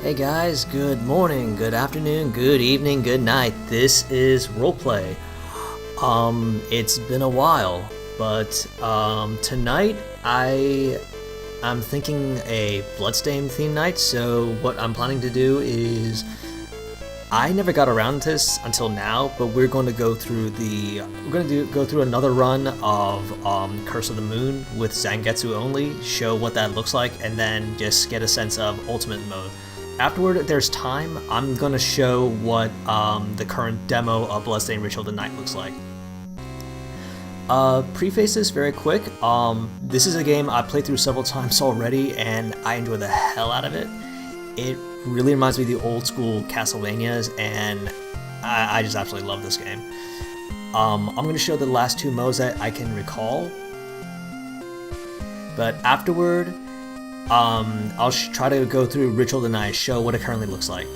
Hey guys, good morning, good afternoon, good evening, good night. This is Roleplay. It's been a while, but tonight I'm thinking a Bloodstained theme night. So what I'm planning to do is I never got around to this until now, but we're going to go through go through another run of Curse of the Moon with Zangetsu only, show what that looks like, and then just get a sense of Ultimate mode. Afterward, if there's time, I'm going to show what the current demo of Bloodstained Ritual of the Night looks like. Preface this very quick. This is a game I played through several times already, and I enjoy the hell out of it. It really reminds me of the old school Castlevanias, and I just absolutely love this game. I'm going to show the last two modes that I can recall, but afterward, I'll try to go through Ritual of the Night, show what it currently looks like.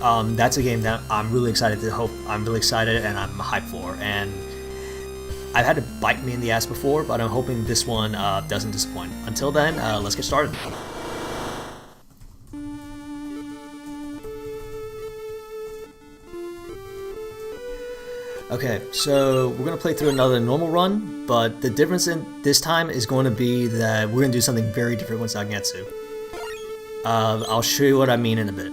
That's a game that I'm really excited and I'm hyped for, and I've had it bite me in the ass before, but I'm hoping this one doesn't disappoint. Until then, let's get started. Okay, so we're going to play through another normal run, but the difference in this time is going to be that we're going to do something very different with Zangetsu. I'll show you what I mean in a bit.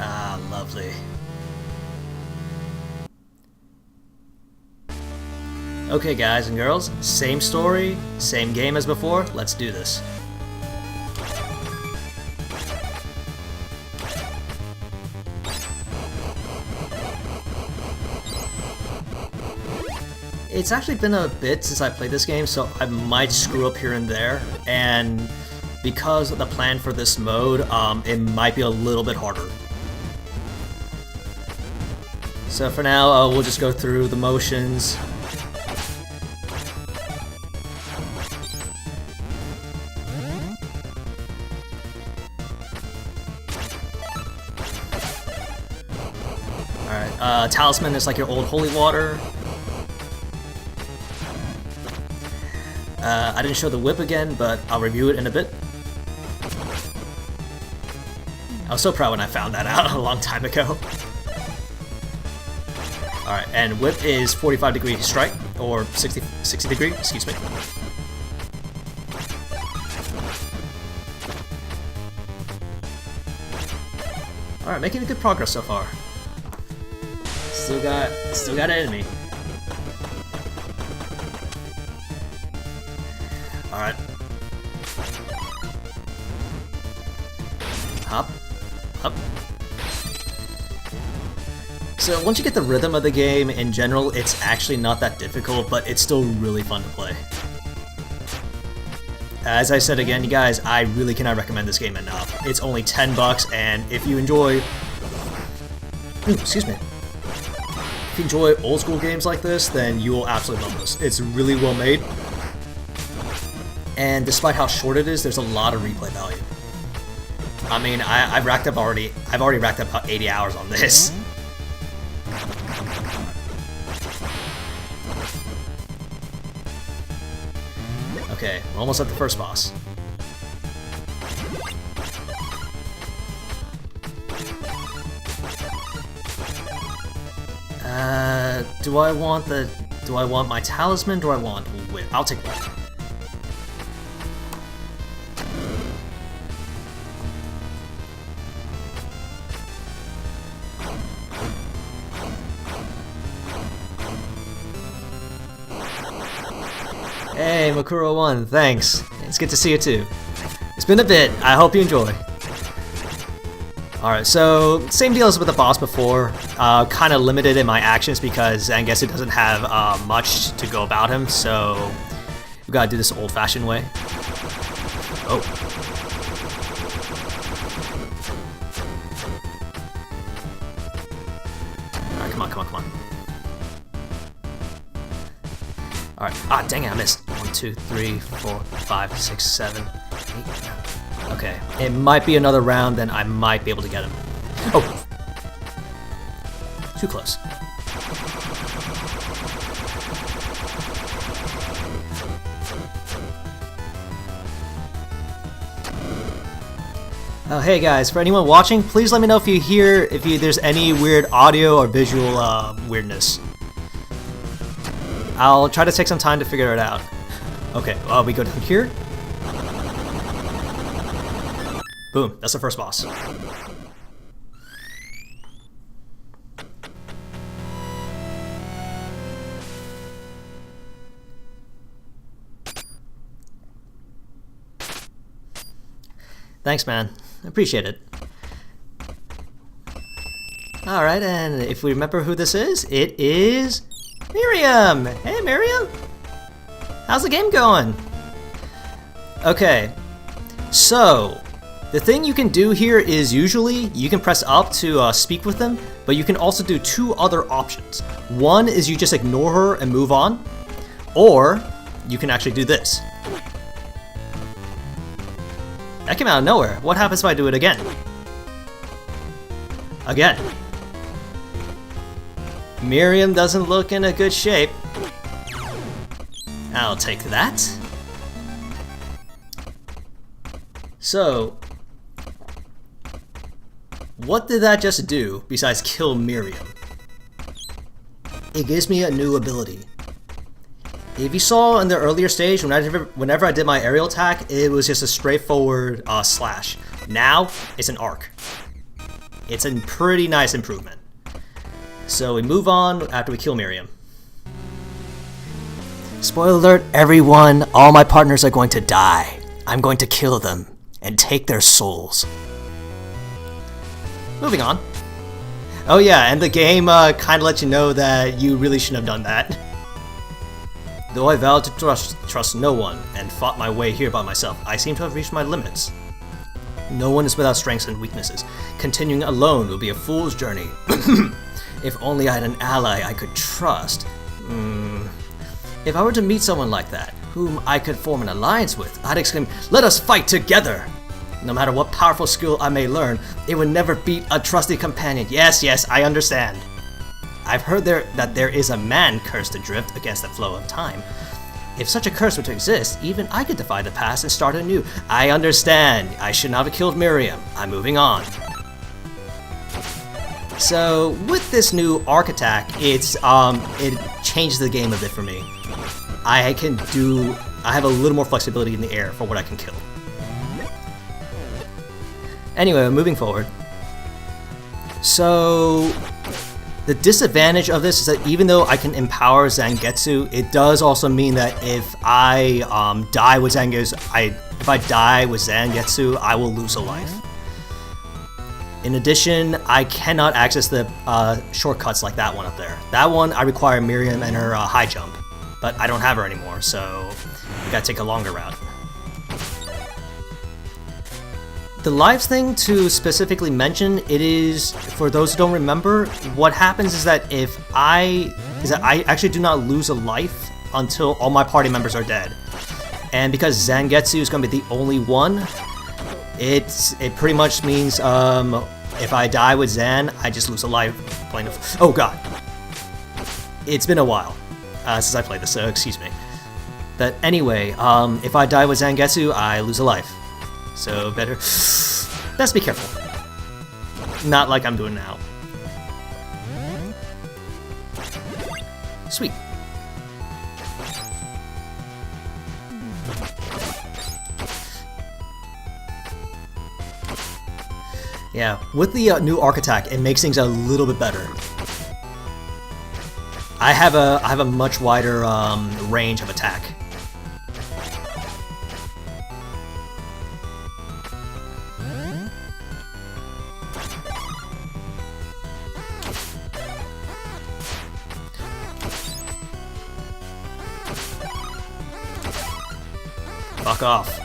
Ah, lovely. Okay guys and girls, same story, same game as before, let's do this. It's actually been a bit since I played this game, so I might screw up here and there, and because of the plan for this mode, it might be a little bit harder. So for now, we'll just go through the motions. Alright, Talisman is like your old holy water. I didn't show the whip again, but I'll review it in a bit. I was so proud when I found that out a long time ago. Alright, and whip is 45 degree strike, or 60 degree, excuse me. Alright, making good progress so far. Still got it in me. Alright. Hop. Up. So once you get the rhythm of the game in general, it's actually not that difficult, but it's still really fun to play. As I said again, you guys, I really cannot recommend this game enough. It's only $10, and if you enjoy... Ooh, excuse me. If you enjoy old school games like this, then you will absolutely love this. It's really well made. And despite how short it is, there's a lot of replay value. I mean, I've already racked up about 80 hours on this. Okay, we're almost at the first boss. Do I want my talisman? Do I want wit? I'll take that. Hey, Makuro1, thanks. It's good to see you too. It's been a bit. I hope you enjoy. Alright, so same deal as with the boss before. Kind of limited in my actions because Zangetsu doesn't have much to go about him, so we gotta do this old-fashioned way. Oh. Alright, come on, come on, come on. Alright, ah, dang it, I missed. 1, 2, 3, 4, 5, 6, 7, 8, 9. Okay, it might be another round, then I might be able to get him. Oh! Too close. Oh, hey guys, for anyone watching, please let me know if you hear, there's any weird audio or visual weirdness. I'll try to take some time to figure it out. Okay, we go down here. Boom, that's the first boss. Thanks, man. I appreciate it. Alright, and if we remember who this is, it is Miriam! Hey, Miriam! How's the game going? Okay, so the thing you can do here is usually you can press up to speak with them, but you can also do two other options. One is you just ignore her and move on, or you can actually do this. That came out of nowhere. What happens if I do it again? Again. Miriam doesn't look in a good shape. I'll take that. So, what did that just do besides kill Miriam? It gives me a new ability. If you saw in the earlier stage, whenever I did my aerial attack, it was just a straightforward slash. Now, it's an arc. It's a pretty nice improvement. So we move on after we kill Miriam. Spoiler alert, everyone, all my partners are going to die. I'm going to kill them and take their souls. Moving on. Oh yeah, and the game kind of lets you know that you really shouldn't have done that. Though I vowed to trust no one and fought my way here by myself, I seem to have reached my limits. No one is without strengths and weaknesses. Continuing alone will be a fool's journey. If only I had an ally I could trust. If I were to meet someone like that, whom I could form an alliance with, I'd exclaim, "Let us fight together!" No matter what powerful skill I may learn, it would never beat a trusty companion. Yes, yes, I understand. I've heard that there is a man cursed adrift against the flow of time. If such a curse were to exist, even I could defy the past and start anew. I understand. I should not have killed Miriam. I'm moving on. So with this new arc attack, it changes the game a bit for me. I have a little more flexibility in the air for what I can kill. Anyway, moving forward. So the disadvantage of this is that even though I can empower Zangetsu, it does also mean that if I die with Zangetsu, I will lose a life. In addition, I cannot access the shortcuts like that one up there. That one, I require Miriam and her high jump, but I don't have her anymore, so I gotta take a longer route. The lives thing, to specifically mention, it is, for those who don't remember, what happens is that I actually do not lose a life until all my party members are dead. And because Zangetsu is going to be the only one, it pretty much means if I die with Zan, I just lose a life. Oh god. It's been a while since I played this, so excuse me. But anyway, if I die with Zangetsu, I lose a life. So better... Let's be careful. Not like I'm doing now. Sweet. Yeah, with the new arc attack, it makes things a little bit better. I have a much wider range of attack. Fuck off.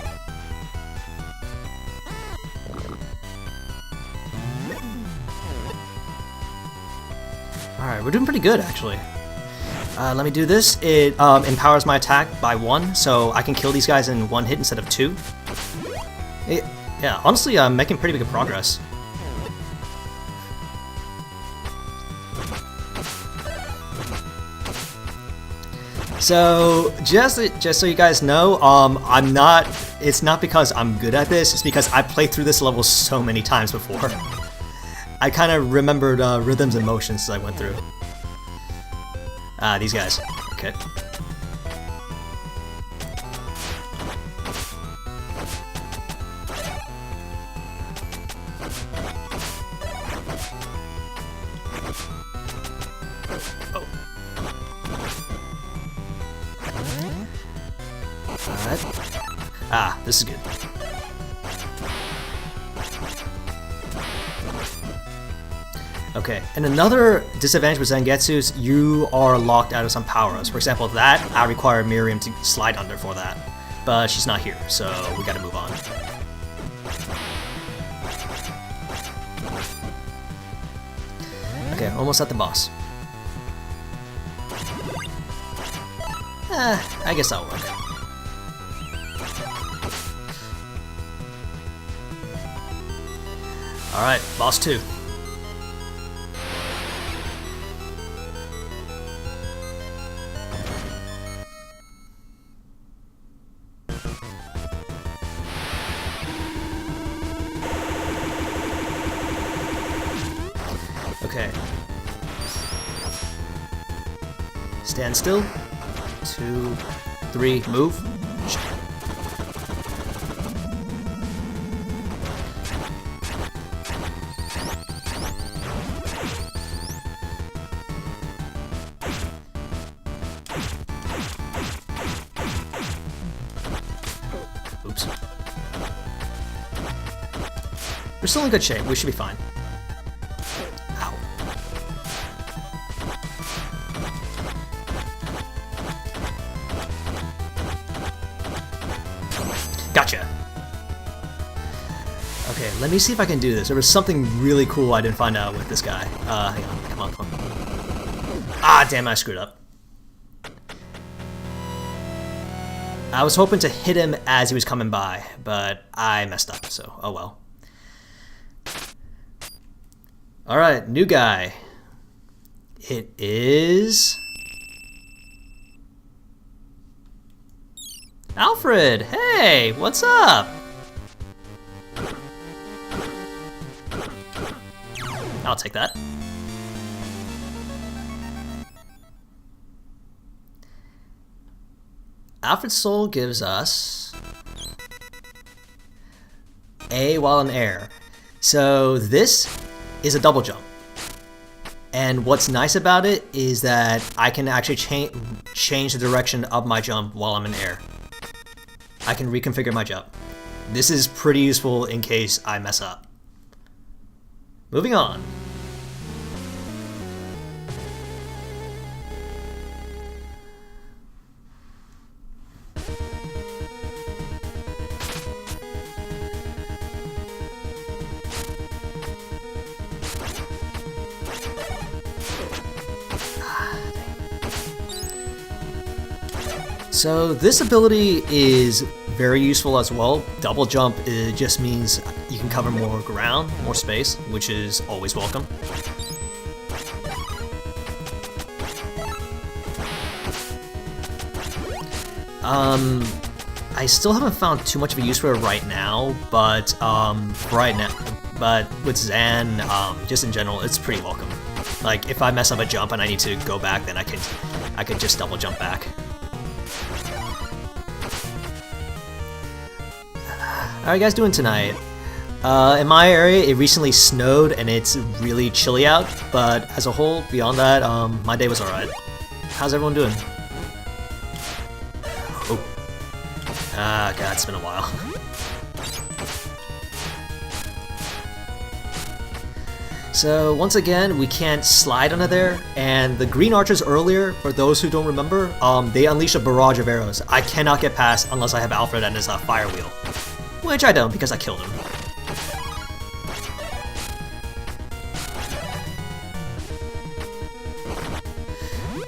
Alright, we're doing pretty good, actually. Let me do this. It empowers my attack by 1, so I can kill these guys in 1 hit instead of 2. Yeah, honestly, I'm making pretty big progress. So, just so you guys know, it's not because I'm good at this, it's because I played through this level so many times before. I kind of remembered rhythms and motions as I went through. These guys. Okay. Oh. Alright. This is good. Okay, and another disadvantage with Zangetsu is you are locked out of some power-ups. For example, that I require Miriam to slide under for that, but she's not here, so we gotta move on. Okay, almost at the boss. I guess that'll work. Alright, boss 2. Okay. Stand still. 2, 3, move. Oops. We're still in good shape. We should be fine. Ow. Gotcha. Okay, let me see if I can do this. There was something really cool I didn't find out with this guy. Hang on. Come on, come on. Ah, damn, I screwed up. I was hoping to hit him as he was coming by, but I messed up, so oh well. Alright, new guy. It is... Alfred! Hey, what's up? I'll take that. Alfred's soul gives us A while in air. So this is a double jump. And what's nice about it is that I can actually change the direction of my jump while I'm in air. I can reconfigure my jump. This is pretty useful in case I mess up. Moving on. So this ability is very useful as well. Double jump, it just means you can cover more ground, more space, which is always welcome. I still haven't found too much of a use for it right now, but with Zan, just in general, it's pretty welcome. Like if I mess up a jump and I need to go back, then I could just double jump back. How are you guys doing tonight? In my area, it recently snowed and it's really chilly out, but as a whole, beyond that, my day was alright. How's everyone doing? Oh. Ah, God, it's been a while. So, once again, we can't slide under there, and the green archers earlier, for those who don't remember, they unleash a barrage of arrows. I cannot get past unless I have Alfred and his fire wheel. Which I don't, because I killed him.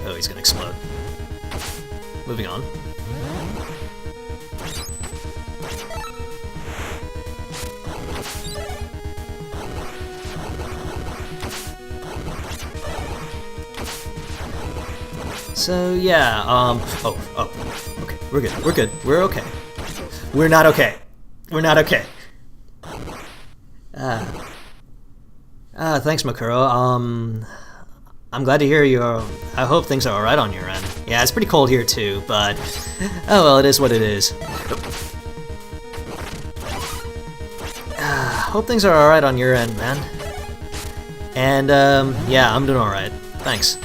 Oh, he's gonna explode. Moving on. So yeah, okay, we're good, we're okay. We're not okay. We're not okay. Thanks, Makuro. I'm glad to hear I hope things are alright on your end. Yeah, it's pretty cold here too, but oh well, it is what it is. Hope things are alright on your end, man. And yeah, I'm doing alright. Thanks.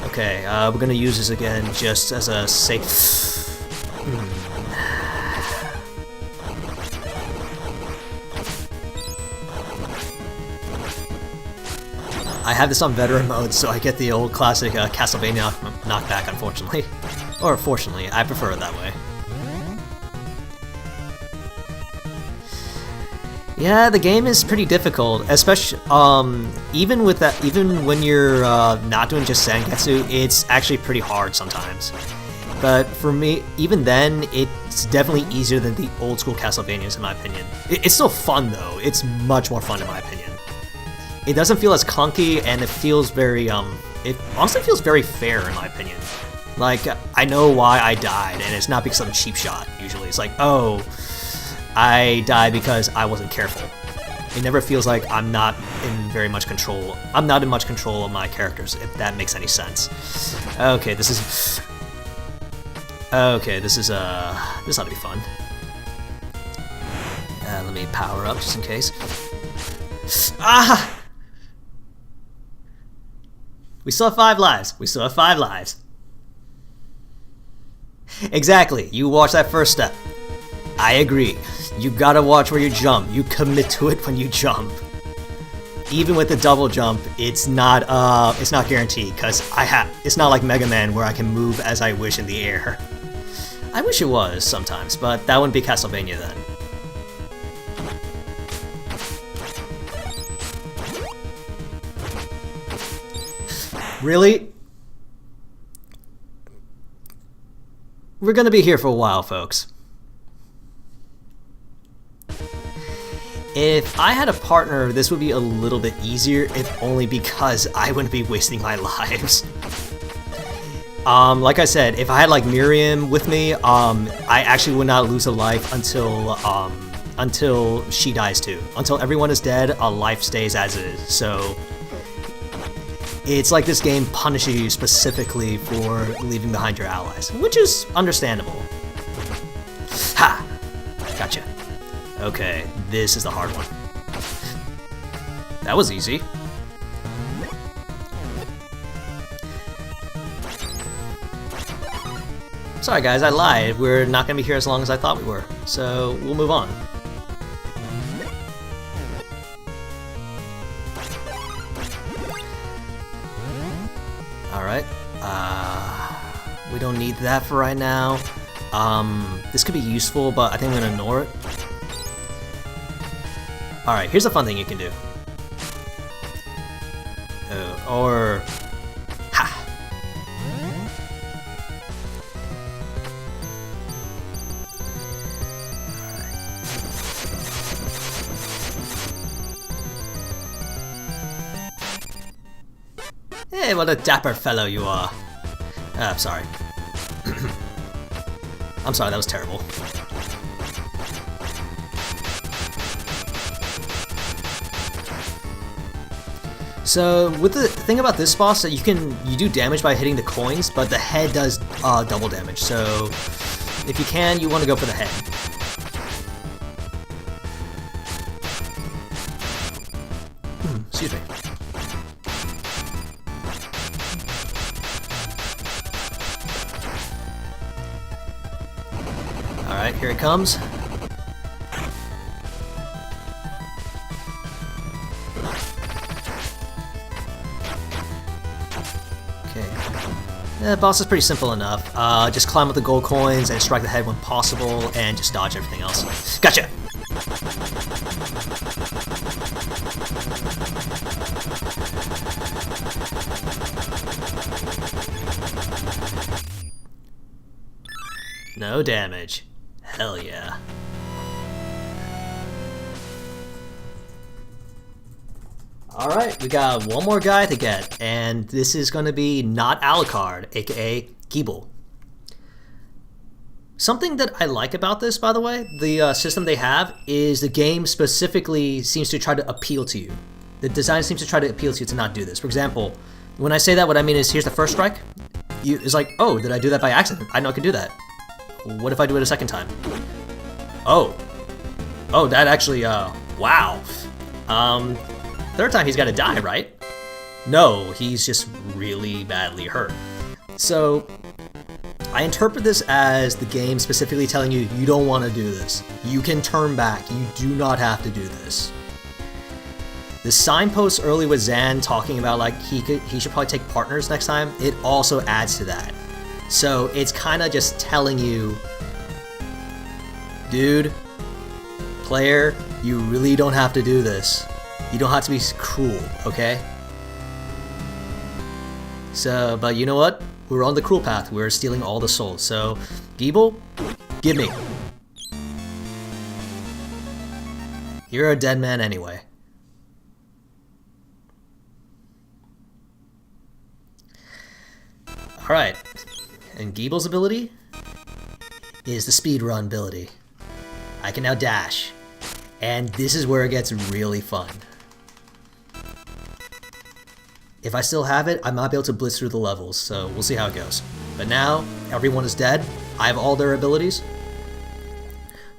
Okay, we're gonna use this again just as a safe. I have this on veteran mode, so I get the old classic Castlevania knockback, unfortunately. Or fortunately, I prefer it that way. Yeah, the game is pretty difficult, especially even with that. Even when you're not doing just Zangetsu, it's actually pretty hard sometimes. But for me, even then, it's definitely easier than the old school Castlevanias, in my opinion. It's still fun though. It's much more fun, in my opinion. It doesn't feel as clunky, and it feels very it honestly feels very fair, in my opinion. Like, I know why I died, and it's not because I'm a cheap shot. Usually, it's like, oh, I died because I wasn't careful. It never feels like I'm not in very much control. I'm not in much control of my characters, if that makes any sense. Okay, this is... Okay, this ought to be fun. Let me power up just in case. Ah! We still have 5 lives. We still have 5 lives. Exactly. You watch that first step. I agree. You gotta watch where you jump. You commit to it when you jump. Even with the double jump, it's not guaranteed, because it's not like Mega Man where I can move as I wish in the air. I wish it was sometimes, but that wouldn't be Castlevania then. Really? We're gonna be here for a while, folks. If I had a partner, this would be a little bit easier, if only because I wouldn't be wasting my lives. Like I said, if I had like Miriam with me, I actually would not lose a life until she dies too. Until everyone is dead, a life stays as is. So it's like this game punishes you specifically for leaving behind your allies, which is understandable. Ha! Gotcha. Okay, this is the hard one. That was easy. Sorry guys, I lied. We're not gonna be here as long as I thought we were, so we'll move on. Alright, we don't need that for right now. This could be useful, but I think I'm gonna ignore it. Alright, here's a fun thing you can do. Ha! Hey, what a dapper fellow you are. I'm sorry. I'm sorry, that was terrible. So with the thing about this boss, that you do damage by hitting the coins, but the head does double damage. So if you can, you want to go for the head. Excuse me. All right, here it comes. The boss is pretty simple enough. Just climb up the gold coins and strike the head when possible, and just dodge everything else. Gotcha! No damage. Hell yeah. Alright, we got one more guy to get, and this is going to be not Alucard, aka Giebel. Something that I like about this, by the way, the system they have, is the game specifically seems to try to appeal to you. The design seems to try to appeal to you to not do this. For example, when I say that, what I mean is, here's the first strike. It's like, oh, did I do that by accident? I know I can do that. What if I do it a second time? Oh, that actually, wow. Third time he's gotta die, right? No, he's just really badly hurt. So, I interpret this as the game specifically telling you, you don't want to do this. You can turn back. You do not have to do this. The signpost early with Zan talking about like he should probably take partners next time, it also adds to that. So it's kind of just telling you, dude, player, you really don't have to do this. You don't have to be cruel, okay? So, but you know what? We're on the cruel path. We're stealing all the souls. So, Giebel, give me. You're a dead man anyway. Alright. And Giebel's ability is the speedrun ability. I can now dash. And this is where it gets really fun. If I still have it, I might be able to blitz through the levels, so we'll see how it goes. But now, everyone is dead. I have all their abilities.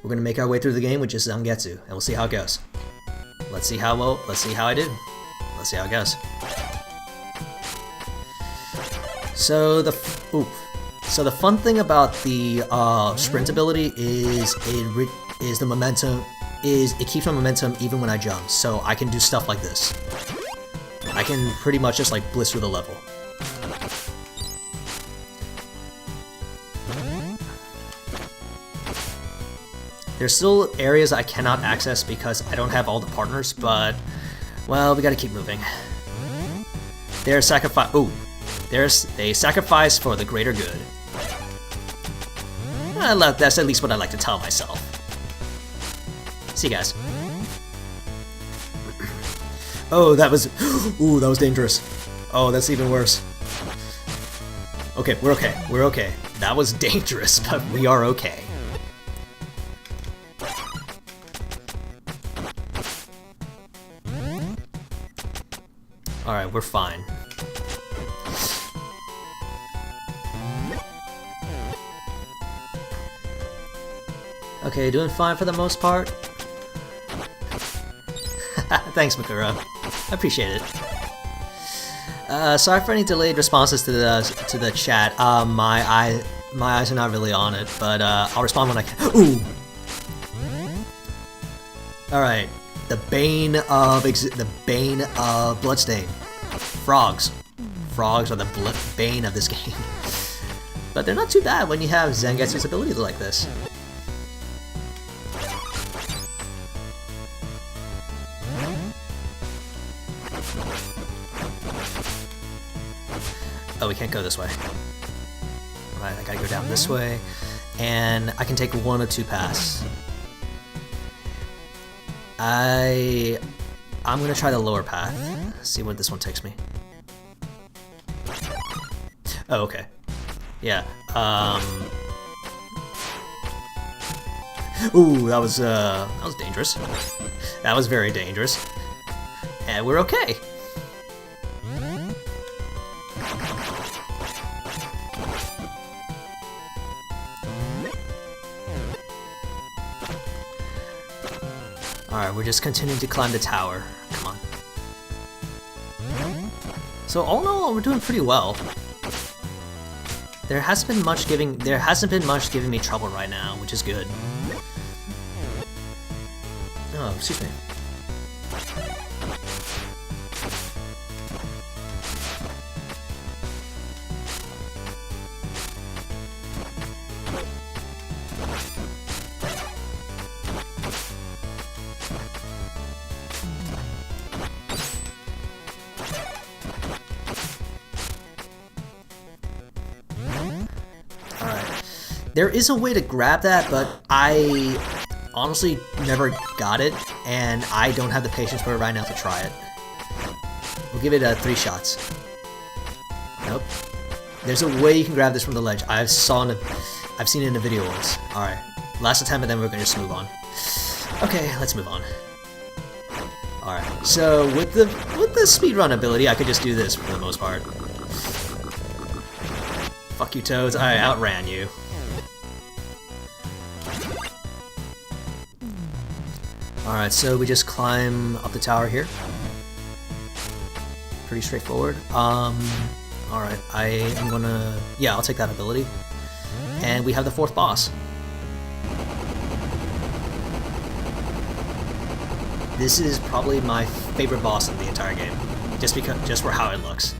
We're gonna make our way through the game with just Zangetsu, and we'll see how it goes. Let's see how I do. Let's see how it goes. So the fun thing about the sprint ability is the momentum. It keeps my momentum even when I jump, so I can do stuff like this. I can pretty much just like blitz through the level. There's still areas I cannot access because I don't have all the partners, but, well, we gotta keep moving. There's sacrifice. Ooh, there's a sacrifice for the greater good. That's at least what I like to tell myself. See you guys. Oh, that was... Ooh, that was dangerous. Oh, that's even worse. Okay, we're okay. We're okay. That was dangerous, but we are okay. Alright, we're fine. Okay, doing fine for the most part. Thanks, Makura. I appreciate it. Sorry for any delayed responses to the chat. My eyes are not really on it, but I'll respond when I can. Ooh. All right, the bane of Bloodstained. Frogs. Frogs are the bane of this game. But they're not too bad when you have Zangetsu's abilities like this. Oh, we can't go this way. Right, I gotta go down this way, and I can take one or two paths. I'm gonna try the lower path. See where this one takes me. Oh, okay. Yeah. Ooh, that was dangerous. That was very dangerous. And we're okay. Alright, we're just continuing to climb the tower. Come on. So all in all, we're doing pretty well. There hasn't been much giving me trouble right now, which is good. Oh, excuse me. There is a way to grab that, but I honestly never got it, and I don't have the patience for it right now to try it. We'll give it 3 shots. Nope. There's a way you can grab this from the ledge. I've seen it in a video once. Alright. Last attempt, and then we're gonna just move on. Okay, let's move on. Alright, so with the speedrun ability, I could just do this for the most part. Fuck you, Toads. I outran you. Alright, so we just climb up the tower here. Pretty straightforward. Alright, I am gonna... Yeah, I'll take that ability. And we have the 4th boss. This is probably my favorite boss in the entire game. Just for how it looks.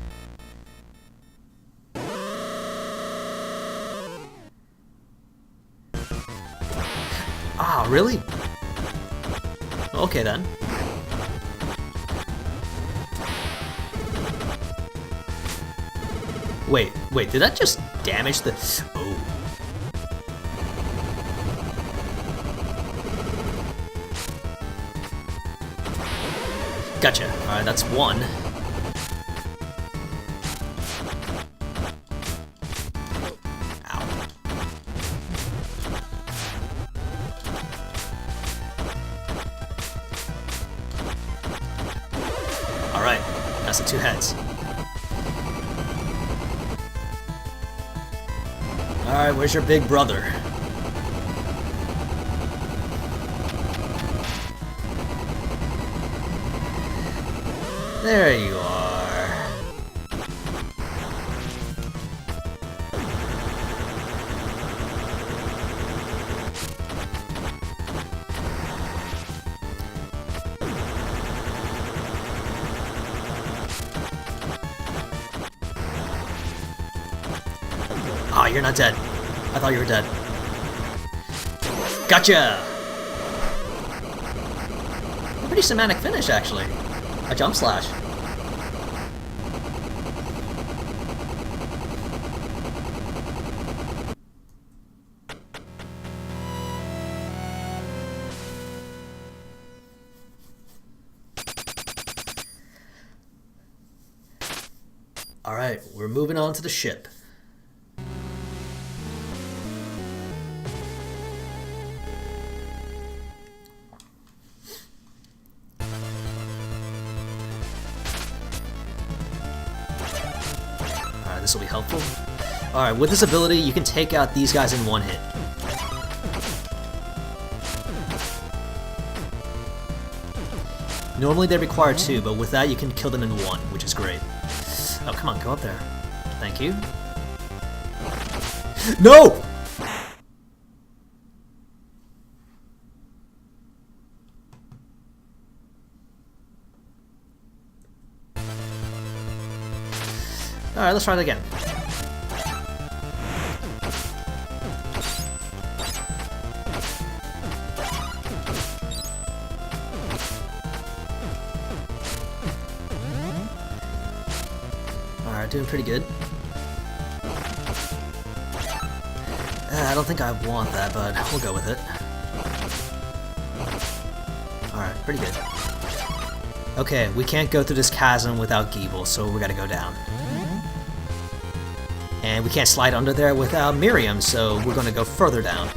Ah, really? Okay then. Wait, did that just damage the... Oh. Gotcha. Alright, that's 1. Ow. Alright, that's the 2 heads. Alright, where's your big brother? There you are. Ah, you're not dead. I thought you were dead. Gotcha! A pretty cinematic finish, actually. A jump slash. Alright, we're moving on to the ship. This will be helpful. Alright, with this ability, you can take out these guys in 1 hit. Normally they require 2, but with that you can kill them in 1, which is great. Oh, come on, go up there. Thank you. No! Alright, let's try it again. Alright, doing pretty good. I don't think I want that, but we'll go with it. Alright, pretty good. Okay, we can't go through this chasm without Geeble, so we gotta go down. And we can't slide under there without Miriam, so we're going to go further down.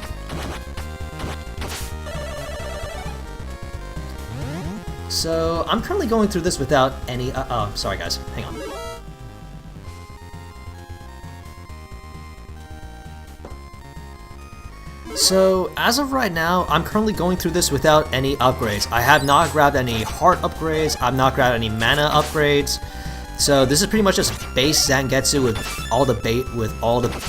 So I'm currently going through this without any... oh, sorry guys, hang on. So, as of right now, I'm currently going through this without any upgrades. I have not grabbed any heart upgrades, I've not grabbed any mana upgrades. So this is pretty much just base Zangetsu with all the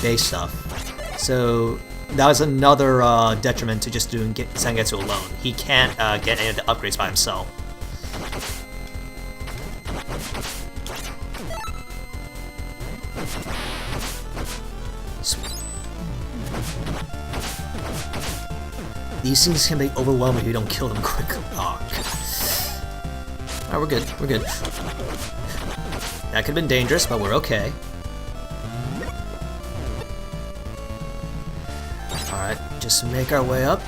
base stuff. So that was another detriment to just doing Zangetsu alone. He can't get any of the upgrades by himself. These things can be overwhelming if you don't kill them quickly. Oh, God. Alright, we're good. We're good. That could have been dangerous, but we're okay. Alright, just make our way up.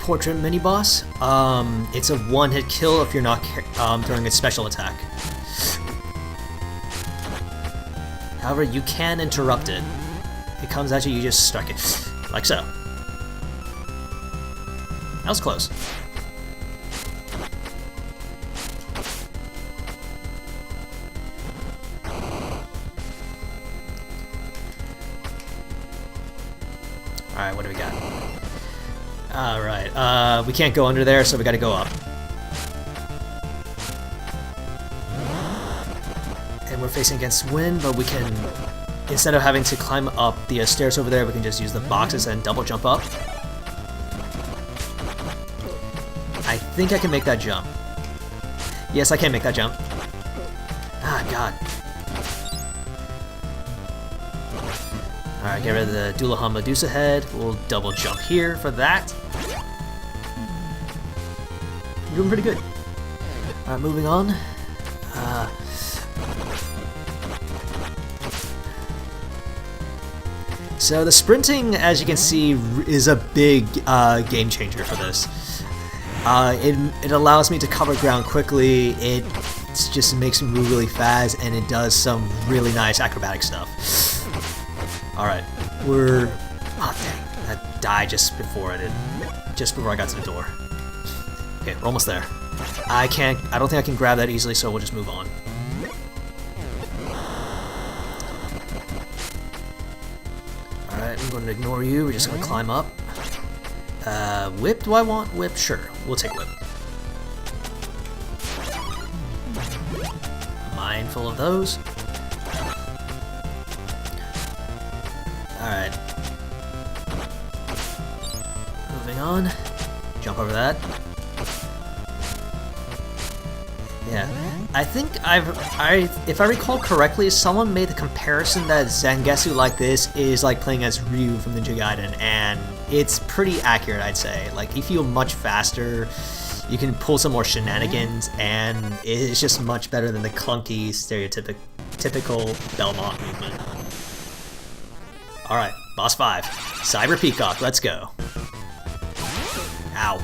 Portrait mini-boss. It's a one-hit kill if you're not during a special attack. However, you can interrupt it. It comes at you, you just strike it. Like so. That was close. Alright, what do we got? Alright, we can't go under there, so we gotta go up. And we're facing against wind, but we can, instead of having to climb up the stairs over there, we can just use the boxes and double jump up. I think I can make that jump. Yes, I can make that jump. Ah, God. Alright, get rid of the Dullahan Medusa head. We'll double jump here for that. You're doing pretty good. Alright, moving on. So the sprinting, as you can see, is a big game changer for this. It allows me to cover ground quickly, it just makes me move really fast, and it does some really nice acrobatic stuff. Alright, we're... oh dang, that died just before I got to the door. Okay, we're almost there. I don't think I can grab that easily, so we'll just move on. Alright, I'm going to ignore you, we're just going to climb up. Whip, do I want whip? Sure, we'll take whip. Mindful of those. Alright. Moving on. Jump over that. Yeah. I think if I recall correctly, someone made the comparison that Zangetsu like this is like playing as Ryu from Ninja Gaiden, and it's pretty accurate, I'd say. Like, you feel much faster, you can pull some more shenanigans, and it's just much better than the clunky, typical Belmont movement. Alright, boss 5. Cyber Peacock, let's go. Ow.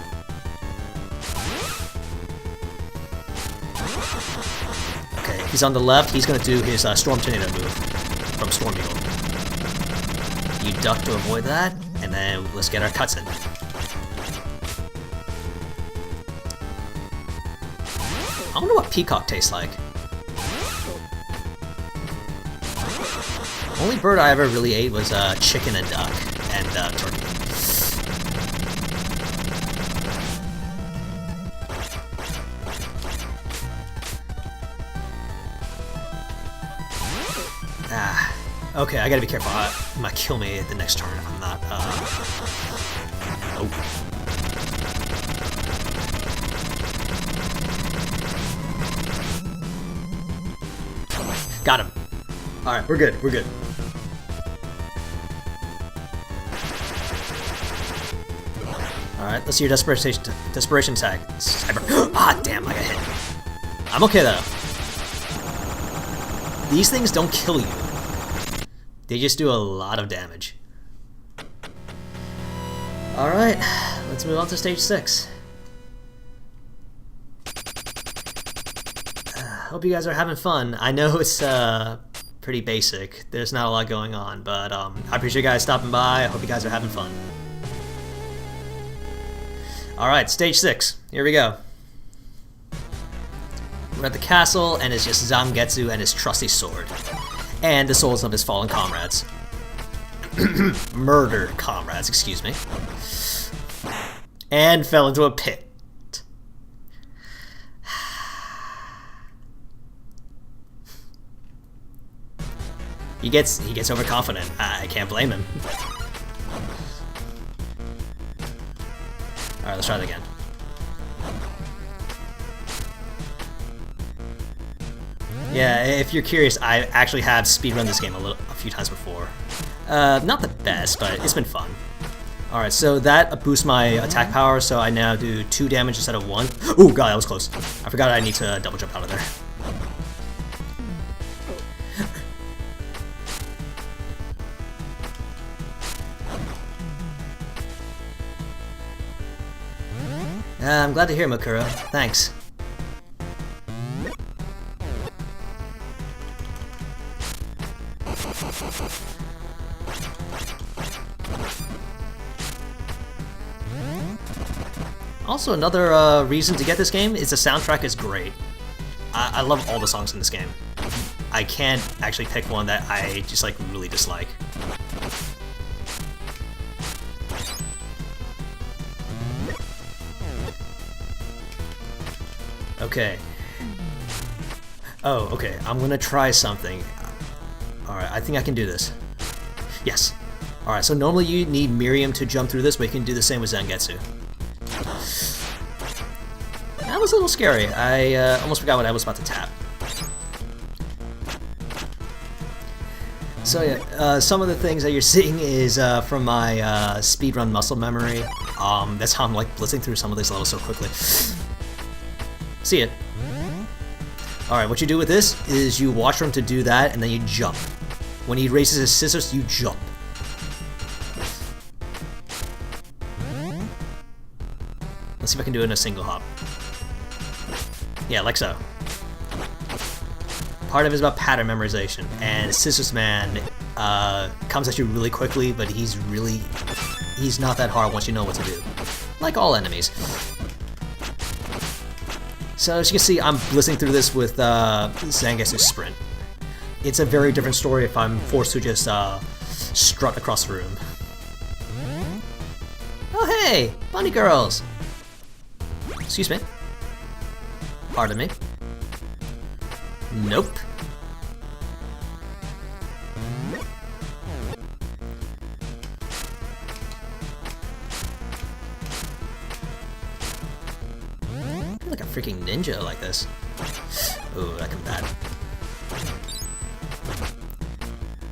Okay, he's on the left, he's gonna do his Storm Tornado move from Storm Eagle. You duck to avoid that, and then let's get our cutscene. I wonder what Peacock tastes like. Only bird I ever really ate was chicken and duck, and turkey. Ah, okay, I gotta be careful. It might kill me at the next turn if I'm not. Oh. Got him. Alright, we're good, we're good. Alright, let's see your desperation attack. Ah, damn, I got hit. I'm okay though. These things don't kill you. They just do a lot of damage. Alright, let's move on to stage 6. Hope you guys are having fun. I know it's pretty basic. There's not a lot going on, but I appreciate you guys stopping by. I hope you guys are having fun. Alright, stage 6. Here we go. We're at the castle, and it's just Zangetsu and his trusty sword. And the souls of his fallen comrades. Murdered comrades, excuse me. And fell into a pit. He gets overconfident. I can't blame him. Alright, let's try that again. Yeah, if you're curious, I actually have speedrun this game a few times before. Not the best, but it's been fun. Alright, so that boosts my attack power, so I now do 2 damage instead of 1. Ooh, god, that was close. I forgot I need to double jump out of there. I'm glad to hear, Makura. Thanks. Also, another reason to get this game is the soundtrack is great. I love all the songs in this game. I can't actually pick one that I just like really dislike. Okay. Oh, okay. I'm gonna try something. Alright, I think I can do this. Yes. Alright, so normally you need Miriam to jump through this, but you can do the same with Zangetsu. That was a little scary. I almost forgot what I was about to tap. So yeah, some of the things that you're seeing is from my speedrun muscle memory. That's how I'm like blitzing through some of these levels so quickly. See it. Alright, what you do with this is you watch for him to do that, and then you jump. When he raises his scissors, you jump. Let's see if I can do it in a single hop. Yeah, like so. Part of it is about pattern memorization, and Scissors Man comes at you really quickly, but he's not that hard once you know what to do. Like all enemies. So as you can see, I'm blitzing through this with Zangetsu's sprint. It's a very different story if I'm forced to just strut across the room. Oh hey, bunny girls! Excuse me. Pardon me. Nope. I'm like a freaking ninja like this. Ooh, that could be bad.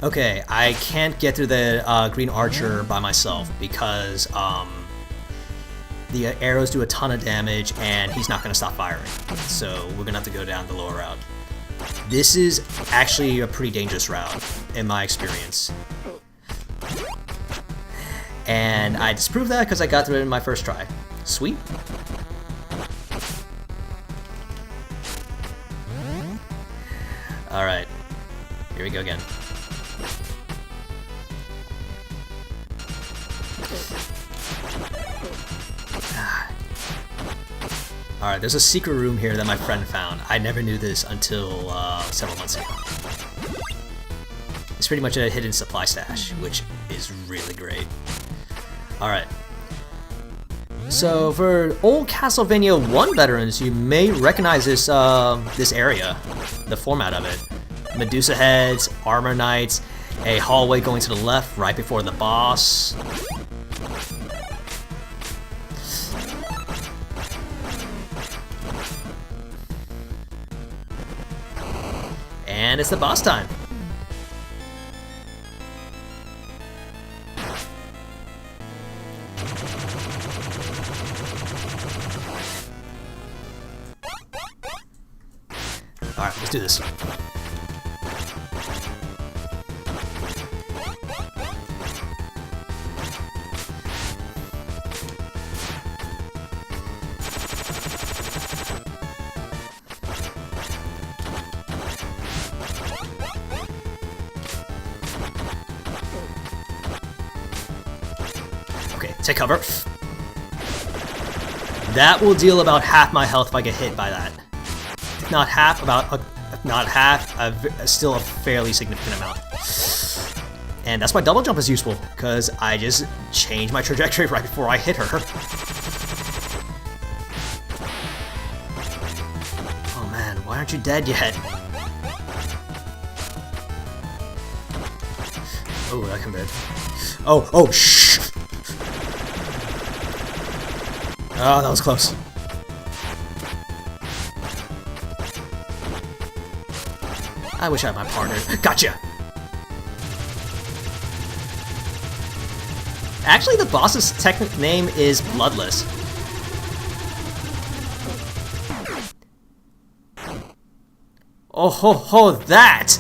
Okay, I can't get through the Green Archer by myself because the arrows do a ton of damage and he's not going to stop firing. So we're going to have to go down the lower route. This is actually a pretty dangerous route in my experience. And I disproved that because I got through it in my first try. Sweet. Alright, here we go again. Alright, there's a secret room here that my friend found. I never knew this until several months ago. It's pretty much a hidden supply stash, which is really great. Alright. So for old Castlevania 1 veterans, you may recognize this this area, the format of it. Medusa heads, armor knights, a hallway going to the left right before the boss. And it's the boss time. Alright, let's do this. Okay, take cover. That will deal about half my health if I get hit by that. If not half, still a fairly significant amount. And that's why double jump is useful, because I just change my trajectory right before I hit her. Oh man, why aren't you dead yet? Oh, that compared. Oh, shh! Oh, that was close. I wish I had my partner. Gotcha! Actually, the boss's technical name is Bloodless. Oh ho ho, that!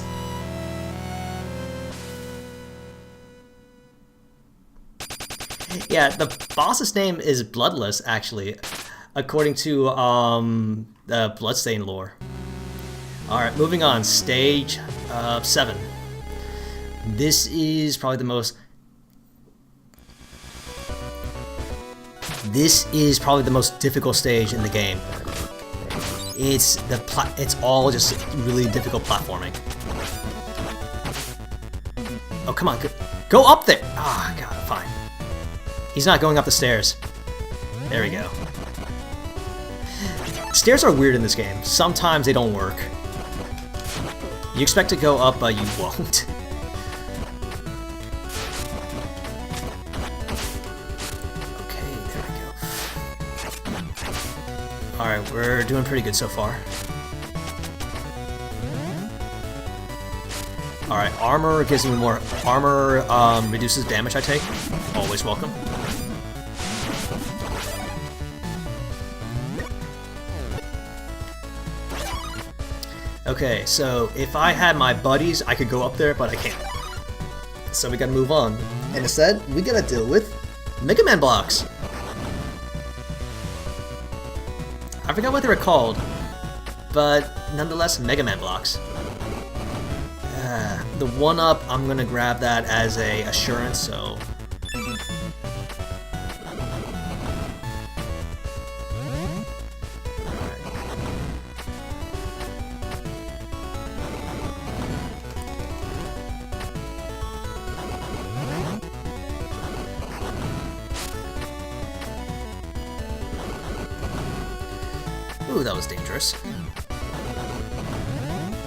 Yeah, the boss's name is Bloodless, actually, according to the Bloodstained lore. Alright, moving on. Stage 7. This is probably the most... This is probably the most difficult stage in the game. It's all just really difficult platforming. Oh, come on. Go up there! Ah, God, fine. He's not going up the stairs. There we go. Stairs are weird in this game. Sometimes they don't work. You expect to go up, but you won't. Okay, there we go. Alright, we're doing pretty good so far. Alright, armor gives me more... Armor reduces damage I take. Always welcome. Okay, so if I had my buddies, I could go up there, but I can't. So we gotta move on. And instead, we gotta deal with Mega Man blocks. I forgot what they were called, but nonetheless, Mega Man blocks. The 1-up, I'm gonna grab that as a assurance, so... Ooh, that was dangerous.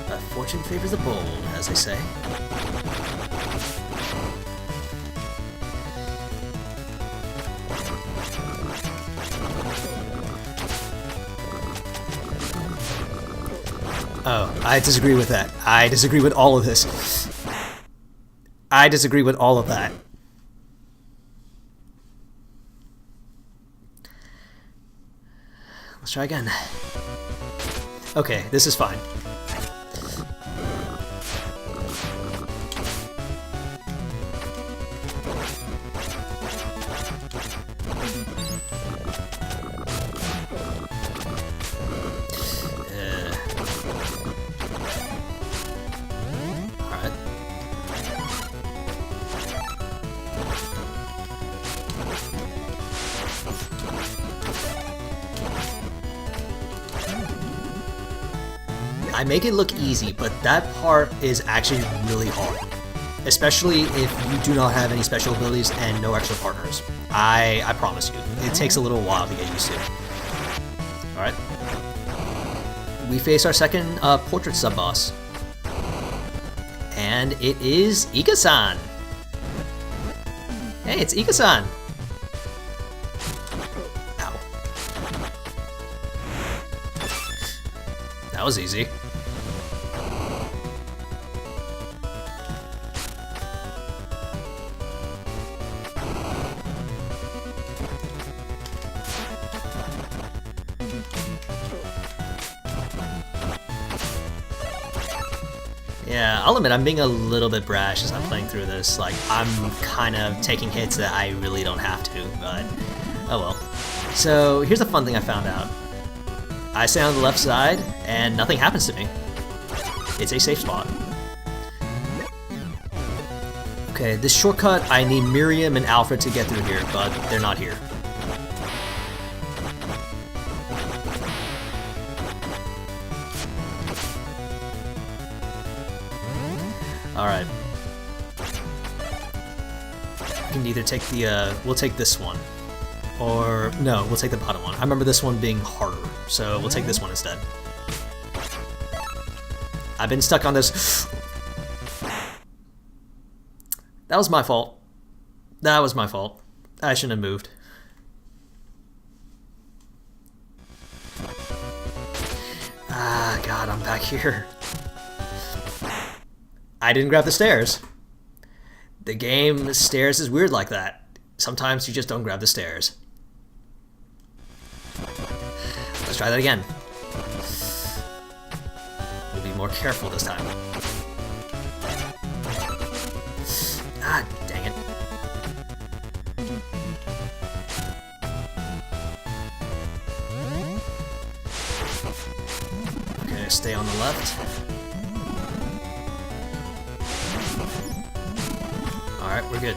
But fortune favors the bold, as they say. Oh, I disagree with that. I disagree with all of this. I disagree with all of that. Let's try again. Okay, this is fine. Alright. I make it look easy, but that part is actually really hard. Especially if you do not have any special abilities and no extra partners. I promise you, it takes a little while to get used to. Alright. We face our second portrait sub-boss. And it is Ika-san! Hey, it's Ika-san! Ow. That was easy. Yeah, I'll admit I'm being a little bit brash as I'm playing through this. Like, I'm kind of taking hits that I really don't have to, but oh well. So, here's the fun thing I found out. I stay on the left side, and nothing happens to me. It's a safe spot. Okay, this shortcut, I need Miriam and Alfred to get through here, but they're not here. Alright. We can either take the, we'll take this one. Or, no, we'll take the bottom one. I remember this one being harder, so we'll take this one instead. I've been stuck on this. That was my fault. That was my fault. I shouldn't have moved. Ah, God, I'm back here. I didn't grab the stairs. The game stairs is weird like that. Sometimes you just don't grab the stairs. Let's try that again. We'll be more careful this time. Ah, dang it. Okay, stay on the left. Alright, we're good.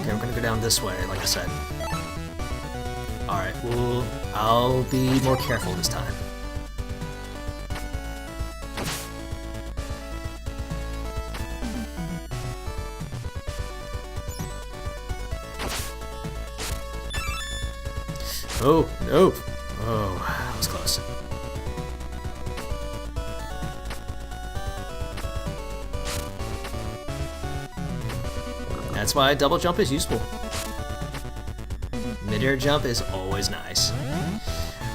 Okay, we're gonna go down this way, like I said. Alright, I'll be more careful this time. Oh, no. Oh, that was close. That's why double jump is useful. Mid-air jump is always nice.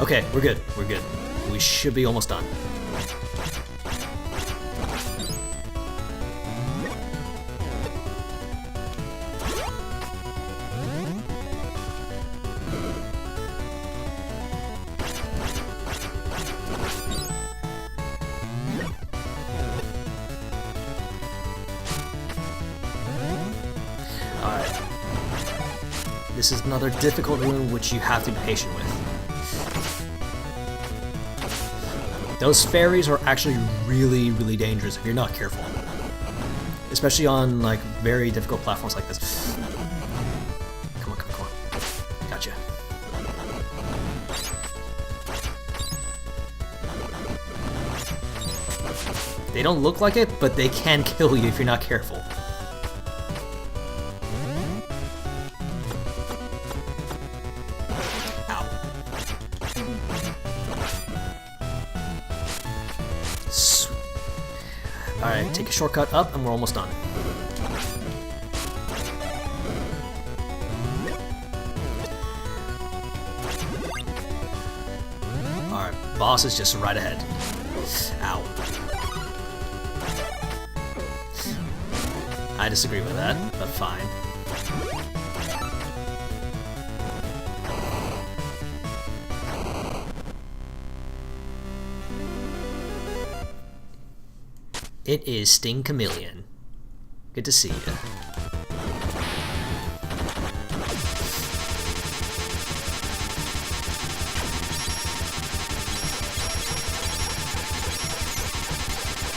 Okay, we're good. We're good. We should be almost done. Alright. This is another difficult room which you have to be patient with. Those fairies are actually really, really dangerous if you're not careful. Especially on, like, very difficult platforms like this. Come on, come on, come on. Gotcha. They don't look like it, but they can kill you if you're not careful. Alright, take a shortcut up and we're almost done. Alright, boss is just right ahead. Ow. I disagree with that, but fine. It is Sting Chameleon. Good to see you.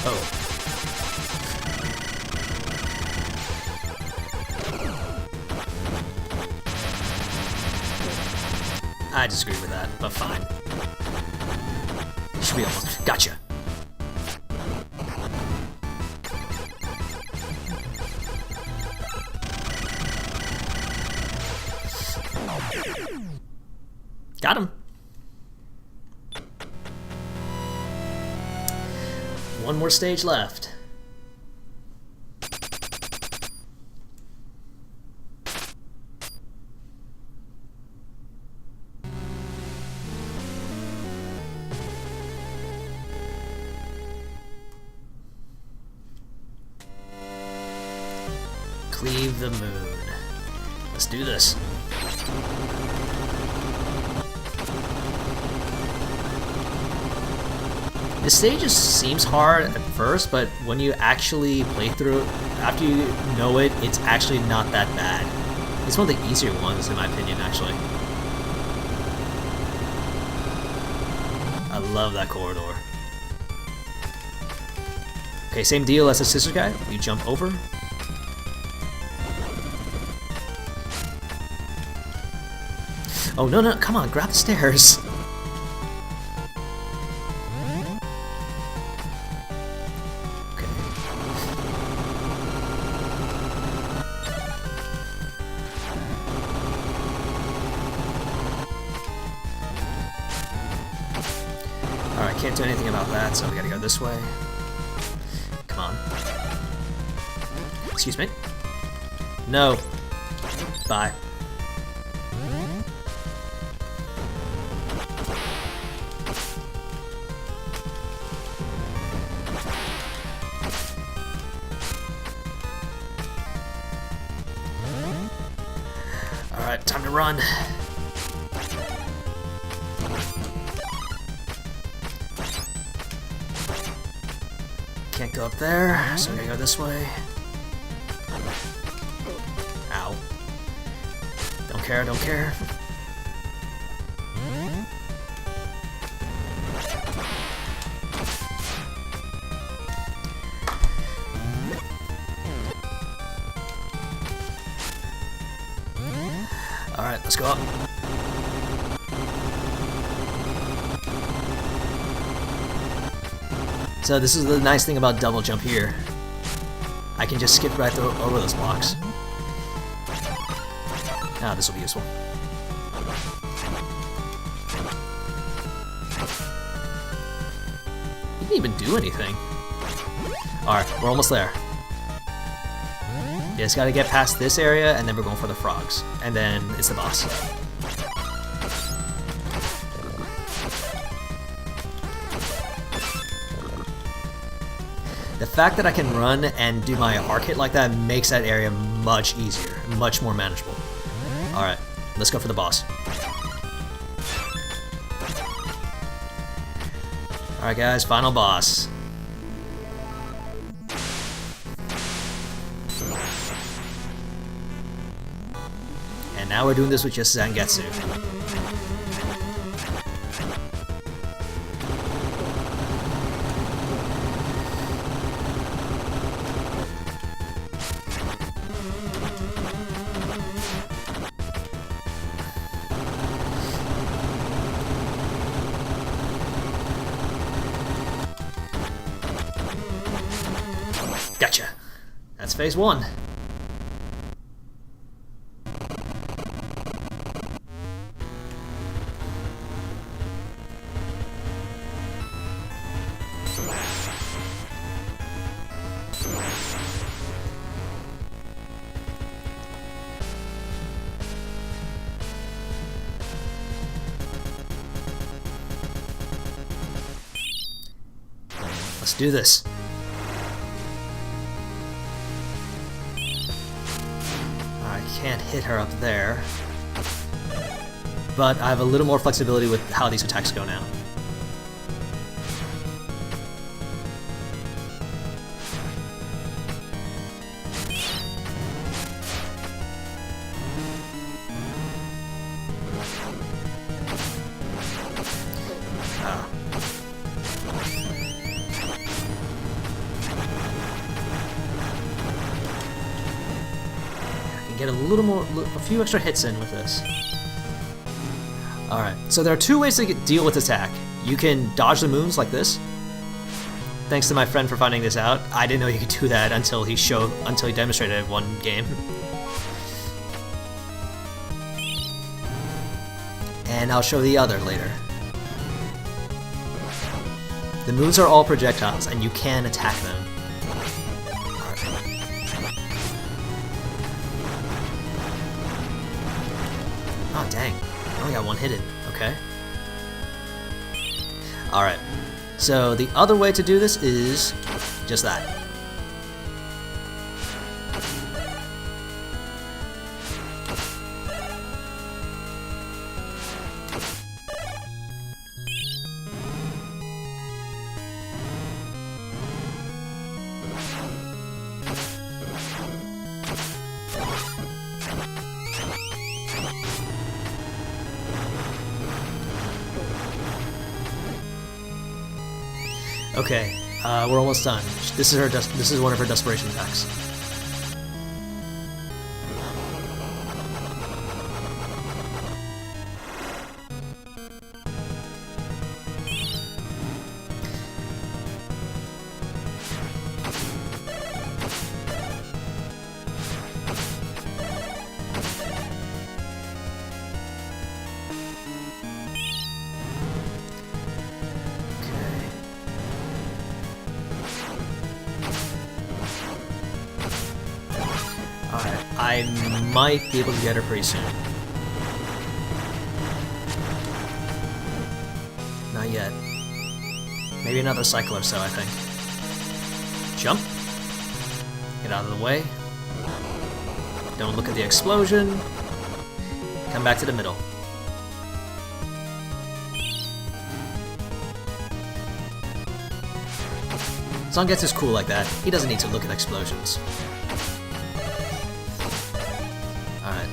Oh. I disagree with that, but fine. Should be almost. Gotcha. Got him. One more stage left. the moon. Let's do this. This stage just seems hard at first, but when you actually play through it, after you know it, it's actually not that bad. It's one of the easier ones, in my opinion, actually. I love that corridor. Okay, same deal as the scissors guy. You jump over. Oh, no, no, come on, grab the stairs. Alright, can't do anything about that, so we gotta go this way. Come on. Excuse me? No. Bye. Alright, time to run. Can't go up there, so I gotta go this way. Ow. Don't care, don't care. Alright, let's go up. So this is the nice thing about double jump here. I can just skip right over those blocks. Ah, this will be useful. He didn't even do anything. Alright, we're almost there. You just gotta get past this area, and then we're going for the frogs. And then it's the boss. The fact that I can run and do my arc hit like that makes that area much easier, much more manageable. Alright, let's go for the boss. Alright guys, final boss. And now we're doing this with just Zangetsu. Gotcha. That's phase 1. Let's do this. I can't hit her up there, but I have a little more flexibility with how these attacks go now. Get a few extra hits in with this. Alright, so there are two ways to deal with attack. You can dodge the moons like this. Thanks to my friend for finding this out. I didn't know you could do that until he demonstrated it in one game. And I'll show the other later. The moons are all projectiles, and you can attack them. Oh dang, I only got one hidden. Okay. Alright, so the other way to do this is just that. Okay, we're almost done. This is one of her desperation attacks. Alright, I might be able to get her pretty soon. Not yet. Maybe another cycle or so, I think. Jump. Get out of the way. Don't look at the explosion. Come back to the middle. Zangetsu's cool like that. He doesn't need to look at explosions. Alright.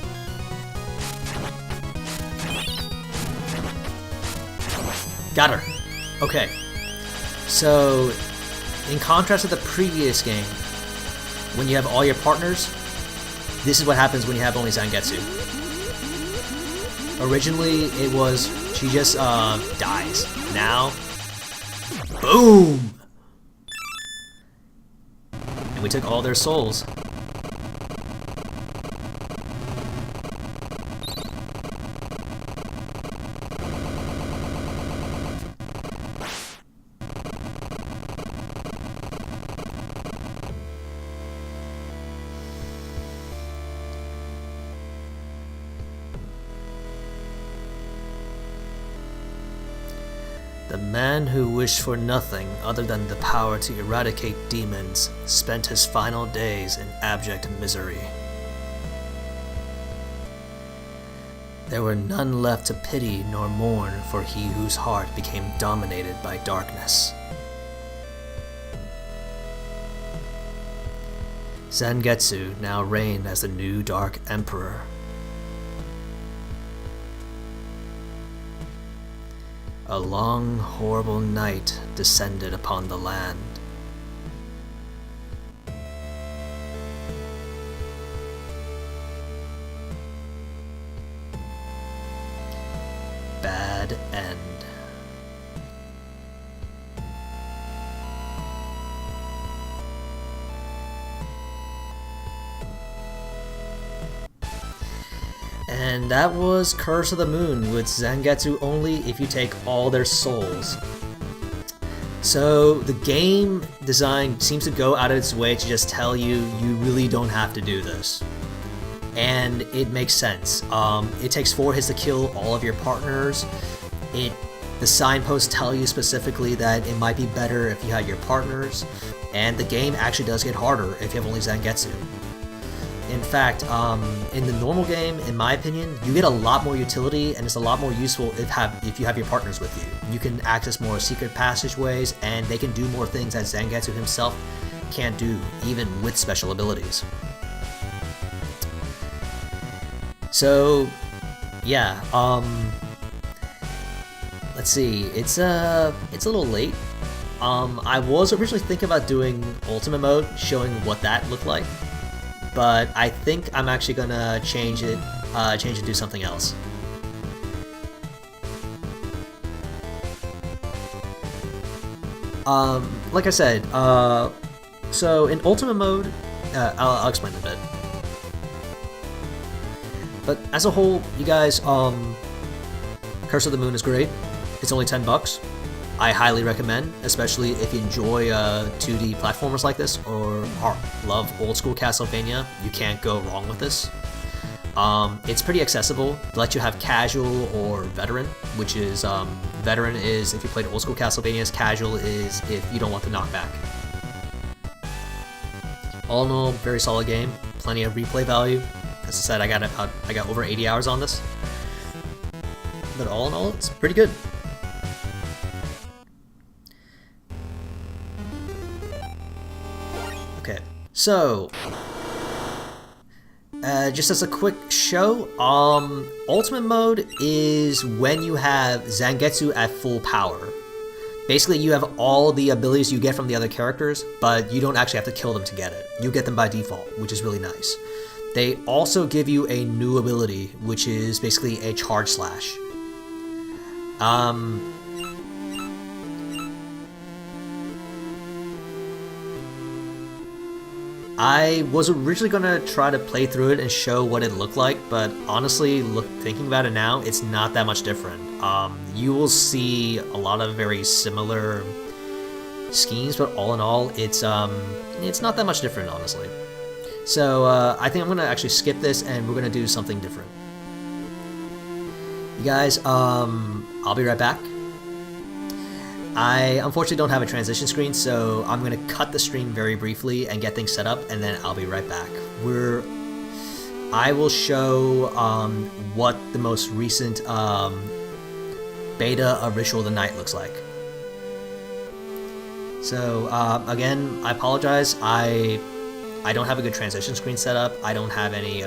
Got her. Okay. So, in contrast to the previous game, when you have all your partners, this is what happens when you have only Zangetsu. Originally, it was she just dies. Now, boom! And we took all their souls. The man who wished for nothing other than the power to eradicate demons spent his final days in abject misery. There were none left to pity nor mourn for he whose heart became dominated by darkness. Zangetsu now reigned as the new Dark Emperor. A long, horrible night descended upon the land. Bad end. And that was Curse of the Moon, with Zangetsu only if you take all their souls. So the game design seems to go out of its way to just tell you, you really don't have to do this. And it makes sense. It takes 4 hits to kill all of your partners. The signposts tell you specifically that it might be better if you had your partners. And the game actually does get harder if you have only Zangetsu. In fact, in the normal game, in my opinion, you get a lot more utility, and it's a lot more useful if you have your partners with you. You can access more secret passageways, and they can do more things that Zangetsu himself can't do, even with special abilities. So, yeah, let's see, it's a little late. I was originally thinking about doing Ultimate Mode, showing what that looked like. But I think I'm actually gonna change it and do something else. Like I said, so in Ultimate Mode, I'll explain a bit. But as a whole, you guys, Curse of the Moon is great. It's only $10. I highly recommend, especially if you enjoy 2D platformers like this or love old school Castlevania. You can't go wrong with this. It's pretty accessible. It lets you have casual or veteran, which is veteran is if you played old school Castlevanias, casual is if you don't want the knockback. All in all, very solid game. Plenty of replay value. As I said, I got over 80 hours on this. But all in all, it's pretty good. Okay, so just as a quick show, Ultimate Mode is when you have Zangetsu at full power. Basically, you have all the abilities you get from the other characters, but you don't actually have to kill them to get it. You get them by default, which is really nice. They also give you a new ability, which is basically a charge slash. I was originally going to try to play through it and show what it looked like, but honestly, thinking about it now, it's not that much different. You will see a lot of very similar schemes, but all in all, it's not that much different, honestly. So I think I'm going to actually skip this, and we're going to do something different. You guys, I'll be right back. I unfortunately don't have a transition screen, so I'm going to cut the stream very briefly and get things set up, and then I'll be right back. I will show what the most recent beta of Ritual of the Night looks like. So again, I apologize. I don't have a good transition screen set up. I don't have any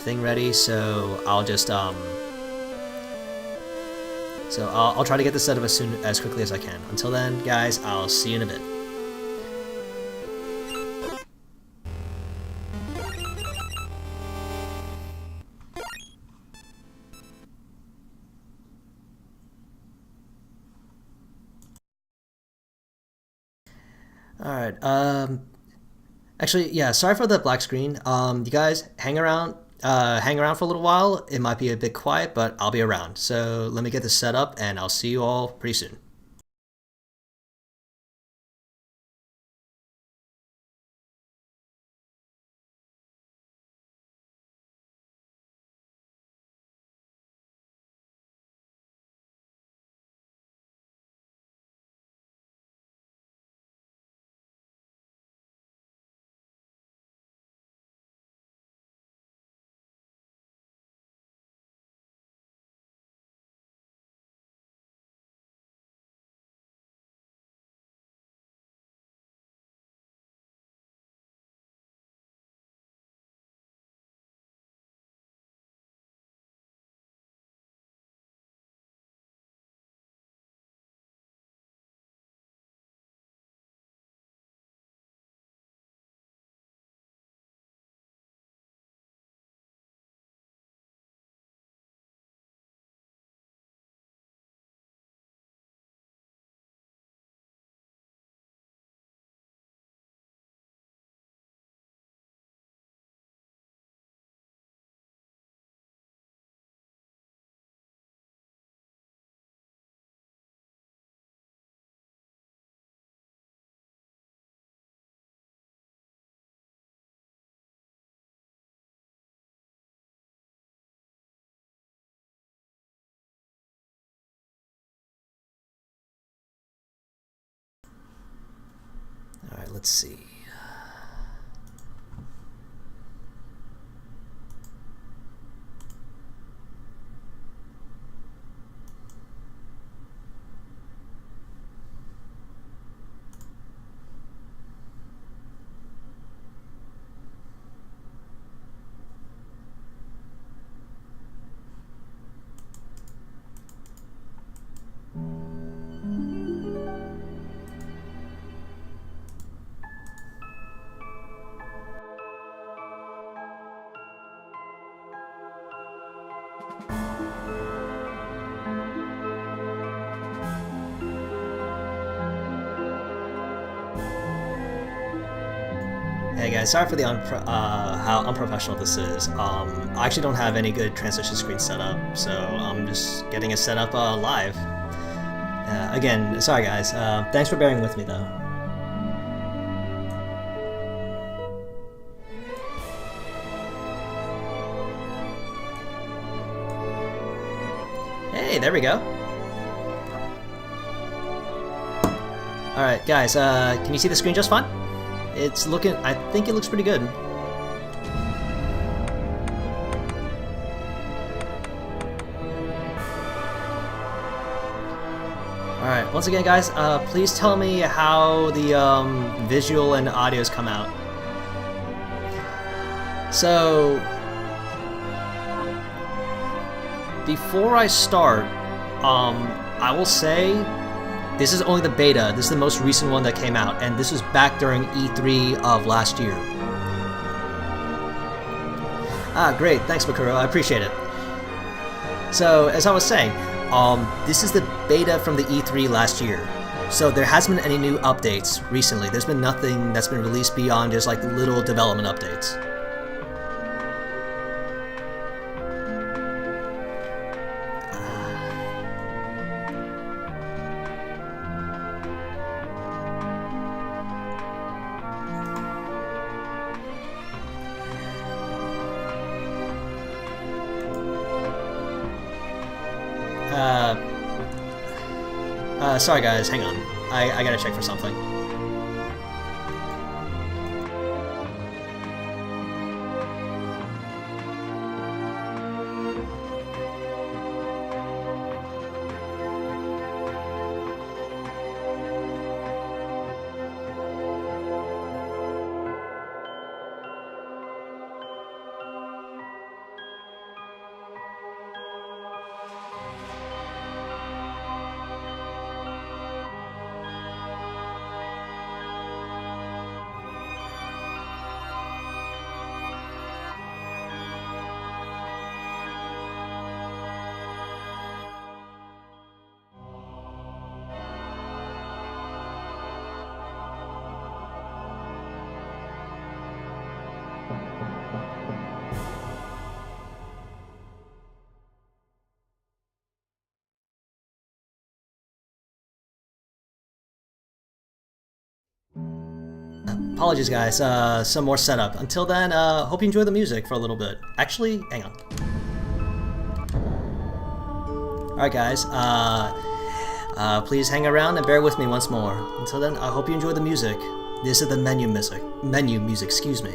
thing ready, so I'll just I'll try to get this set up as quickly as I can. Until then, guys, I'll see you in a bit. Alright, actually, yeah, sorry for the black screen. You guys, hang around for a little while. It might be a bit quiet, but I'll be around. So let me get this set up, and I'll see you all pretty soon. Alright, let's see. Hey guys, sorry for the how unprofessional this is. I actually don't have any good transition screen set up, so I'm just getting it set up live. Again, sorry guys. Thanks for bearing with me though. Hey, there we go. Alright guys, can you see the screen just fine? It's looking, I think it looks pretty good. Alright, once again guys, please tell me how the visual and audios come out. So, before I start, I will say This is only the beta. This is the most recent one that came out, and this was back during E3 of last year. Ah, great. Thanks, Bakuro. I appreciate it. So, as I was saying, this is the beta from the E3 last year. So there hasn't been any new updates recently. There's been nothing that's been released beyond just like little development updates. Sorry guys, hang on. I gotta check for something. Apologies guys, some more setup. Until then, hope you enjoy the music for a little bit. Actually, hang on. Alright guys, please hang around and bear with me once more. Until then, I hope you enjoy the music. This is the menu music, excuse me.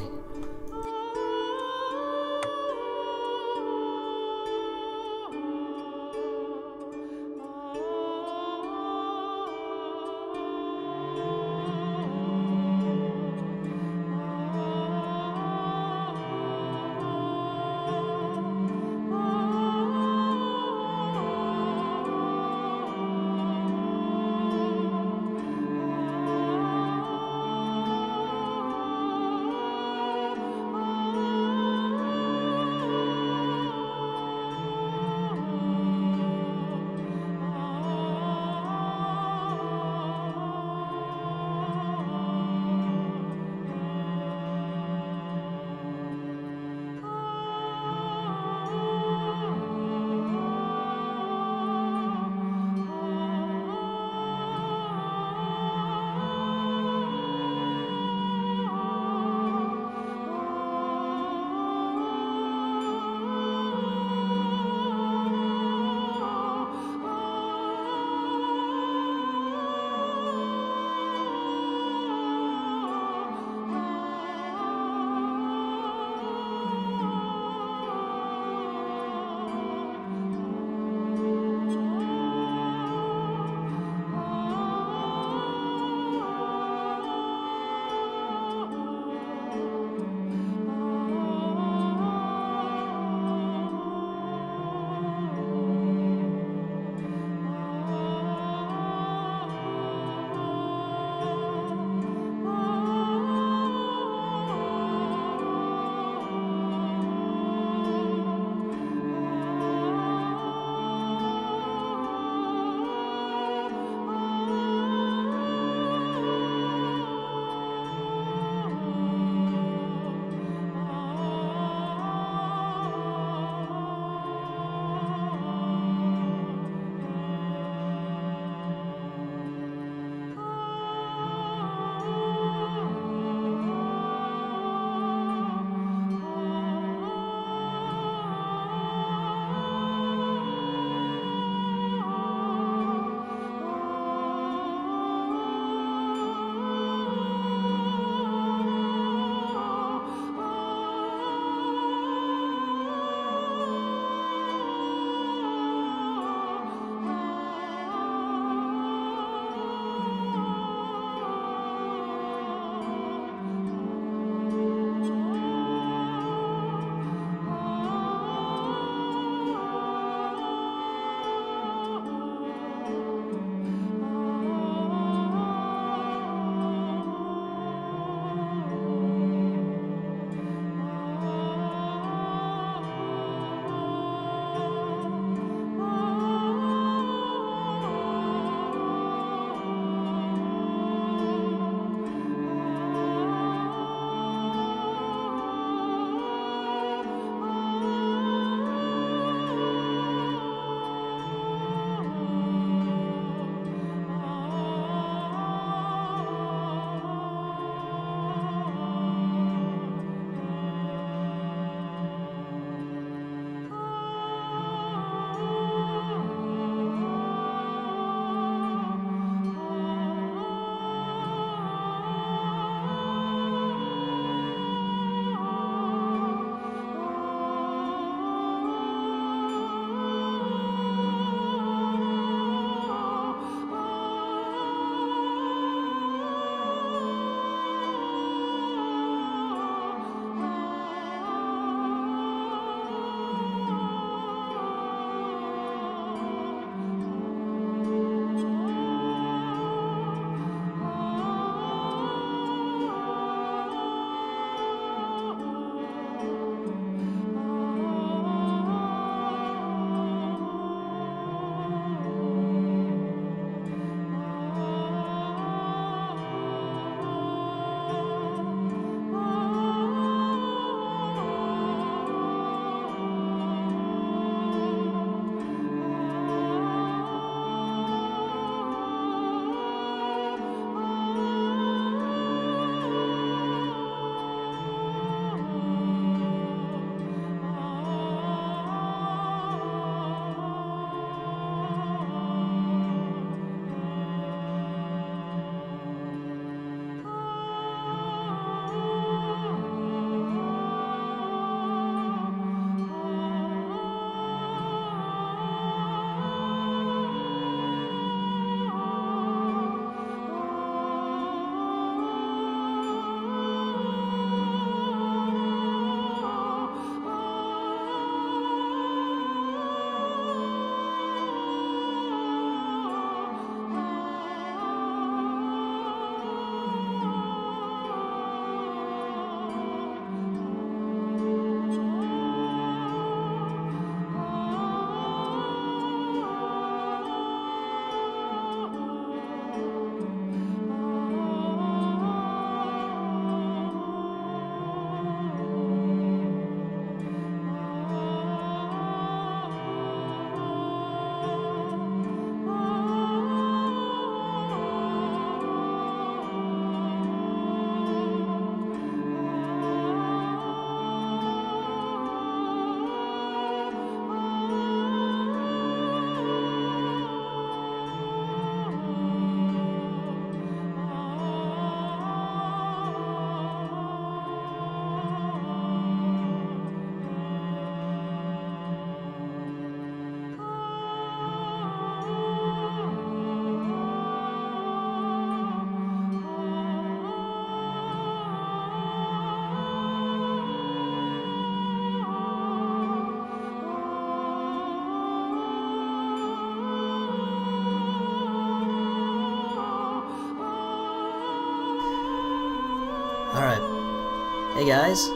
Hey guys,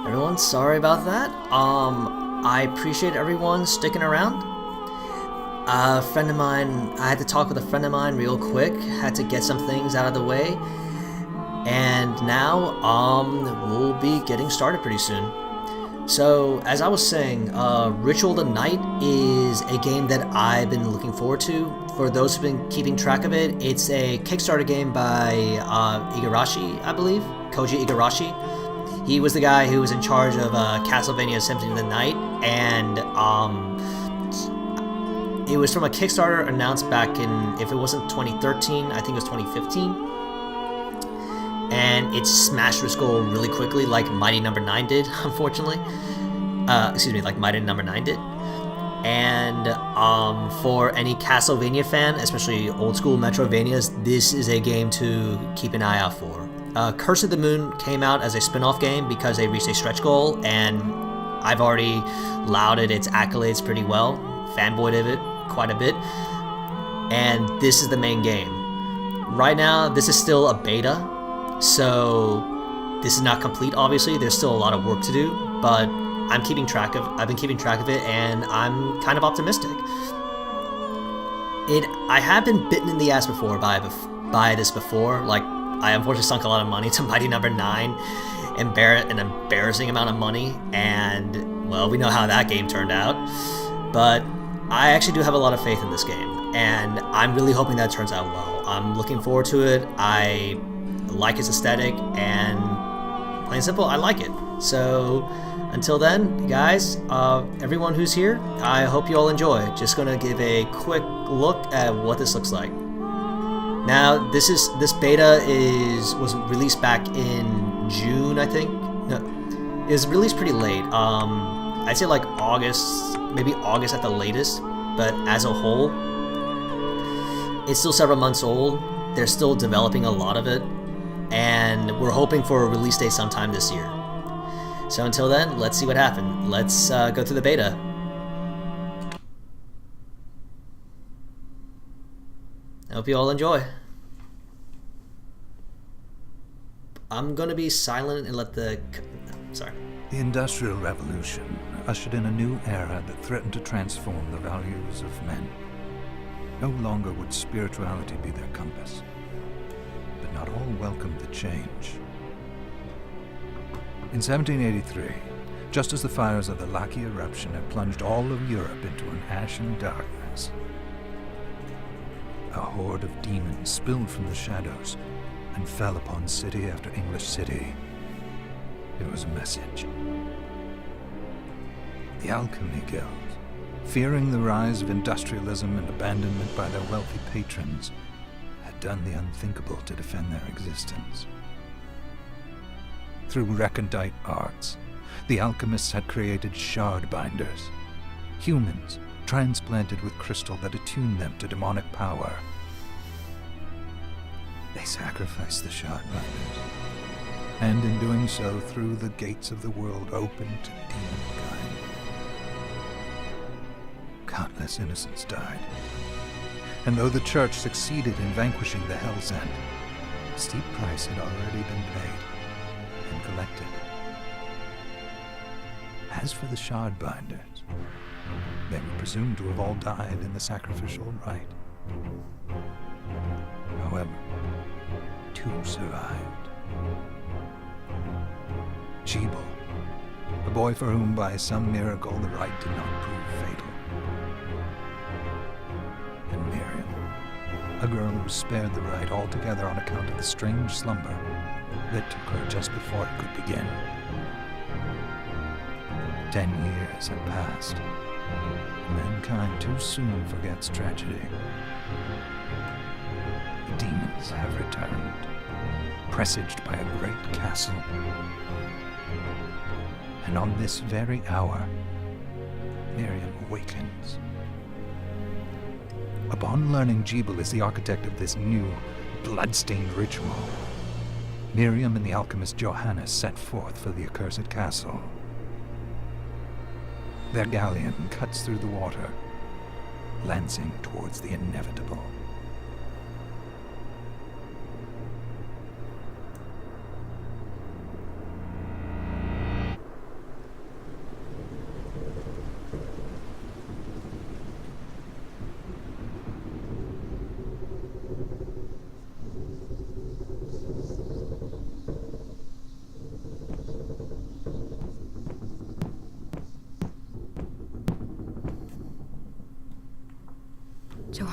everyone, sorry about that. I appreciate everyone sticking around. A friend of mine, I had to talk with a friend of mine real quick, had to get some things out of the way, and now, we'll be getting started pretty soon. So, as I was saying, Ritual of the Night is a game that I've been looking forward to. For those who've been keeping track of it, it's a Kickstarter game by Igarashi, I believe, Koji Igarashi. He was the guy who was in charge of Castlevania Symphony of the Night, and it was from a Kickstarter announced back in, if it wasn't 2013, I think it was 2015. And it smashed its goal really quickly, like Mighty Number 9 did, unfortunately. Like Mighty Number 9 did. And for any Castlevania fan, especially old school Metrovanias, this is a game to keep an eye out for. Curse of the Moon came out as a spin-off game because they reached a stretch goal, and I've already lauded its accolades pretty well, fanboyed of it quite a bit, and this is the main game. Right now, this is still a beta, so this is not complete, obviously. There's still a lot of work to do, but I've been keeping track of it, and I'm kind of optimistic. I have been bitten in the ass before by this before. Like, I unfortunately sunk a lot of money to Mighty Number 9, an embarrassing amount of money, and, well, we know how that game turned out. But I actually do have a lot of faith in this game, and I'm really hoping that it turns out well. I'm looking forward to it. I like its aesthetic, and plain and simple, I like it. So, until then, guys, everyone who's here, I hope you all enjoy. Just gonna give a quick look at what this looks like. Now, this beta was released back in June, I think. No, it was released pretty late. I'd say like August, maybe August at the latest. But as a whole, it's still several months old. They're still developing a lot of it, and we're hoping for a release date sometime this year. So until then, let's see what happens. Let's go through the beta. I hope you all enjoy. I'm gonna be silent and let the... Sorry. The Industrial Revolution ushered in a new era that threatened to transform the values of men. No longer would spirituality be their compass, but not all welcomed the change. In 1783, just as the fires of the Laki eruption had plunged all of Europe into an ashen darkness, a horde of demons spilled from the shadows and fell upon city after English city. It was a message. The Alchemy Guild, fearing the rise of industrialism and abandonment by their wealthy patrons, had done the unthinkable to defend their existence. Through recondite arts, the alchemists had created shard binders, humans transplanted with crystal that attuned them to demonic power. They sacrificed the shard binders, and in doing so threw the gates of the world open to demonkind. Countless innocents died, and though the church succeeded in vanquishing the Hell's End, a steep price had already been paid and collected. As for the shard binders, they were presumed to have all died in the sacrificial rite. However, two survived. Jebel, a boy for whom by some miracle the rite did not prove fatal. And Miriam, a girl who was spared the rite altogether on account of the strange slumber that took her just before it could begin. 10 years had passed. Mankind too soon forgets tragedy. The demons have returned, presaged by a great castle. And on this very hour, Miriam awakens. Upon learning Jebel is the architect of this new, bloodstained ritual, Miriam and the alchemist Johannes set forth for the accursed castle. Their galleon cuts through the water, lancing towards the inevitable.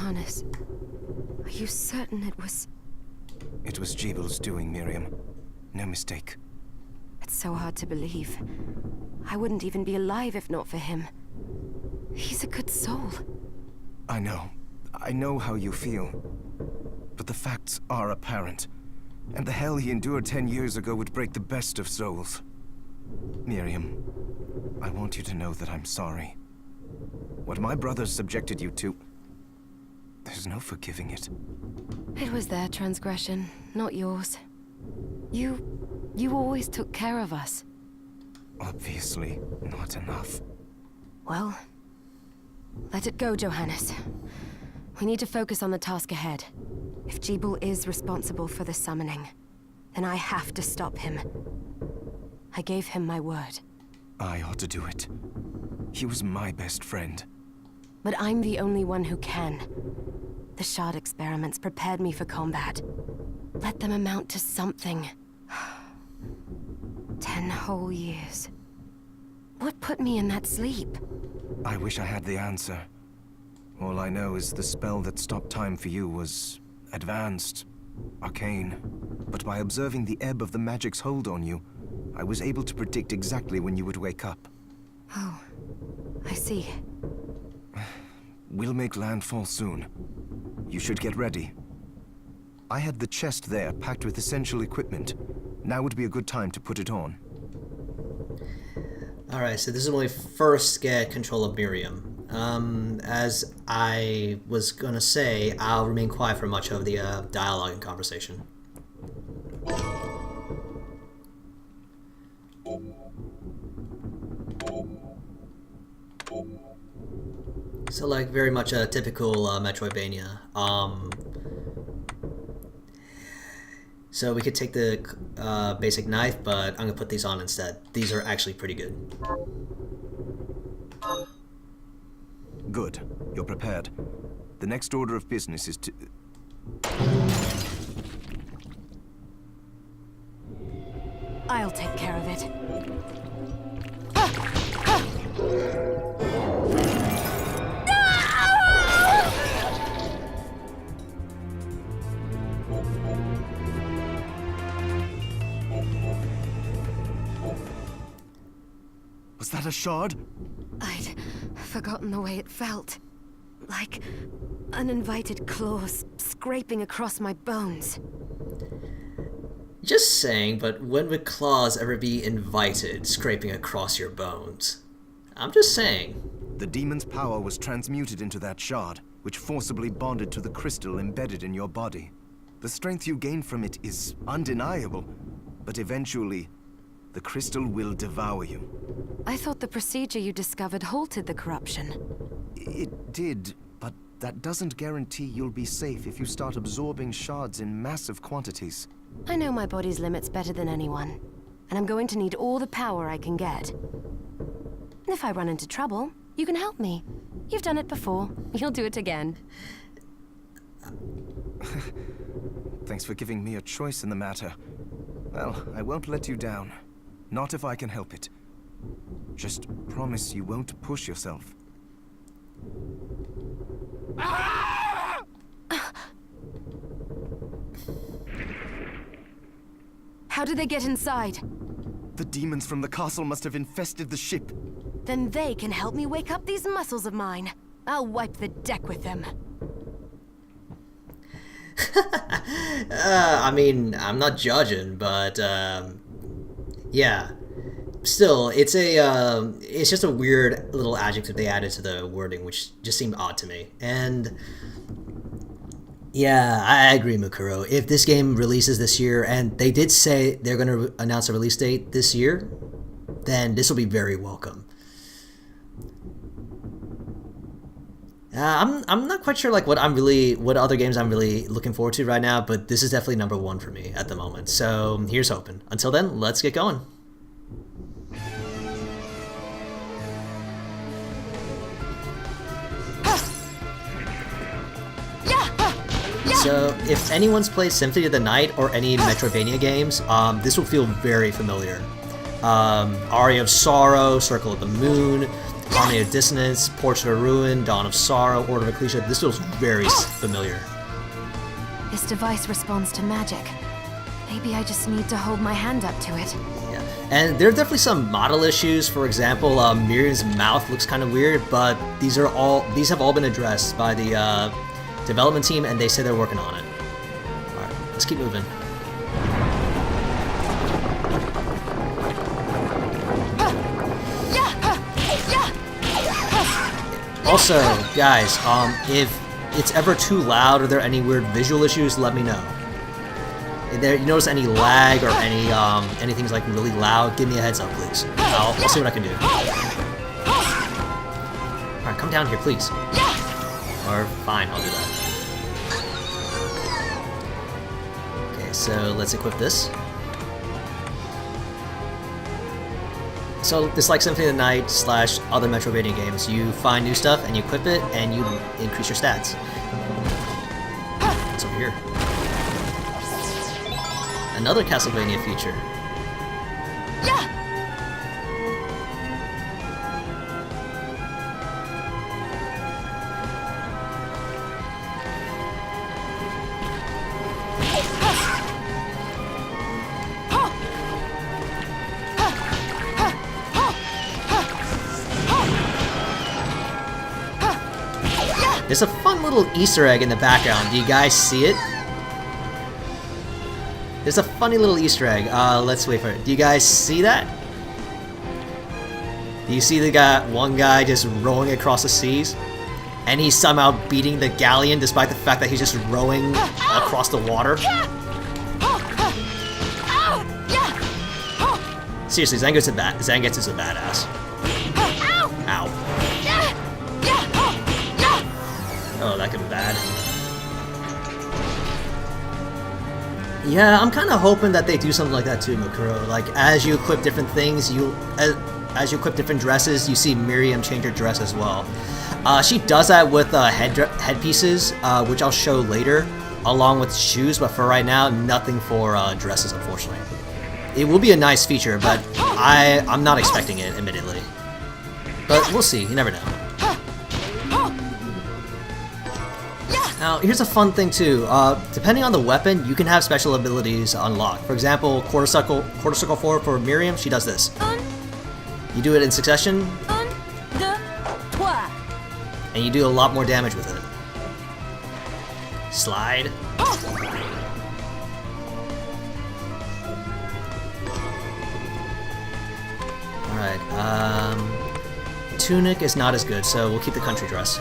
Johannes, are you certain it was... It was Jeebel's doing, Miriam. No mistake. It's so hard to believe. I wouldn't even be alive if not for him. He's a good soul. I know. I know how you feel. But the facts are apparent. And the hell he endured 10 years ago would break the best of souls. Miriam, I want you to know that I'm sorry. What my brothers subjected you to... there's no forgiving it. It was their transgression, not yours. You always took care of us. Obviously, not enough. Well, let it go, Johannes. We need to focus on the task ahead. If Jeebel is responsible for the summoning, then I have to stop him. I gave him my word. I ought to do it. He was my best friend. But I'm the only one who can. The shard experiments prepared me for combat. Let them amount to something. 10 whole years. What put me in that sleep? I wish I had the answer. All I know is the spell that stopped time for you was advanced, arcane. But by observing the ebb of the magic's hold on you, I was able to predict exactly when you would wake up. Oh, I see. We'll make landfall soon. You should get ready. I had the chest there packed with essential equipment. Now would be a good time to put it on. Alright, so this is when we first get control of Miriam. As I was gonna say, I'll remain quiet for much of the dialogue and conversation. So, like, very much a typical Metroidvania. So we could take the basic knife, but I'm gonna put these on instead. These are actually pretty good. Good. You're prepared. The next order of business is to... I'll take care of it. Was that a shard? I'd forgotten the way it felt. Like uninvited claws scraping across my bones. Just saying, but when would claws ever be invited, scraping across your bones? I'm just saying. The demon's power was transmuted into that shard, which forcibly bonded to the crystal embedded in your body. The strength you gain from it is undeniable, but eventually, the crystal will devour you. I thought the procedure you discovered halted the corruption. It did, but that doesn't guarantee you'll be safe if you start absorbing shards in massive quantities. I know my body's limits better than anyone, and I'm going to need all the power I can get. If I run into trouble, you can help me. You've done it before. You'll do it again. Thanks for giving me a choice in the matter. Well, I won't let you down. Not if I can help it. Just promise you won't push yourself. How did they get inside? The demons from the castle must have infested the ship. Then they can help me wake up these muscles of mine. I'll wipe the deck with them. I mean, I'm not judging, but yeah. Still, it's just a weird little adjective they added to the wording, which just seemed odd to me. And yeah, I agree, Mukuro. If this game releases this year, and they did say they're going to announce a release date this year, then this will be very welcome. I'm not quite sure like what other games I'm really looking forward to right now, but this is definitely number one for me at the moment. So here's hoping. Until then, let's get going. So, if anyone's played Symphony of the Night or any Metroidvania games, this will feel very familiar. Aria of Sorrow, Circle of the Moon, Harmony of Dissonance, Portrait of Ruin, Dawn of Sorrow, Order of Ecclesia. This feels very familiar. This device responds to magic. Maybe I just need to hold my hand up to it. Yeah, and there are definitely some model issues. For example, Miriam's mouth looks kind of weird, but these have all been addressed by the development team, and they say they're working on it. All right, let's keep moving. Also, guys, if it's ever too loud or there are any weird visual issues, let me know. If you notice any lag or anything's like really loud, give me a heads up, please. I'll see what I can do. Alright, come down here, please. Or, fine, I'll do that. Okay, so let's equip this. So, it's like Symphony of the Night / other Metroidvania games. You find new stuff and you equip it and you increase your stats. What's over here? Another Castlevania feature. There's a fun little Easter egg in the background. Do you guys see it? There's a funny little Easter egg. Let's wait for it. Do you guys see that? Do you see one guy just rowing across the seas? And he's somehow beating the galleon despite the fact that he's just rowing across the water? Seriously, Zangetsu's a badass. Ow. Oh, that could be bad. Yeah, I'm kind of hoping that they do something like that too, Mukuro. Like, as you equip different things, as you equip different dresses, you see Miriam change her dress as well. She does that with headpieces, which I'll show later, along with shoes, but for right now, nothing for dresses, unfortunately. It will be a nice feature, but I'm not expecting it, admittedly. But we'll see, you never know. Now, here's a fun thing too. Depending on the weapon, you can have special abilities unlocked. For example, Quarter Circle 4 for Miriam, she does this. You do it in succession, and you do a lot more damage with it. Slide. Alright, Tunic is not as good, so we'll keep the country dress.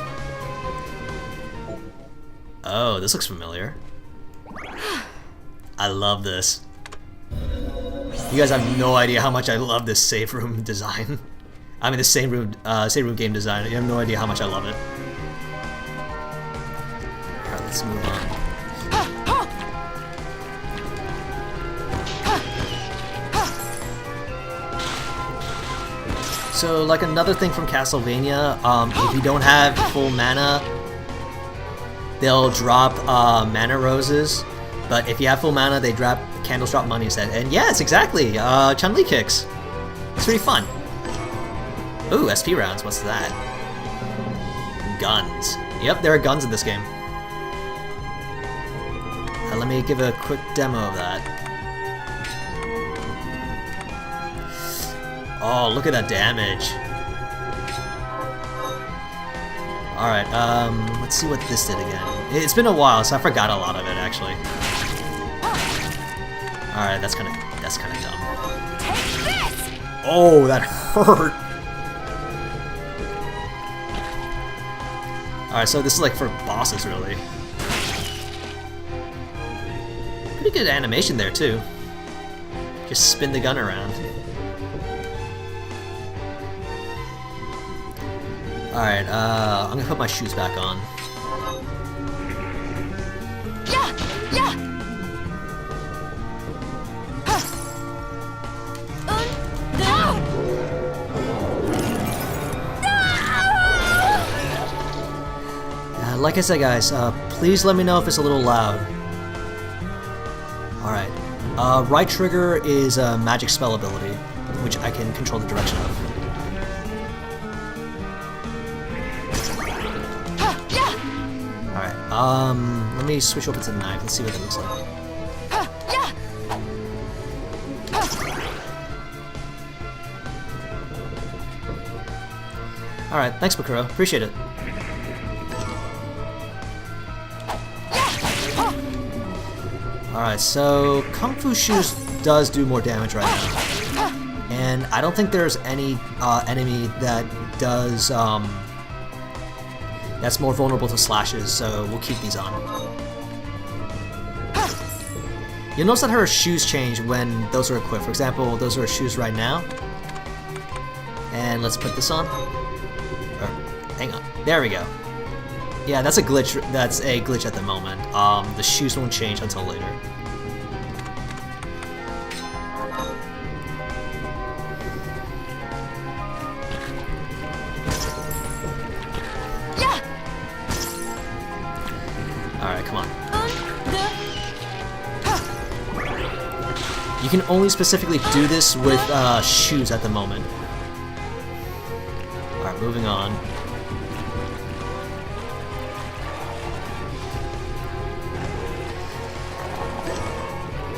Oh, this looks familiar. I love this. You guys have no idea how much I love this save room design. I mean, the save room game design. You have no idea how much I love it. Alright, let's move on. So, like another thing from Castlevania, if you don't have full mana, they'll drop mana roses, but if you have full mana, candles drop money instead. And yes, exactly, Chun-Li kicks. It's pretty fun. Ooh, SP rounds, what's that? Guns. Yep, there are guns in this game. Let me give a quick demo of that. Oh, look at that damage. Alright, let's see what this did again. It's been a while, so I forgot a lot of it, actually. Alright, that's kinda dumb. Oh, that hurt! Alright, so this is like for bosses, really. Pretty good animation there, too. Just spin the gun around. Alright, I'm gonna put my shoes back on. Like I said, guys, please let me know if it's a little loud. Alright. Right trigger is a magic spell ability, which I can control the direction of. Alright, let me switch over to the knife and see what that looks like. Alright, thanks, Bakuro. Appreciate it. Alright, so Kung Fu Shoes does do more damage right now. And I don't think there's any enemy that does, that's more vulnerable to slashes, so we'll keep these on. You'll notice that her shoes change when those are equipped. For example, those are her shoes right now. And let's put this on. Or, hang on. There we go. Yeah, that's a glitch. That's a glitch at the moment. The shoes won't change until later. Alright, come on. You can only specifically do this with shoes at the moment. Alright, moving on.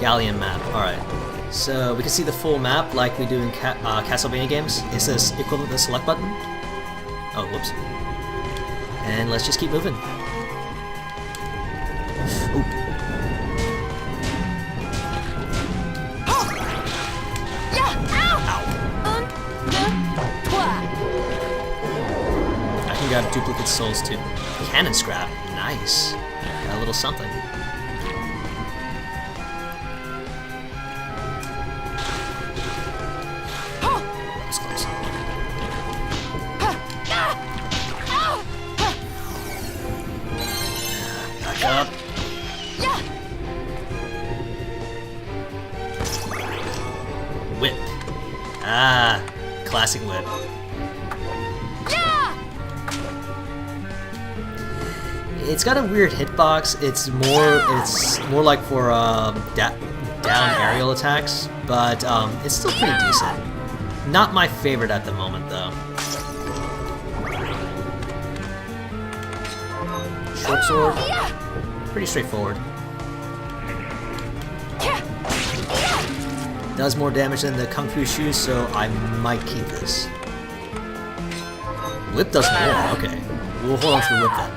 Galleon map, alright. So we can see the full map like we do in Castlevania games. It says equivalent to the select button. Oh, whoops. And let's just keep moving. Ooh. I can grab duplicate souls too. Cannon scrap, nice. Got a little something. That was close. Back up. Whip. Ah, classic whip. It's got a weird hitbox. It's more like for down aerial attacks, but it's still pretty decent. Not my favorite at the moment, though. Short sword, pretty straightforward. Does more damage than the Kung Fu Shoes, so I might keep this. Whip does more. Okay, we'll hold on to the whip then.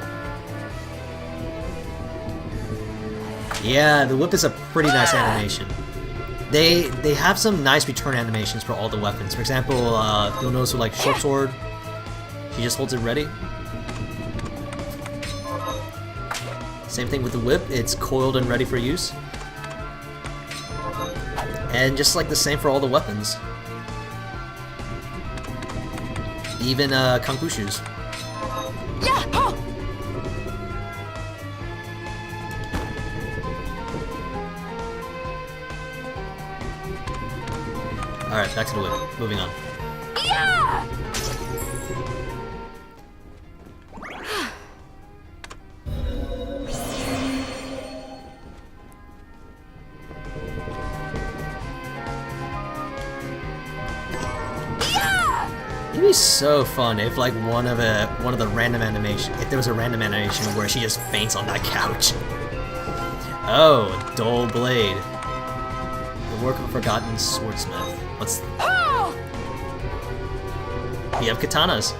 Yeah, the whip is a pretty nice animation. They have some nice return animations for all the weapons. For example, you'll notice with like short sword, he just holds it ready. Same thing with the whip, it's coiled and ready for use. And just like the same for all the weapons. Even Kung Fu Shoes. Alright, back to the whip. Moving on. It'd be so fun if like one of the random animation, if there was a random animation where she just faints on that couch. Oh, dull blade. The work of a forgotten swordsmith. What's... We have katanas.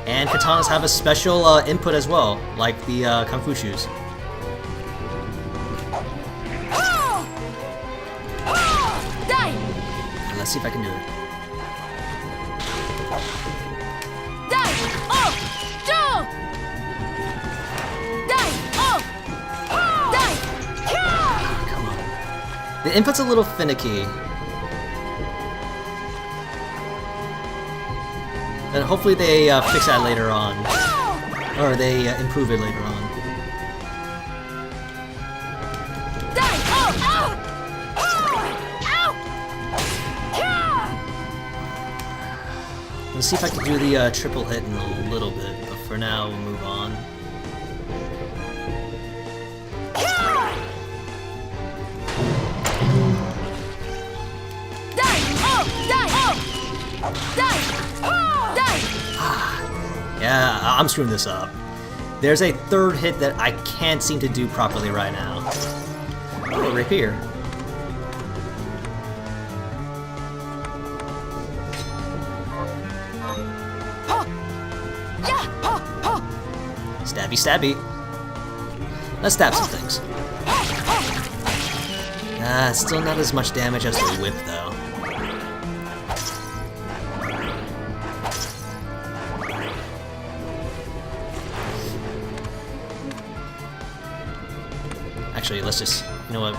And katanas have a special input as well, like the Kung Fu Shoes. Let's see if I can do it. Come on. The input's a little finicky. And hopefully they fix that later on. Or they improve it later on. Let's see if I can do the triple hit in a little bit, but for now we'll move on. Yeah, I'm screwing this up. There's a third hit that I can't seem to do properly right now. Oh, rapier. Stabby, stabby. Let's stab some things. Still not as much damage as the whip, though. Actually, let's just, you know what?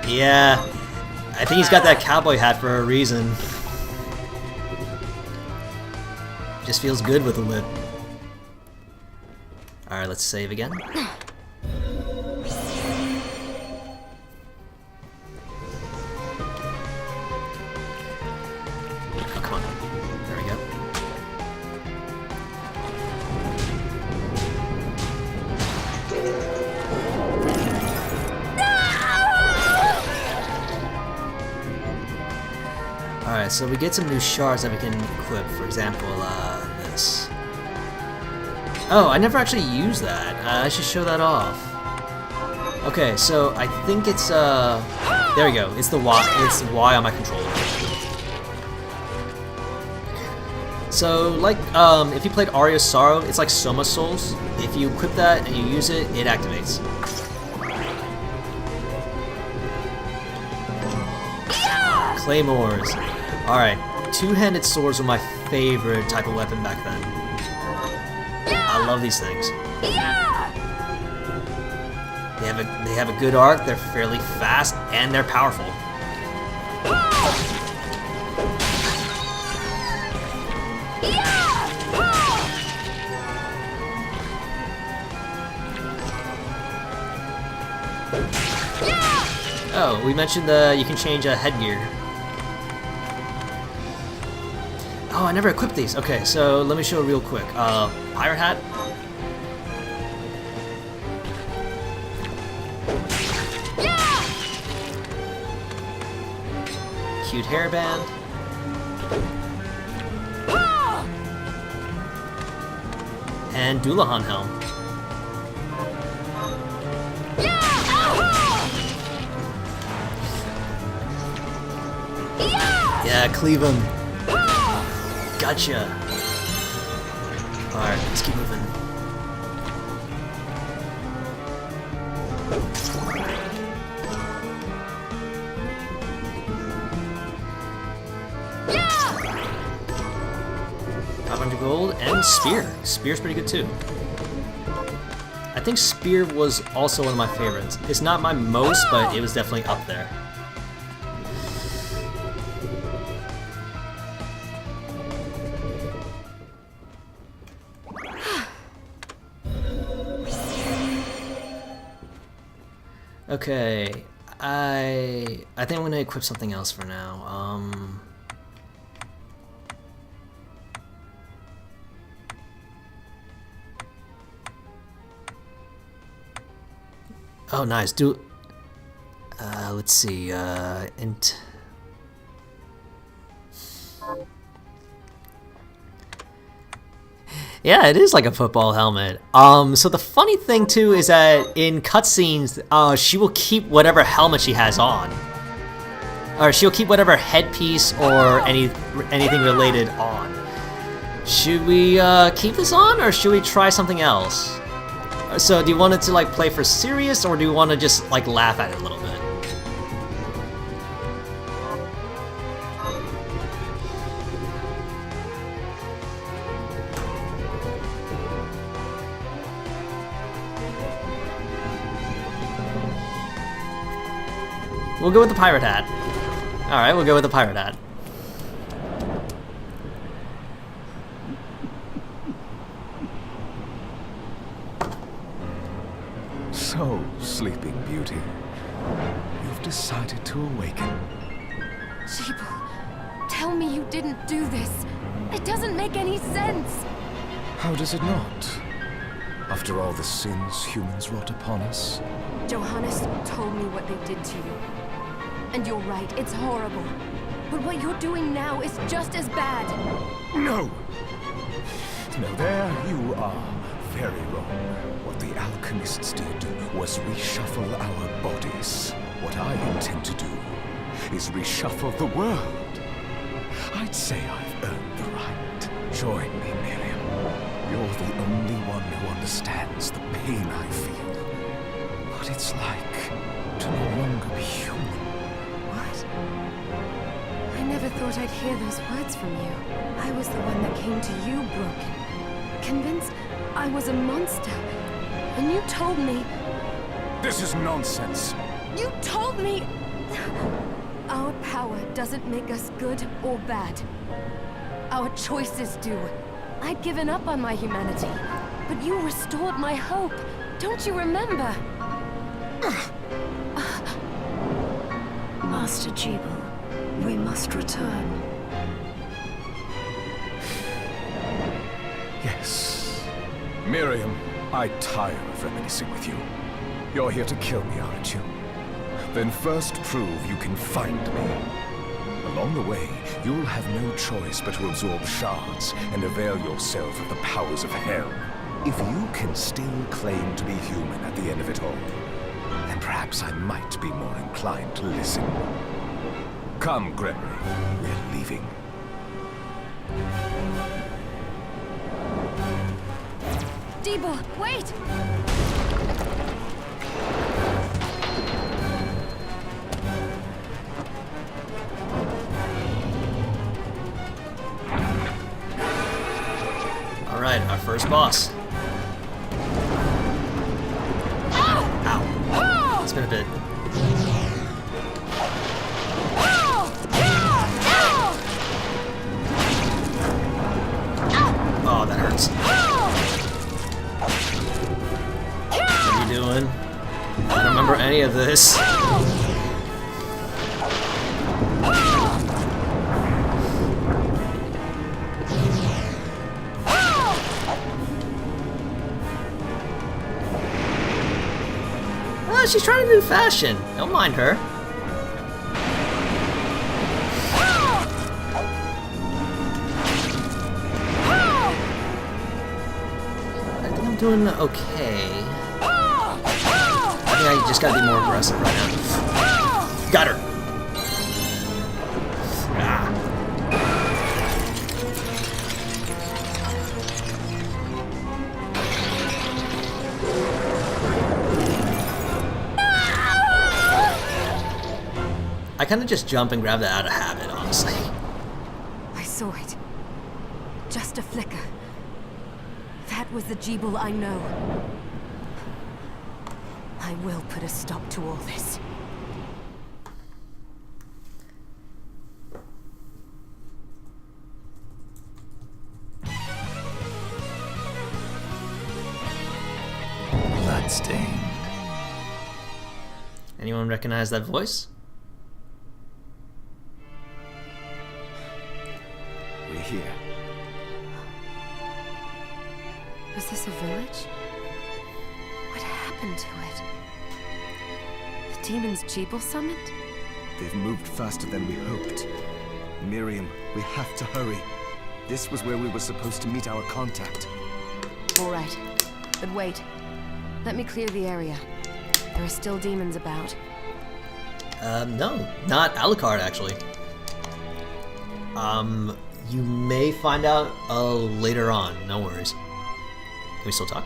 Yeah, I think he's got that cowboy hat for a reason. Just feels good with a whip. Alright, let's save again. Oh, come on. There we go. Alright, so we get some new shards that we can equip. For example, this. Oh, I never actually used that. I should show that off. Okay, so I think it's, there we go. It's the Y. It's Y on my controller. So, like, if you played Aria's Sorrow, it's like Soma Souls. If you equip that and you use it, it activates. Claymores. Alright, two-handed swords were my favorite type of weapon back then. I love these things. They have a good arc, they're fairly fast, and they're powerful. Oh, we mentioned you can change headgear. Oh, I never equipped these. Okay, so let me show real quick. Pirate hat. Cute hairband. And Doulahan helm. Yeah, cleave him. Gotcha. Alright, let's keep moving. Gold and spear. Spear's pretty good too. I think spear was also one of my favorites. It's not my most, but it was definitely up there. Okay, I think I'm gonna equip something else for now. Oh, nice. Let's see. Yeah, it is like a football helmet. So the funny thing too is that in cutscenes, she will keep whatever helmet she has on, or she'll keep whatever headpiece or anything related on. Should we keep this on, or should we try something else? So do you want it to like play for serious, or do you want to just like laugh at it a little bit? We'll go with the pirate hat. Alright, we'll go with the pirate hat. So, Sleeping Beauty, you've decided to awaken. Jeeble, tell me you didn't do this. It doesn't make any sense! How does it not? After all the sins humans wrought upon us? Johannes told me what they did to you. And you're right, it's horrible. But what you're doing now is just as bad. No! No, there you are. Very wrong. What the alchemists did was reshuffle our bodies. What I intend to do is reshuffle the world. I'd say I've earned the right. Join me, Miriam. You're the only one who understands the pain I feel. What it's like to no longer be human. What? I never thought I'd hear those words from you. I was the one that came to you broken. Convinced I was a monster. And you told me... This is nonsense. You told me... Our power doesn't make us good or bad. Our choices do. I'd given up on my humanity, but you restored my hope. Don't you remember? Master Jebel, we must return. Yes. Miriam, I tire of reminiscing with you. You're here to kill me, aren't you? Then first prove you can find me. Along the way, you'll have no choice but to absorb shards and avail yourself of the powers of hell. If you can still claim to be human at the end of it all, then perhaps I might be more inclined to listen. Come, Gregory. We're leaving. Debo, wait! Alright, our first boss. Ow. It's been a bit. Oh, that hurts. What are you doing? I don't remember any of this. She's trying to do fashion. Don't mind her. I think I'm doing okay. I think I just gotta be more aggressive right now. Got her. Ah. I kind of just jump and grab that out of habit, honestly. I saw it. Just a flicker. That was the Jebel I know. I will put a stop to all this. Bloodstained. Anyone recognize that voice? We're here. Was this a village? What happened to it? The demons Jebel summoned? They've moved faster than we hoped. Miriam, we have to hurry. This was where we were supposed to meet our contact. All right. But wait. Let me clear the area. There are still demons about. No, not Alucard, actually. You may find out later on. No worries. Can we still talk?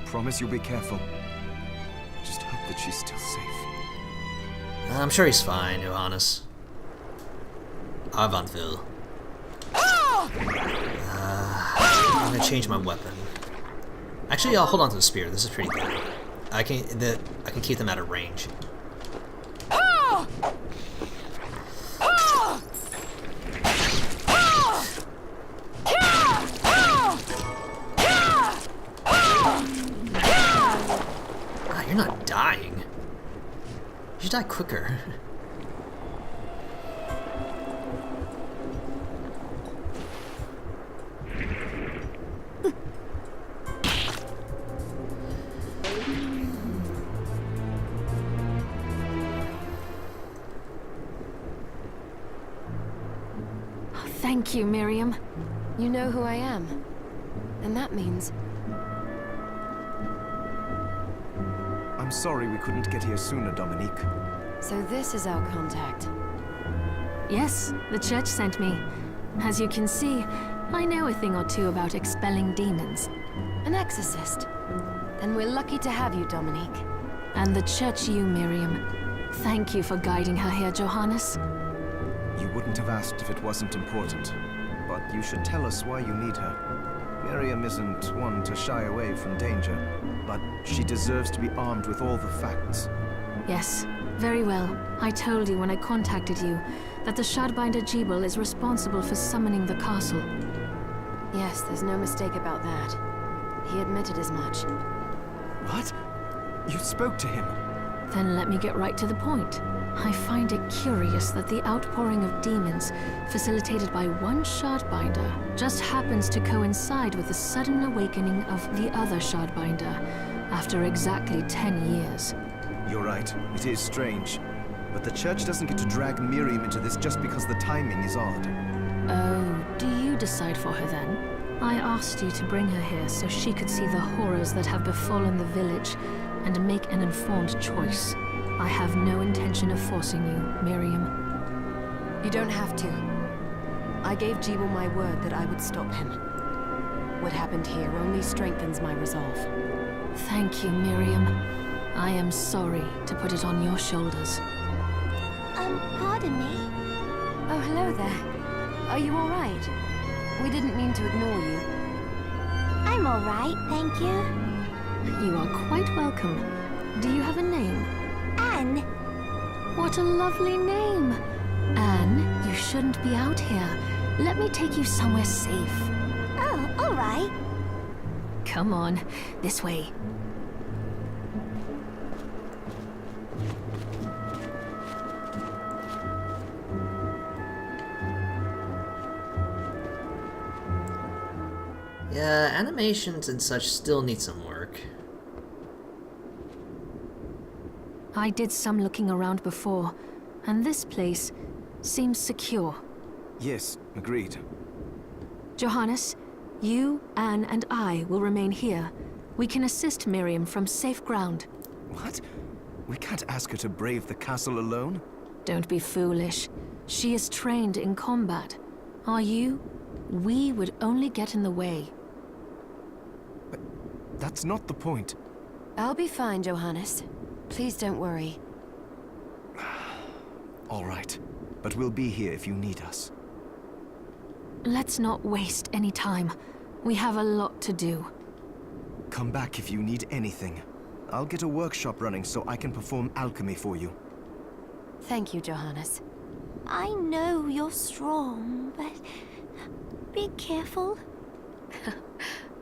Promise you'll be careful. Just hope that she's still safe. I'm sure he's fine, Johannes. Avantville. I'm gonna change my weapon. Actually, I'll hold on to the spear. This is pretty good. I can keep them out of range. God, you're not dying. You should die quicker. Thank you, Miriam. You know who I am. And that means... I'm sorry we couldn't get here sooner, Dominique. So this is our contact. Yes, the church sent me. As you can see, I know a thing or two about expelling demons. An exorcist. Then we're lucky to have you, Dominique. And the church you, Miriam. Thank you for guiding her here, Johannes. You wouldn't have asked if it wasn't important. But you should tell us why you need her. Miriam isn't one to shy away from danger, but she deserves to be armed with all the facts. Yes, very well. I told you when I contacted you that the Shardbinder Jebel is responsible for summoning the castle. Yes, there's no mistake about that. He admitted as much. What? You spoke to him? Then let me get right to the point. I find it curious that the outpouring of demons, facilitated by one Shardbinder, just happens to coincide with the sudden awakening of the other Shardbinder, after exactly 10 years. You're right, it is strange. But the church doesn't get to drag Miriam into this just because the timing is odd. Oh, do you decide for her then? I asked you to bring her here so she could see the horrors that have befallen the village and make an informed choice. I have no intention of forcing you, Miriam. You don't have to. I gave Jebel my word that I would stop him. What happened here only strengthens my resolve. Thank you, Miriam. I am sorry to put it on your shoulders. Pardon me? Oh, hello there. Are you all right? We didn't mean to ignore you. I'm all right, thank you. You are quite welcome. Do you have a name? Anne. What a lovely name! Anne, you shouldn't be out here. Let me take you somewhere safe. Oh, all right. Come on, this way. Yeah, animations and such still need some work. I did some looking around before, and this place seems secure. Yes, agreed. Johannes, you, Anne, and I will remain here. We can assist Miriam from safe ground. What? We can't ask her to brave the castle alone? Don't be foolish. She is trained in combat. Are you? We would only get in the way. That's not the point. I'll be fine, Johannes. Please don't worry. All right. But we'll be here if you need us. Let's not waste any time. We have a lot to do. Come back if you need anything. I'll get a workshop running so I can perform alchemy for you. Thank you, Johannes. I know you're strong, but be careful.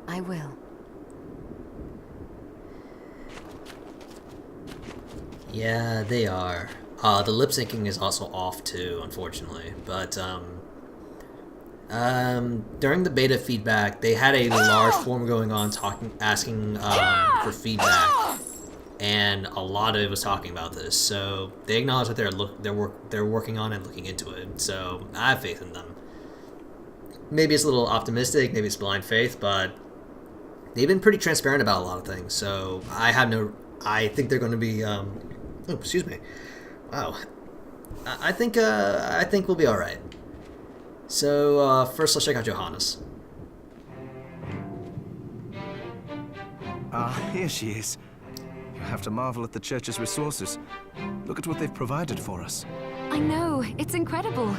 I will. Yeah, they are. The lip syncing is also off too, unfortunately. But during the beta feedback, they had a large forum going on asking for feedback, and a lot of it was talking about this. So they acknowledge that they're working on and looking into it. So I have faith in them. Maybe it's a little optimistic, maybe it's blind faith, but they've been pretty transparent about a lot of things. So I think they're going to be. Oh, excuse me. Wow. I think we'll be all right. So first, let's check out Johannes. Here she is. You have to marvel at the church's resources. Look at what they've provided for us. I know, it's incredible.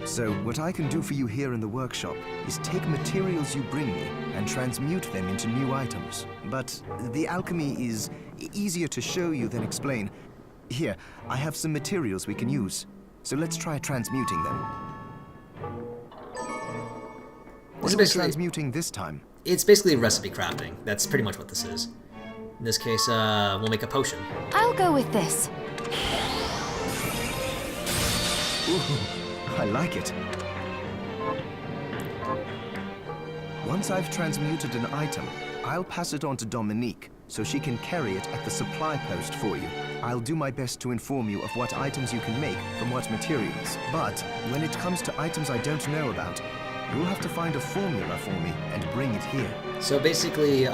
So, what I can do for you here in the workshop is take materials you bring me and transmute them into new items. But the alchemy is easier to show you than explain. Here, I have some materials we can use. So let's try transmuting them. What are we transmuting this time? It's basically recipe crafting. That's pretty much what this is. In this case, we'll make a potion. I'll go with this. Ooh, I like it. Once I've transmuted an item, I'll pass it on to Dominique. so she can carry it at the supply post for you. I'll do my best to inform you of what items you can make from what materials. But when it comes to items I don't know about, you'll have to find a formula for me and bring it here. So basically,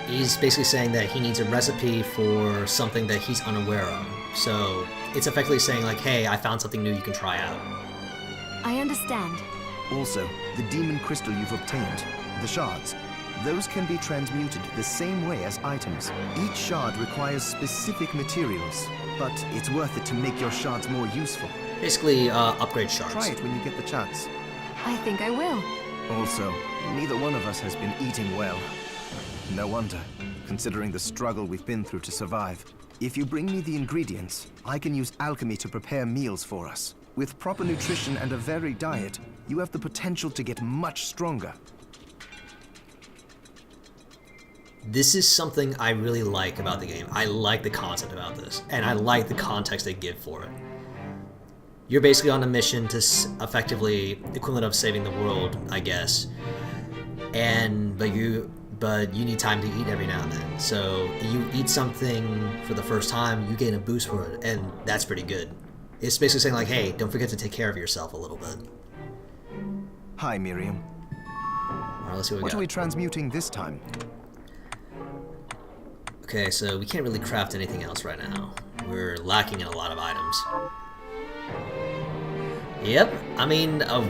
he's basically saying that he needs a recipe for something that he's unaware of. So it's effectively saying like, hey, I found something new you can try out. I understand. Also, the demon crystal you've obtained, the shards, those can be transmuted the same way as items. Each shard requires specific materials, but it's worth it to make your shards more useful. Basically, upgrade shards. Try it when you get the chance. I think I will. Also, neither one of us has been eating well. No wonder, considering the struggle we've been through to survive. If you bring me the ingredients, I can use alchemy to prepare meals for us. With proper nutrition and a varied diet, you have the potential to get much stronger. This is something I really like about the game. I like the concept about this, and I like the context they give for it. You're basically on a mission to effectively the equivalent of saving the world, I guess. But you need time to eat every now and then. So you eat something for the first time, you gain a boost for it, and that's pretty good. It's basically saying like, hey, don't forget to take care of yourself a little bit. Hi, Miriam. Alright, let's see what we What got. are we transmuting this time? Okay, so we can't really craft anything else right now. We're lacking in a lot of items. Yep, I mean, a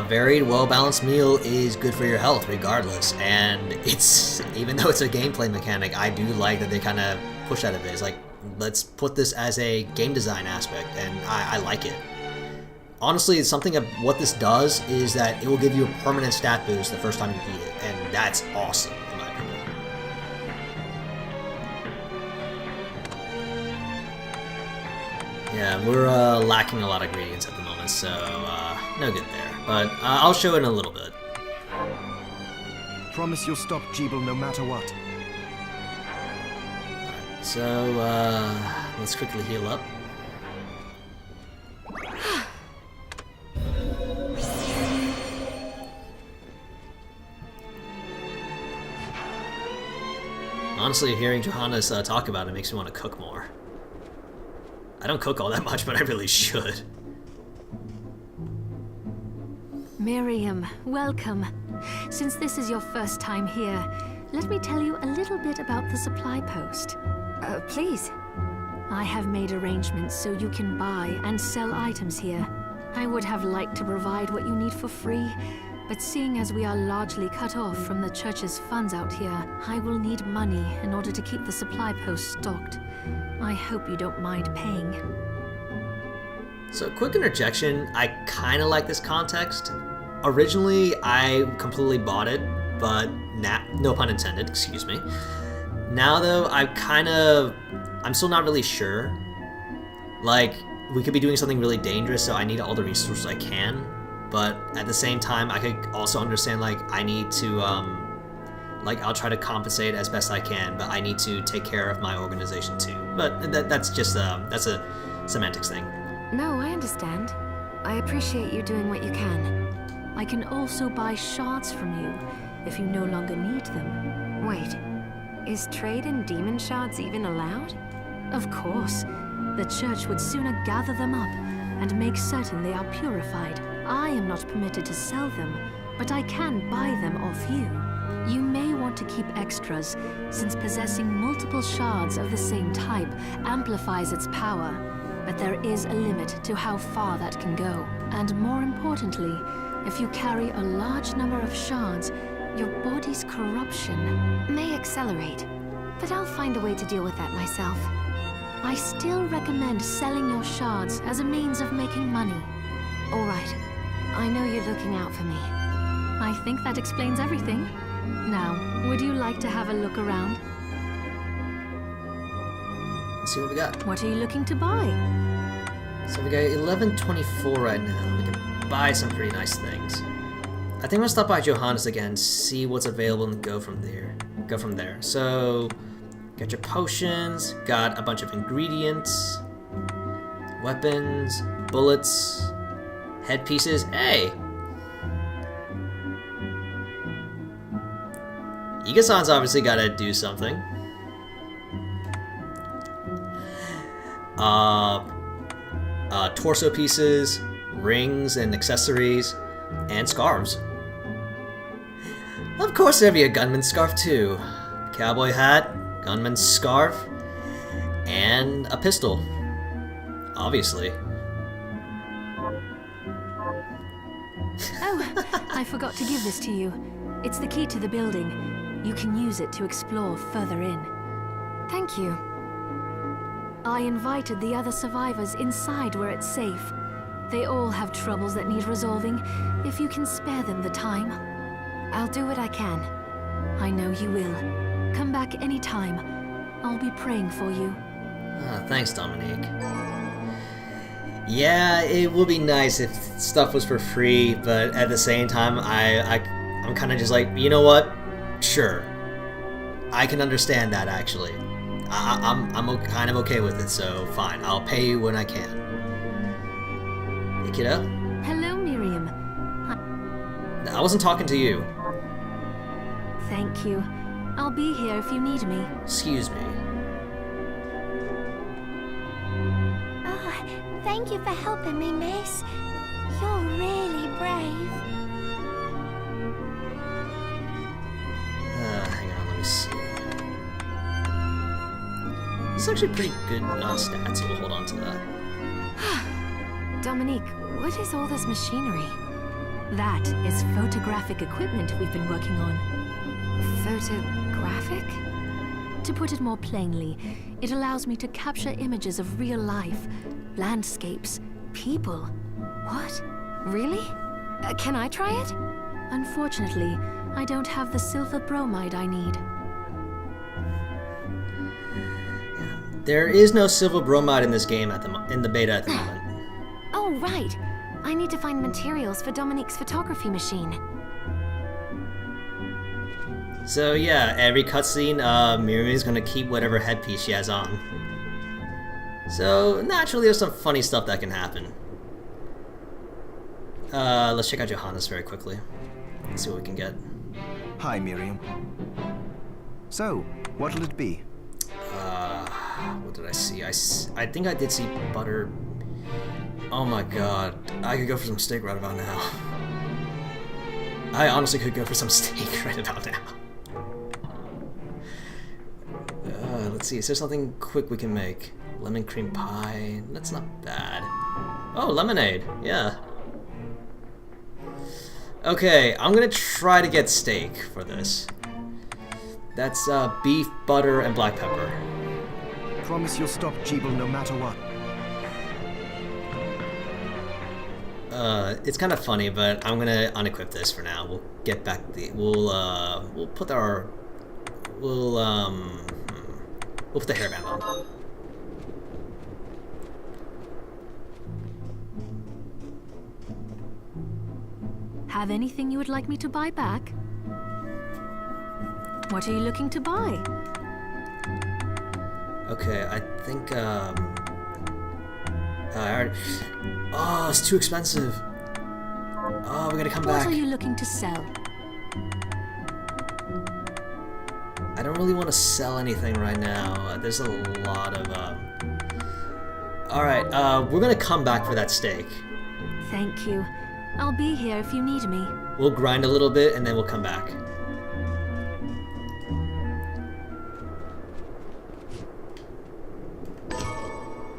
varied, well-balanced meal is good for your health regardless, and even though it's a gameplay mechanic, I do like that they kind of push that a bit. It's like, let's put this as a game design aspect, and I like it. Honestly, something of what this does is that it will give you a permanent stat boost the first time you eat it, and that's awesome, in my opinion. Yeah, we're lacking a lot of ingredients at the moment, so no good there. But I'll show it in a little bit. Promise you'll stop Jeeble no matter what. So, let's quickly heal up. Honestly, hearing Johannes talk about it makes me want to cook more. I don't cook all that much, but I really should. Miriam, welcome. Since this is your first time here, let me tell you a little bit about the supply post. Please. I have made arrangements so you can buy and sell items here. I would have liked to provide what you need for free, but seeing as we are largely cut off from the church's funds out here, I will need money in order to keep the supply post stocked. I hope you don't mind paying. So, quick interjection, I kind of like this context. Originally, I completely bought it, but no pun intended, excuse me. Now, though, I'm still not really sure. Like, we could be doing something really dangerous, so I need all the resources I can. But at the same time, I could also understand, like, I need to, I'll try to compensate as best I can, but I need to take care of my organization too. But that's just, that's a semantics thing. No, I understand. I appreciate you doing what you can. I can also buy shards from you if you no longer need them. Wait, is trade in demon shards even allowed? Of course. The church would sooner gather them up and make certain they are purified. I am not permitted to sell them, but I can buy them off you. You may want to keep extras, since possessing multiple shards of the same type amplifies its power. But there is a limit to how far that can go. And more importantly, if you carry a large number of shards, your body's corruption may accelerate, but I'll find a way to deal with that myself. I still recommend selling your shards as a means of making money. All right. I know you're looking out for me. I think that explains everything. Now, would you like to have a look around? Let's see what we got. What are you looking to buy? So we got 1124 right now. We can buy some pretty nice things. I think we'll stop by Johannes again, see what's available, and go from there. So, got your potions, got a bunch of ingredients, weapons, bullets, headpieces. Hey! Iga-san's obviously gotta do something. Torso pieces, rings and accessories, and scarves. Of course there'd be a gunman's scarf too. Cowboy hat, gunman's scarf, and a pistol. Obviously. Oh, I forgot to give this to you. It's the key to the building. You can use it to explore further in. Thank you. I invited the other survivors inside where it's safe. They all have troubles that need resolving, if you can spare them the time. I'll do what I can. I know you will. Come back anytime. I'll be praying for you. Thanks, Dominique. Yeah, it would be nice if stuff was for free, but at the same time, I'm kind of just like, you know what? Sure. I can understand that, actually. I'm kind of okay with it, so fine. I'll pay you when I can. Hey, kiddo? Hello, Miriam. I wasn't talking to you. Thank you. I'll be here if you need me. Excuse me. Oh, thank you for helping me, miss. You're really brave. Hang on, let me see. This is actually pretty good stats, so we'll hold on to that. Dominique, what is all this machinery? That is photographic equipment we've been working on. Photographic? To put it more plainly, it allows me to capture images of real life, landscapes, people. What? Really? Can I try it? Unfortunately, I don't have the silver bromide I need. There is no silver bromide in this game in the beta at the moment. Oh, right. I need to find materials for Dominique's photography machine. So yeah, every cutscene, Miriam's gonna keep whatever headpiece she has on. So naturally, there's some funny stuff that can happen. Let's check out Johannes very quickly. Let's see what we can get. Hi, Miriam. So, what'll it be? What did I see? I think I did see butter. Oh my god, I could go for some steak right about now. I honestly could go for some steak right about now. Let's see, is there something quick we can make? Lemon cream pie, that's not bad. Oh, lemonade, yeah. Okay, I'm gonna try to get steak for this. That's beef, butter, and black pepper. Promise you'll stop Jeeble no matter what. It's kind of funny, but I'm gonna unequip this for now. We'll get back we'll put our we'll put the hairband on. Have anything you would like me to buy back? What are you looking to buy? Okay, I think oh, it's too expensive. Oh, we gotta come back. What are you looking to sell? I don't really want to sell anything right now. There's a lot of Alright, we're gonna come back for that steak. Thank you. I'll be here if you need me. We'll grind a little bit and then we'll come back.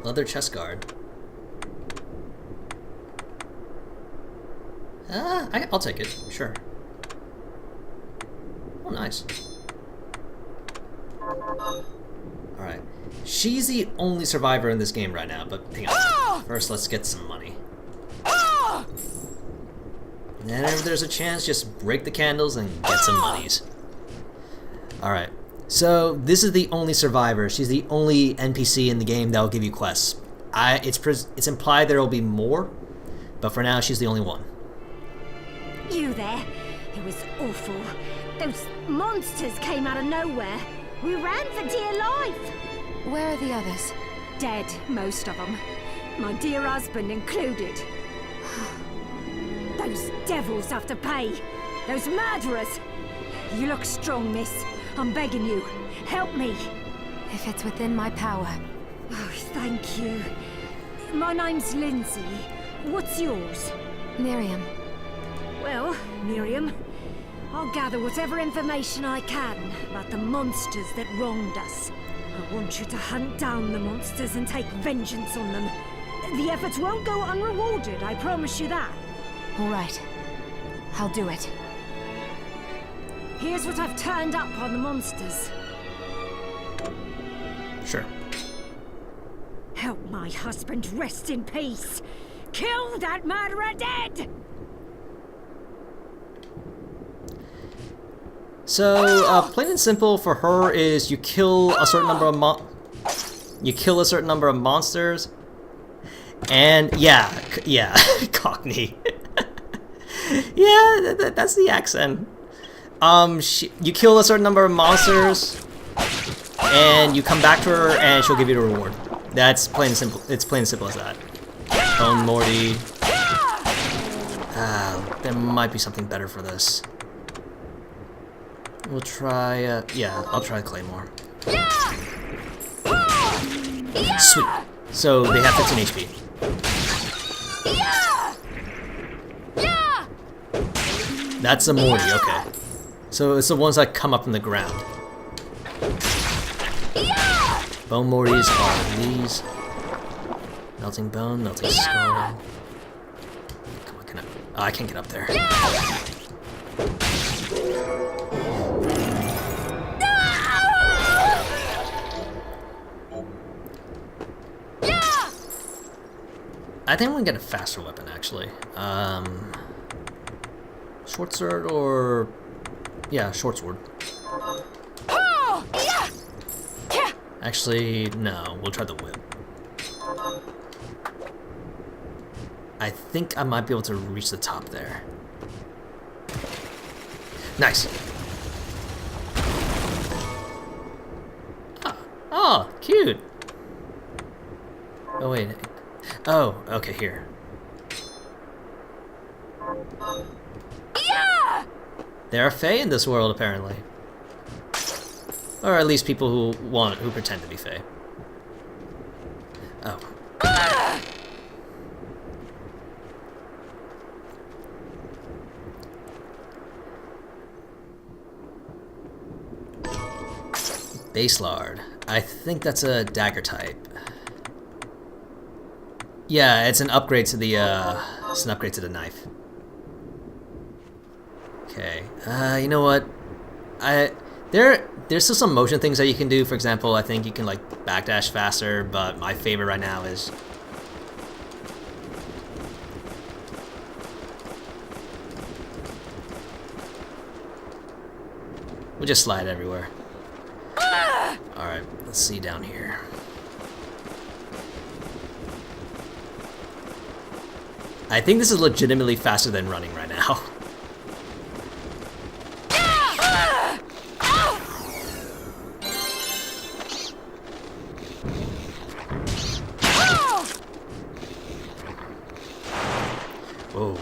Leather chest guard. I'll take it, sure. Oh, nice. Alright. She's the only survivor in this game right now, but hang on. First, let's get some money. And then if there's a chance, just break the candles and get some monies. Alright. So, this is the only survivor. She's the only NPC in the game that will give you quests. It's implied there will be more, but for now, she's the only one. You there? It was awful. Those monsters came out of nowhere. We ran for dear life. Where are the others? Dead, most of them. My dear husband included. Those devils have to pay. Those murderers. You look strong, miss. I'm begging you. Help me. If it's within my power. Oh, thank you. My name's Lindsay. What's yours? Miriam. Well, Miriam, I'll gather whatever information I can about the monsters that wronged us. I want you to hunt down the monsters and take vengeance on them. The efforts won't go unrewarded, I promise you that. All right. I'll do it. Here's what I've turned up on the monsters. Sure. Help my husband rest in peace. Kill that murderer dead! So, plain and simple for her is you kill a certain number of monsters, and yeah, Cockney. Yeah, that's the accent. You kill a certain number of monsters, and you come back to her, and she'll give you the reward. That's plain and simple. It's plain and simple as that. Bone Morty. There might be something better for this. We'll try, yeah, I'll try Claymore. Sweet. So they have 15 HP. That's a Morty, okay. So it's the ones that come up from the ground. Bone Mortys are these. Melting Bone, Melting Skull. Come on, I can't get up there. I think I'm gonna get a faster weapon, actually. Short sword or... yeah, short sword. Actually, no. We'll try the whip. I think I might be able to reach the top there. Nice. Oh, cute. Oh, wait. Oh, okay, here. There are Fae in this world, apparently. Or at least people who pretend to be Fae. Oh. Base Lard. I think that's a dagger type. Yeah, it's an upgrade to the knife. Okay. You know what? There's still some motion things that you can do. For example, I think you can like backdash faster, but my favorite right now is we'll just slide everywhere. Alright, let's see down here. I think this is legitimately faster than running right now. Whoa.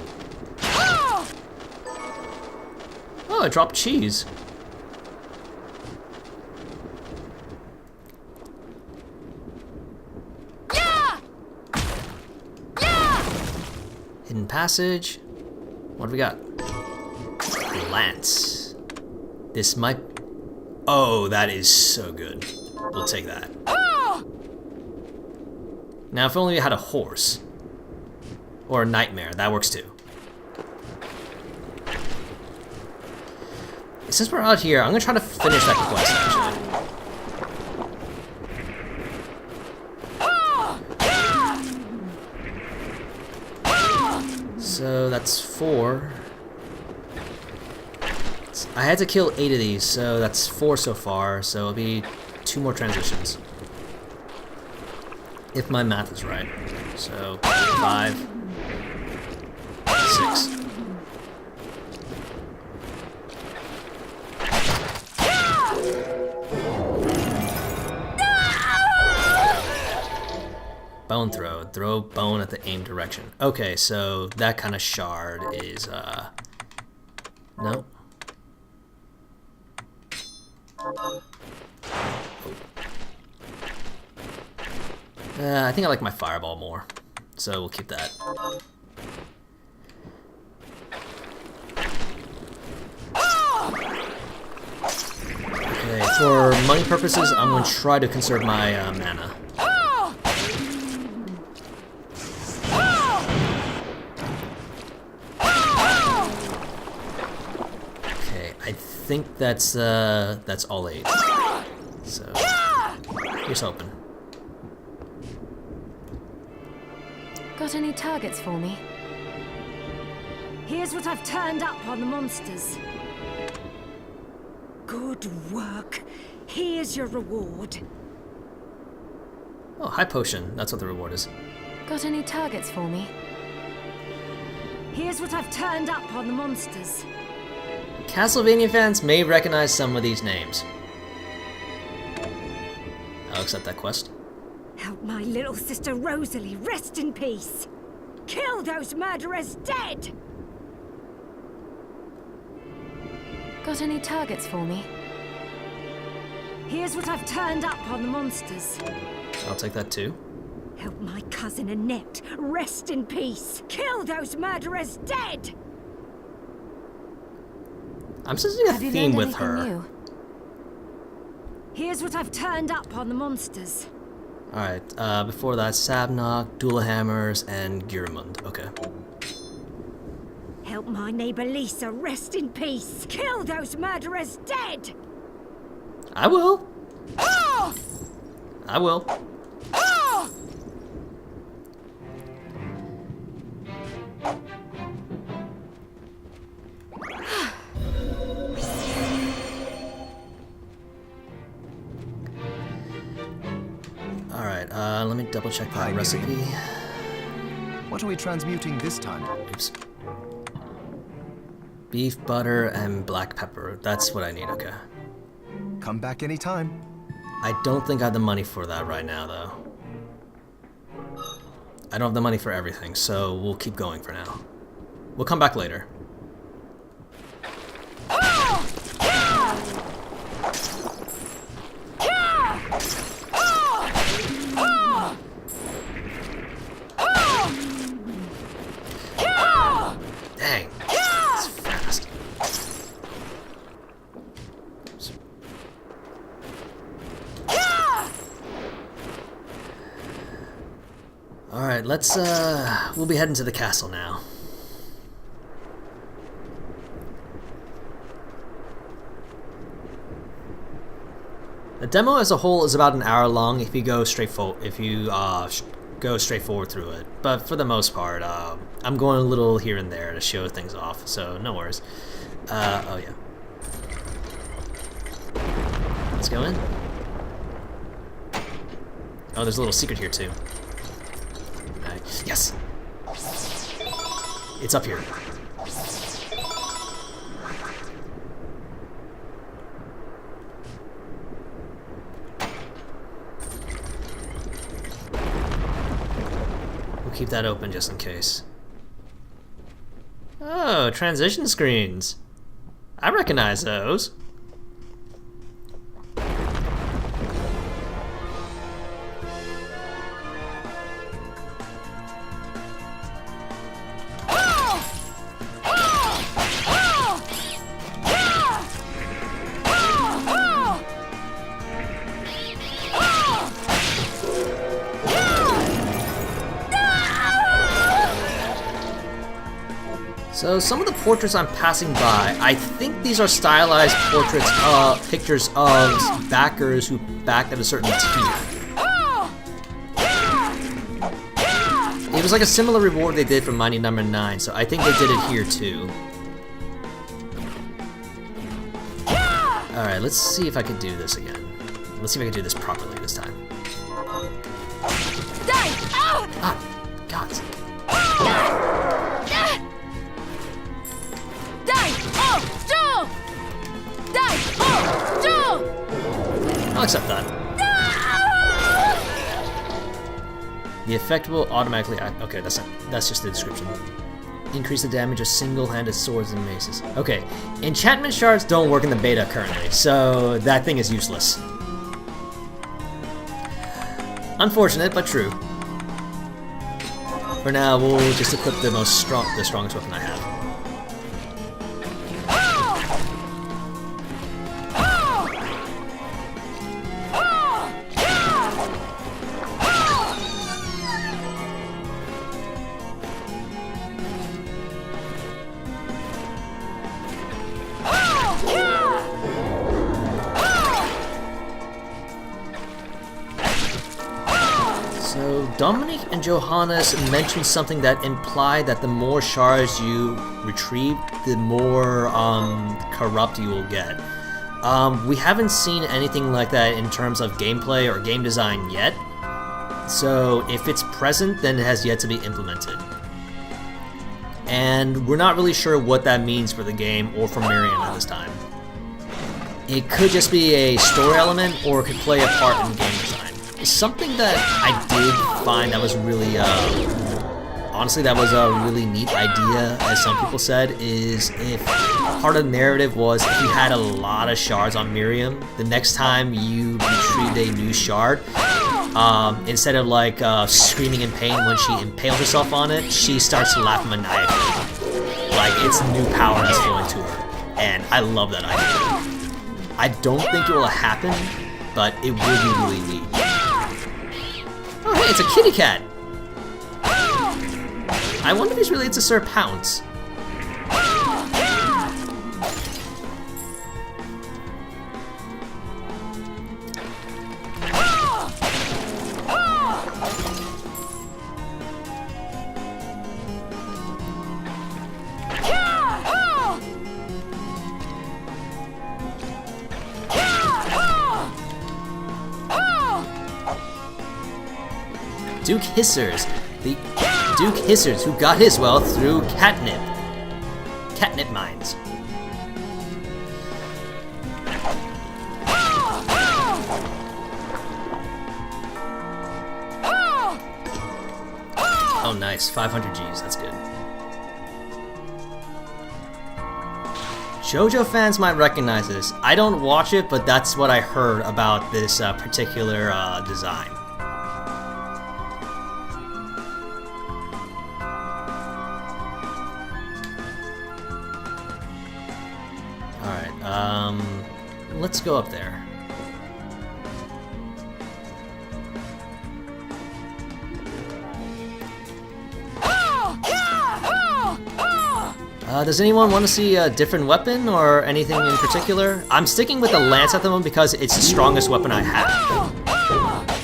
Oh, I dropped cheese. Hidden passage. What do we got? Lance. This might... oh, that is so good. We'll take that. Now, if only we had a horse. Or a nightmare, that works too. Since we're out here, I'm gonna try to finish that quest, actually. So that's 4. I had to kill 8 of these, so that's 4 so far, so it'll be 2 more transitions. If my math is right. So, 5, 6. Bone throw. Throw bone at the aim direction. Okay, so that kind of shard is, no. I think I like my fireball more, so we'll keep that. Okay, for money purposes, I'm going to try to conserve my mana. Okay, I think that's all 8. So here's hoping. Got any targets for me? Here's what I've turned up on the monsters. Good work. Here's your reward. Oh, high potion. That's what the reward is. Got any targets for me? Here's what I've turned up on the monsters. Castlevania fans may recognize some of these names. I'll accept that quest. Help my little sister Rosalie rest in peace. Kill those murderers dead! Got any targets for me? Here's what I've turned up on the monsters. I'll take that too. Help my cousin Annette rest in peace. Kill those murderers dead! I'm sensing a Have you theme learned with anything her. new? Here's what I've turned up on the monsters. Alright, before that, Sabnok, Dual Hammers, and Giramund. Okay. Help my neighbor Lisa rest in peace. Kill those murderers dead! I will. I will. Alright, let me double check that Hi, recipe. Miriam. What are we transmuting this time? Oops. Beef, butter, and black pepper. That's what I need, okay. Come back anytime. I don't think I have the money for that right now, though. I don't have the money for everything, so we'll keep going for now. We'll come back later. Dang. It's fast. Alright, let's, we'll be heading to the castle now. The demo as a whole is about an hour long if you go straight forward through it. But for the most part, I'm going a little here and there to show things off, so no worries. Oh yeah. Let's go in. Oh, there's a little secret here too. Nice. Yes! It's up here. We'll keep that open just in case. Oh, transition screens. I recognize those. So some of the portraits I'm passing by, I think these are stylized portraits, pictures of backers who backed at a certain tier. It was like a similar reward they did for Mighty Number 9, so I think they did it here too. Alright, let's see if I can do this again. Let's see if I can do this properly this time. Ah, God. I'll accept that. The effect will automatically act. Okay, that's just the description. increase the damage of single-handed swords and maces. Okay, enchantment shards don't work in the beta currently, so that thing is useless. Unfortunate, but true. For now, we'll just equip the strongest weapon I have. So Dominic and Johannes mentioned something that implied that the more shards you retrieve, the more corrupt you will get. We haven't seen anything like that in terms of gameplay or game design yet, so if it's present, then it has yet to be implemented. And we're not really sure what that means for the game or for Miriam at this time. It could just be a story element, or it could play a part in game design. Something that I did find that was really, honestly, that was a really neat idea, as some people said, is if part of the narrative was if you had a lot of shards on Miriam, the next time you retrieved a new shard, instead of like screaming in pain when she impales herself on it, she starts to laugh maniacally. Like it's new power that's flowing to her. And I love that idea. I don't think it will happen, but it would be really neat. Oh hey, it's a kitty cat! I wonder if he's related to Sir Pounce. Duke Hissers, the Duke Hissers who got his wealth through catnip mines. Oh nice, 500 Gs, that's good. JoJo fans might recognize this. I don't watch it, but that's what I heard about this particular design. Let's go up there. Does anyone want to see a different weapon or anything in particular? I'm sticking with the lance at the moment because it's the strongest weapon I have.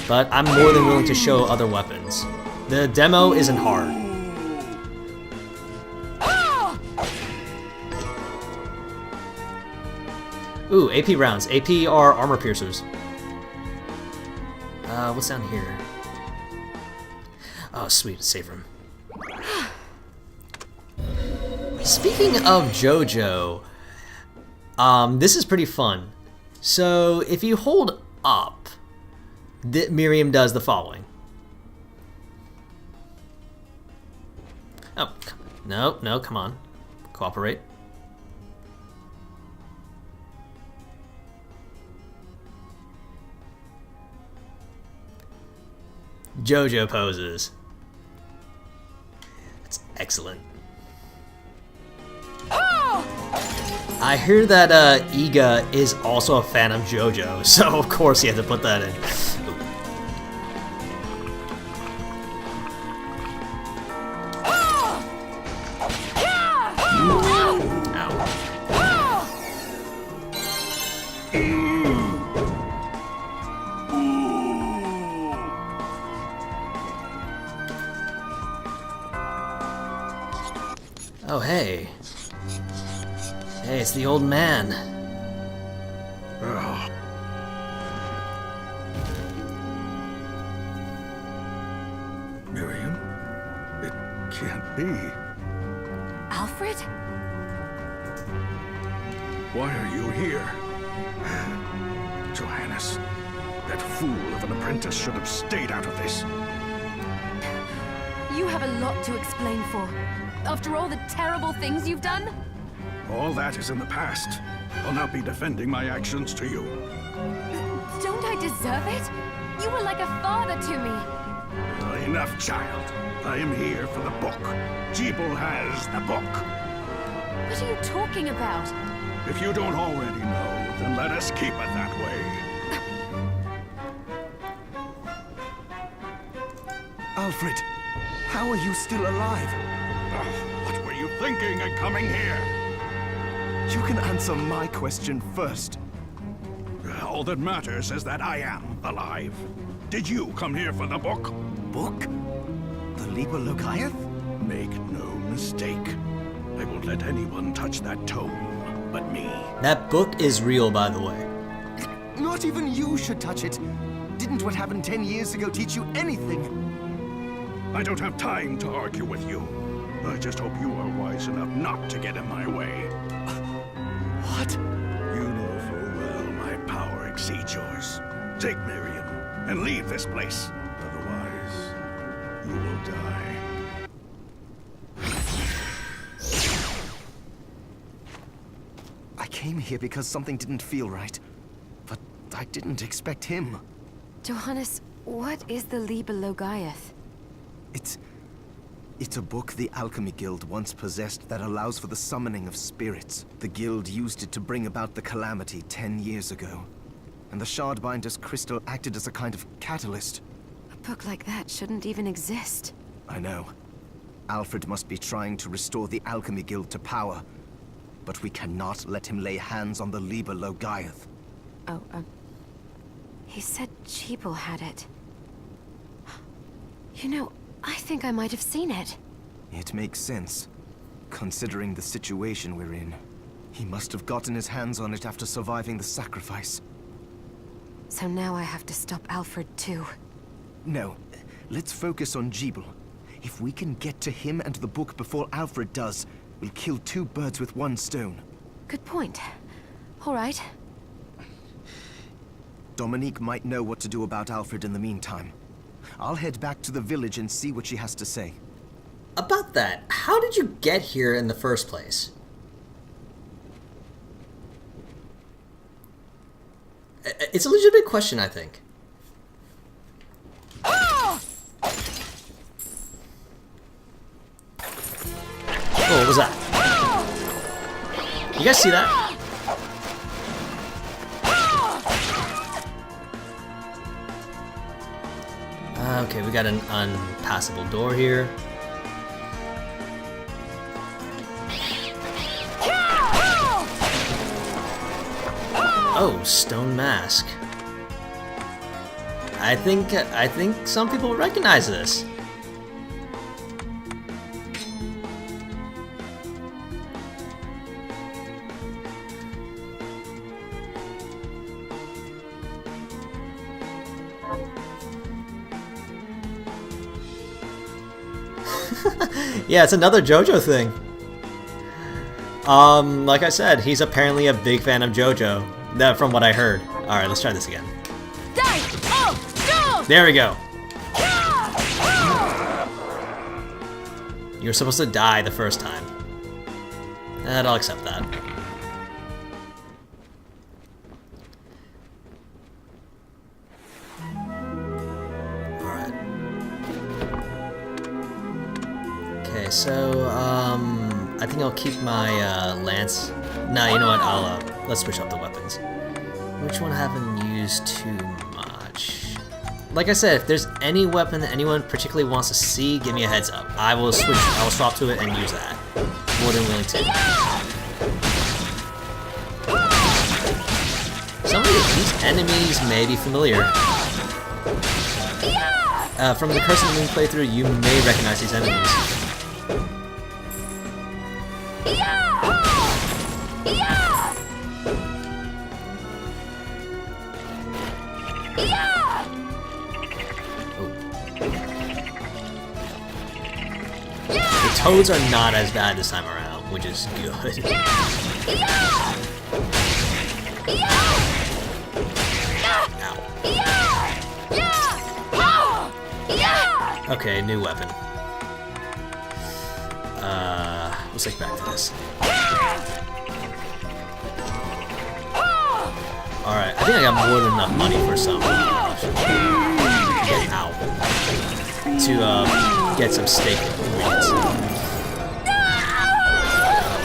But I'm more than willing to show other weapons. The demo isn't hard. Ooh, AP rounds. AP are armor piercers. What's down here? Oh, sweet. Save room. Speaking of JoJo, this is pretty fun. So, if you hold up, Miriam does the following. Oh, no, come on. Cooperate. JoJo poses. That's excellent. I hear that Iga is also a fan of JoJo, so of course he had to put that in. Oh, hey. Hey, it's the old man. Oh. Miriam? It can't be. Alfred? Why are you here? Johannes, that fool of an apprentice should have stayed out of this. You have a lot to explain for. After all the terrible things you've done? All that is in the past. I'll not be defending my actions to you. Don't I deserve it? You were like a father to me. Enough, child. I am here for the book. Jeeble has the book. What are you talking about? If you don't already know, then let us keep it that way. Alfred, how are you still alive? What were you thinking in coming here? You can answer my question first. All that matters is that I am alive. Did you come here for the book? Book? The Liber Logaeth? Make no mistake. I won't let anyone touch that tome but me. That book is real, by the way. Not even you should touch it. Didn't what happened 10 years ago teach you anything? I don't have time to argue with you. I just hope you are wise enough not to get in my way. What? You know full well my power exceeds yours. Take Miriam and leave this place. Otherwise, you will die. I came here because something didn't feel right. But I didn't expect him. Johannes, what is the Liber Logaeth? It's a book the Alchemy Guild once possessed that allows for the summoning of spirits. The Guild used it to bring about the calamity 10 years ago. And the Shardbinder's crystal acted as a kind of catalyst. A book like that shouldn't even exist. I know. Alfred must be trying to restore the Alchemy Guild to power. But we cannot let him lay hands on the Liber Logaeth. Oh, he said Jeeble had it. You know, I think I might have seen it. It makes sense, considering the situation we're in. He must have gotten his hands on it after surviving the sacrifice. So now I have to stop Alfred too. No, let's focus on Jeeble. If we can get to him and the book before Alfred does, we'll kill two birds with one stone. Good point. All right. Dominique might know what to do about Alfred in the meantime. I'll head back to the village and see what she has to say. About that, how did you get here in the first place? It's a legitimate question, I think. Oh, what was that? You guys see that? Okay, we got an unpassable door here. Oh, stone mask. I think some people recognize this. Yeah, it's another JoJo thing. Like I said, he's apparently a big fan of JoJo. From what I heard. Alright, let's try this again. There we go. You're supposed to die the first time. And I'll accept that. Alright. Okay, so, I think I'll keep my, lance. Nah, you know what, let's switch up the weapons. Which one I haven't used too much? Like I said, if there's any weapon that anyone particularly wants to see, give me a heads up. I will swap to it and use that. More than willing to. Some of these enemies may be familiar. From the Cursed Moon playthrough, you may recognize these enemies. The toads are not as bad this time around, which is good. Ow. Okay, new weapon. Let's take back to this. Alright, I think I got more than enough money for some. Ow. To get some steak ingredients. What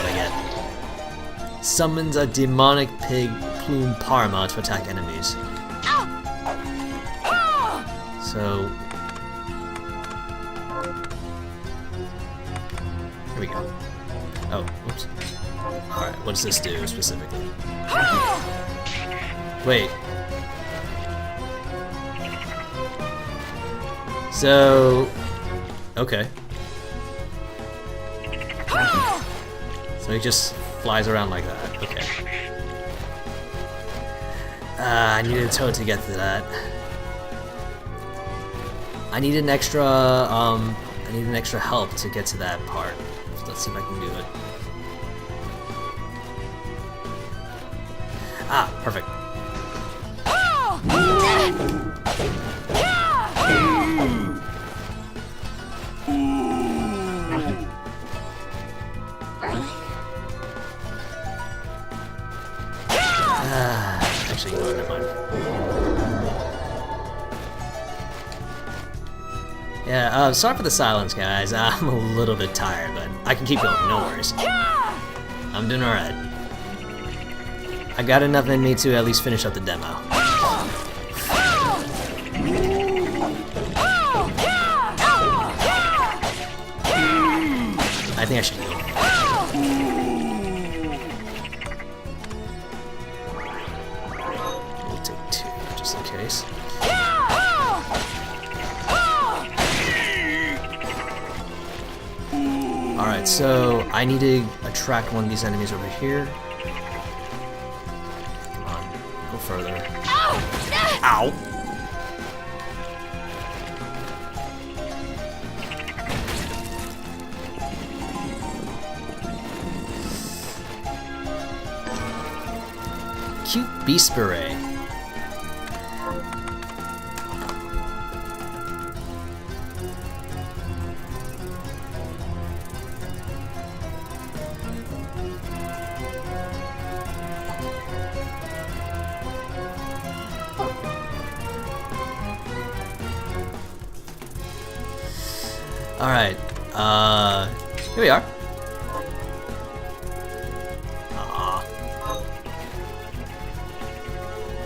I get? Summons a demonic pig plume parma to attack enemies. So here we go. Oh, oops. Alright, what does this do specifically? Wait. So, okay. So he just flies around like that. Okay. I needed a toad to get to that. I need an extra help to get to that part. Let's see if I can do it. Ah, perfect. Actually, no, never mind. Yeah, sorry for the silence, guys. I'm a little bit tired, but I can keep going, no worries. I'm doing alright. I got enough in me to at least finish up the demo. I think I should heal. We'll take 2, just in case. Alright, so I need to attract one of these enemies over here. Come on, go further. Ow! Cute beast beret. Alright, here we are.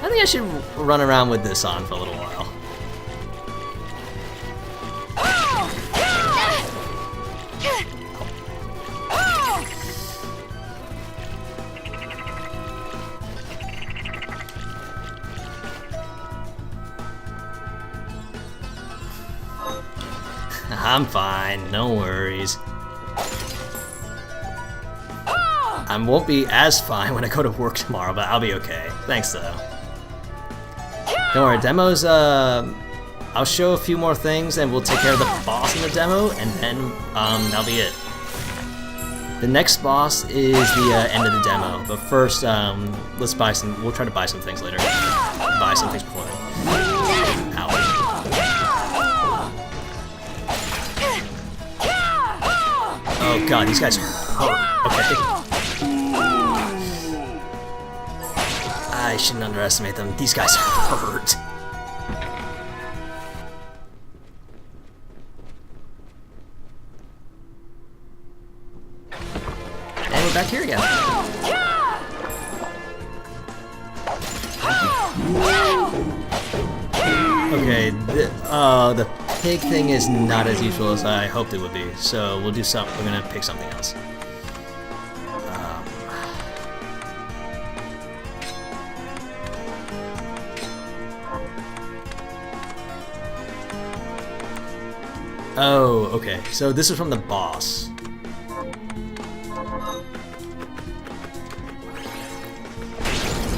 I think I should run around with this on for a little while. I'm fine, no worries. I won't be as fine when I go to work tomorrow, but I'll be okay. Thanks though. Don't worry, demos, I'll show a few more things and we'll take care of the boss in the demo, and then that'll be it. The next boss is the end of the demo, but first, let's buy some, we'll try to buy some things later. Buy some things before then. Ow. Oh god, these guys hurt. Okay. I shouldn't underestimate them. These guys hurt. And we're back here again. Okay, the pig thing is not as useful as I hoped it would be, so we'll do something. We're gonna pick something else. Oh, okay. So this is from the boss.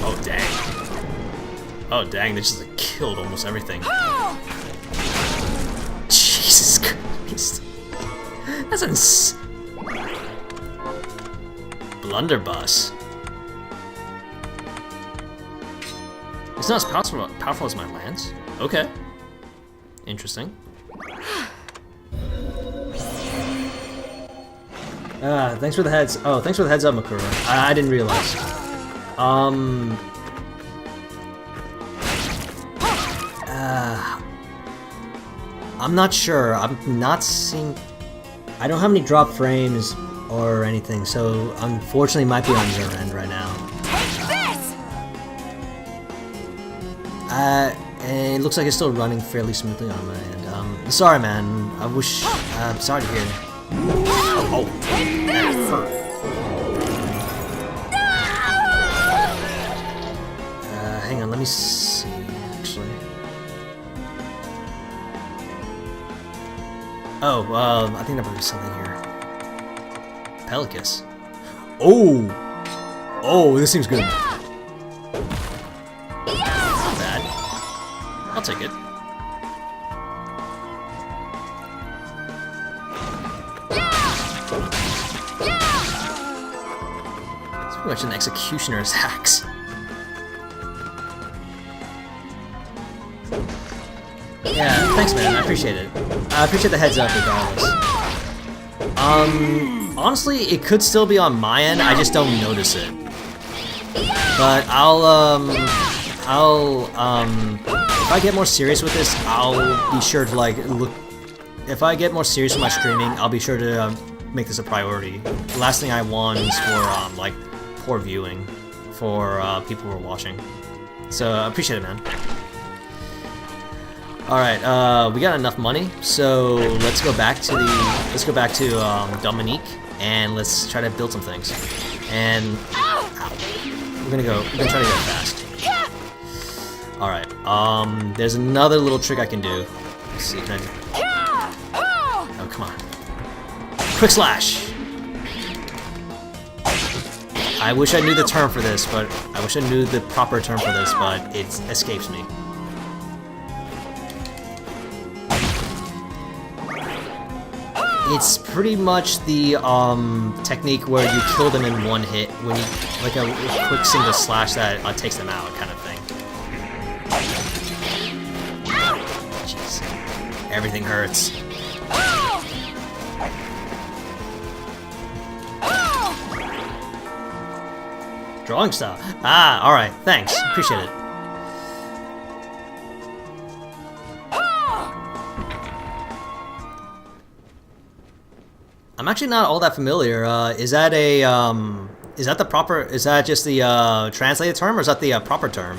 Oh, dang. Oh, dang, they just killed almost everything. Jesus Christ. That's blunderbuss. It's not as powerful as my lance? Okay. Interesting. Thanks for the heads. Oh, thanks for the heads up, Makura. I didn't realize. I'm not sure. I'm not seeing. I don't have any drop frames or anything, so unfortunately, it might be on your end right now. Take this! It looks like it's still running fairly smoothly on my end. Sorry, man. I wish. I'm sorry to hear. Oh, Take this! Hang on. Let me see. Actually. Oh, I think there might be something here. Pelicus. Oh! Oh, this seems good. Not bad. I'll take it. It's pretty much an executioner's axe. Yeah, thanks, man. I appreciate it. I appreciate the heads up, regardless. Honestly, it could still be on my end. I just don't notice it. But if I get more serious with this, I'll be sure to like look. If I get more serious with my streaming, I'll be sure to make this a priority. The last thing I want is for like poor viewing for people who are watching. So I appreciate it, man. All right, we got enough money, so let's go back to Dominique and let's try to build some things. And we're gonna try to go fast. All right, there's another little trick I can do. Let's see, can I do? Oh, come on! Quick slash. I wish I knew the term for this, but I wish I knew the proper term for this, but it escapes me. It's pretty much the technique where you kill them in one hit, when you like a quick single slash that takes them out, kind of thing. Jeez, everything hurts. Drawing style. Ah, all right. Thanks. Appreciate it. I'm actually not all that familiar. Is that the proper? Is that just the translated term, or is that the proper term?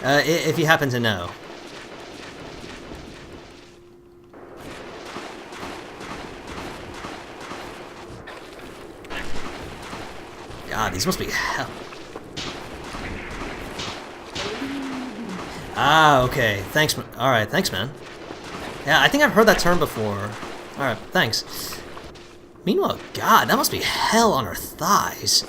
If you happen to know. God, these must be hell. Ah, okay. Thanks. All right, thanks, man. Yeah, I think I've heard that term before. All right, thanks. Meanwhile, God, that must be hell on her thighs.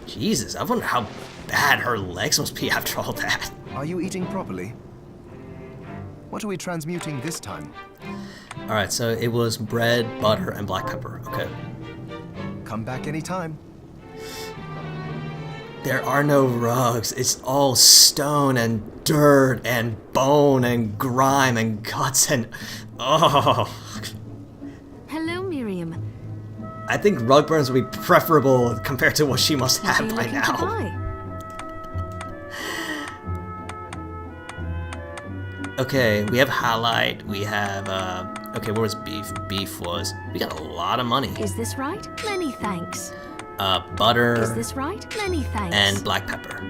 Jesus, I wonder how bad her legs must be after all that. Are you eating properly? What are we transmuting this time? Alright, so it was bread, butter, and black pepper. Okay. Come back anytime. There are no rugs. It's all stone and dirt and bone and grime and guts and... Oh. Hello, Miriam. I think rug burns would be preferable compared to what she must What are have you by looking to now. buy? Okay, we have highlight, we have, okay, where was beef? Beef was, we got a lot of money. Is this right? Many thanks. Butter. Is this right? Many thanks. And black pepper.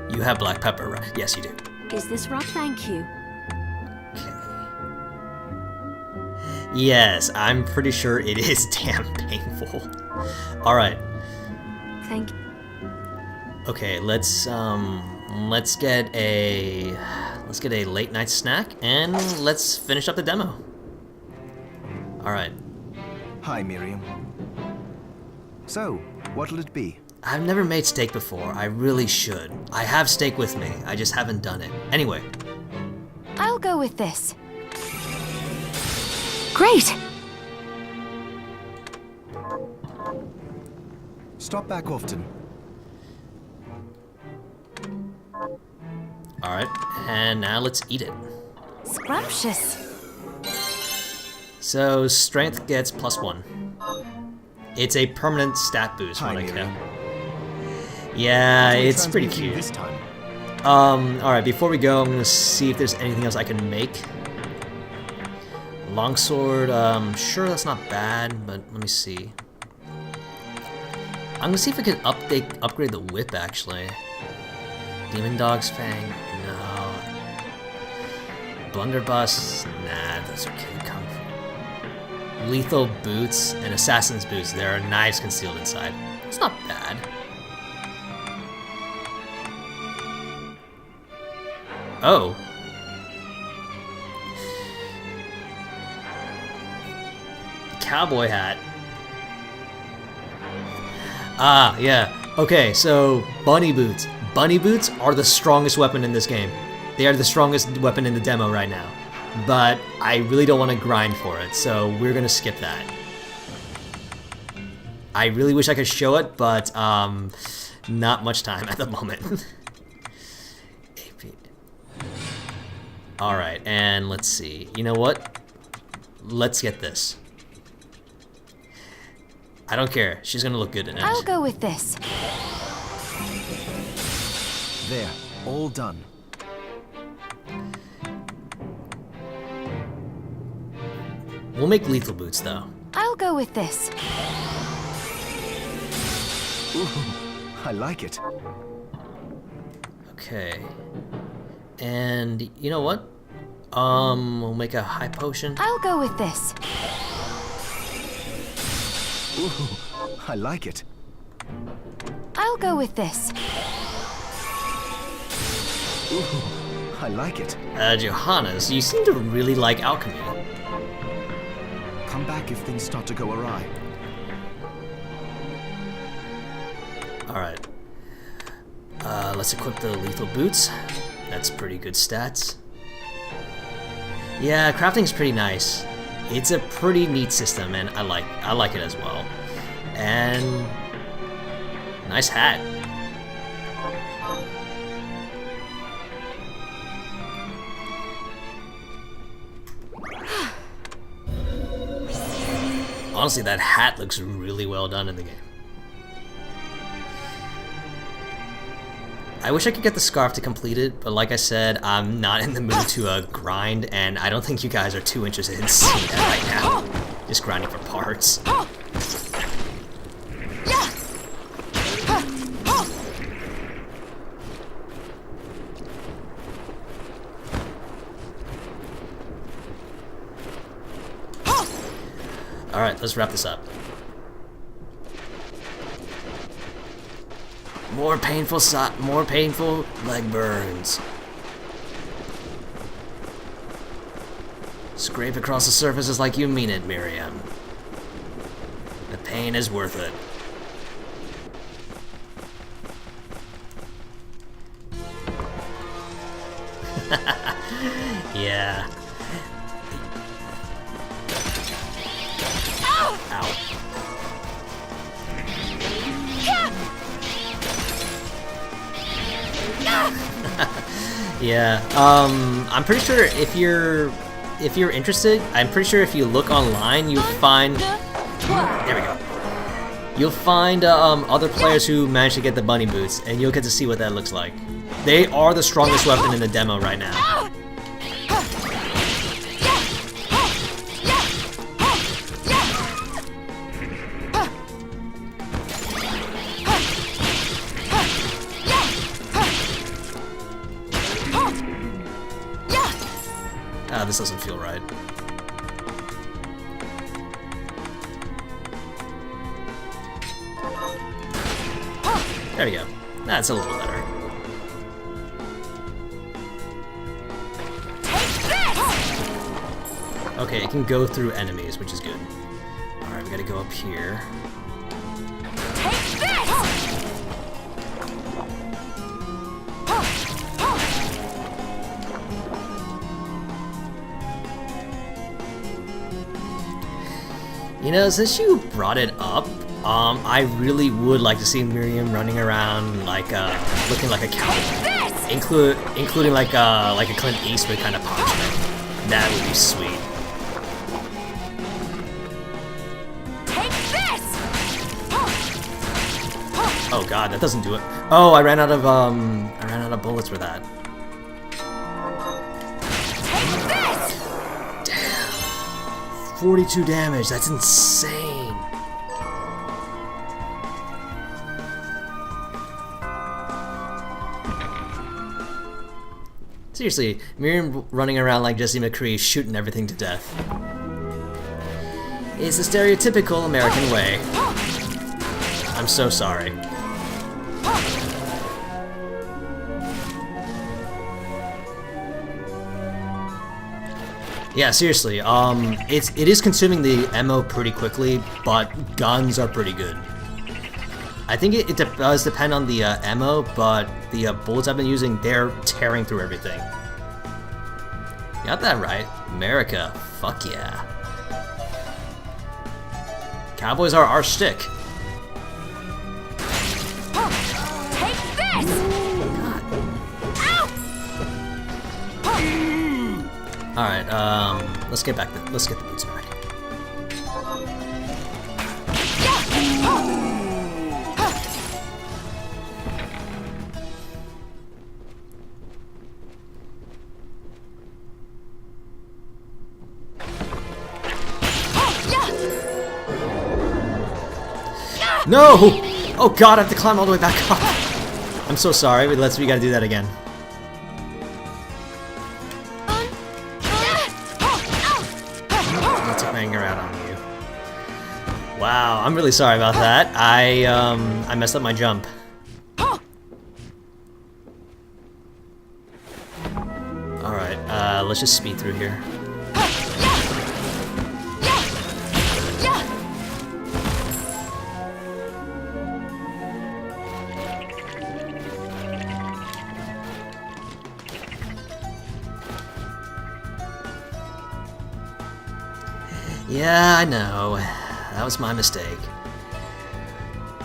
You have black pepper, right? Yes, you do. Is this right? Thank you. Okay. Yes, I'm pretty sure it is damn painful. Alright. Thank you. Okay, let's get a late night snack and let's finish up the demo. All right. Hi, Miriam. So, what'll it be? I've never made steak before. I really should. I have steak with me. I just haven't done it. Anyway. I'll go with this. Great! Stop back often. Alright, and now let's eat it. Scrumptious. So, strength gets +1. It's a permanent stat boost Hi, when I kill. Miriam. Yeah, What are we it's pretty transmuting cute. this time? Alright, before we go, I'm gonna see if there's anything else I can make. Longsword, sure that's not bad, but let me see. I'm gonna see if I can upgrade the whip, actually. Demon Dog's Fang, no. Blunderbuss, nah, that's okay. Kung Fu. Lethal Boots and Assassin's Boots, there are knives concealed inside. It's not bad. Oh. Cowboy hat. Ah, yeah. Okay, so bunny boots. Bunny boots are the strongest weapon in this game. They are the strongest weapon in the demo right now. But I really don't want to grind for it, so we're gonna skip that. I really wish I could show it, but not much time at the moment. Alright, and let's see. You know what? Let's get this. I don't care. She's gonna look good in it. I'll go with this. There, all done. We'll make lethal boots, though. I'll go with this. Ooh, I like it. Okay. And you know what? We'll make a high potion. I'll go with this. Ooh, I like it. I'll go with this. Ooh, I like it. Johannes, you seem to really like alchemy. Come back if things start to go awry. Alright. Let's equip the lethal boots. That's pretty good stats. Yeah, crafting's pretty nice. It's a pretty neat system, and I like it as well. And nice hat. Honestly, that hat looks really well done in the game. I wish I could get the scarf to complete it, but like I said, I'm not in the mood to grind, and I don't think you guys are too interested in seeing that right now. Just grinding for parts. Alright, let's wrap this up. More painful leg burns. Scrape across the surfaces like you mean it, Miriam. The pain is worth it. Yeah. Ow. Yeah, I'm pretty sure if you're interested, I'm pretty sure if you look online, you'll find, there we go. You'll find other players who managed to get the bunny boots, and you'll get to see what that looks like. They are the strongest weapon in the demo right now. Ah, this doesn't feel right. There we go. That's a little better. Okay, it can go through enemies, which is good. Alright, we gotta go up here. You know, since you brought it up, I really would like to see Miriam running around like looking like a cowboy, including like a Clint Eastwood kind of posture. That would be sweet. Take this! Oh god, that doesn't do it. Oh, I ran out of bullets for that. Take this! Damn. 42 damage. That's insane. Seriously, Miriam running around like Jesse McCree, shooting everything to death. It's a stereotypical American way. I'm so sorry. Yeah, seriously, it is consuming the ammo pretty quickly, but guns are pretty good. I think it does depend on the ammo, but the bullets I've been using, they're tearing through everything. Got that right. America. Fuck yeah. Cowboys are our shtick. Take this! God. Ow! Alright, let's get the boots back. No! Oh god, I have to climb all the way back up. I'm so sorry, but we gotta do that again. I'll take my anger out on you. Wow, I'm really sorry about that. I messed up my jump. Alright, let's just speed through here. Yeah, I know. That was my mistake.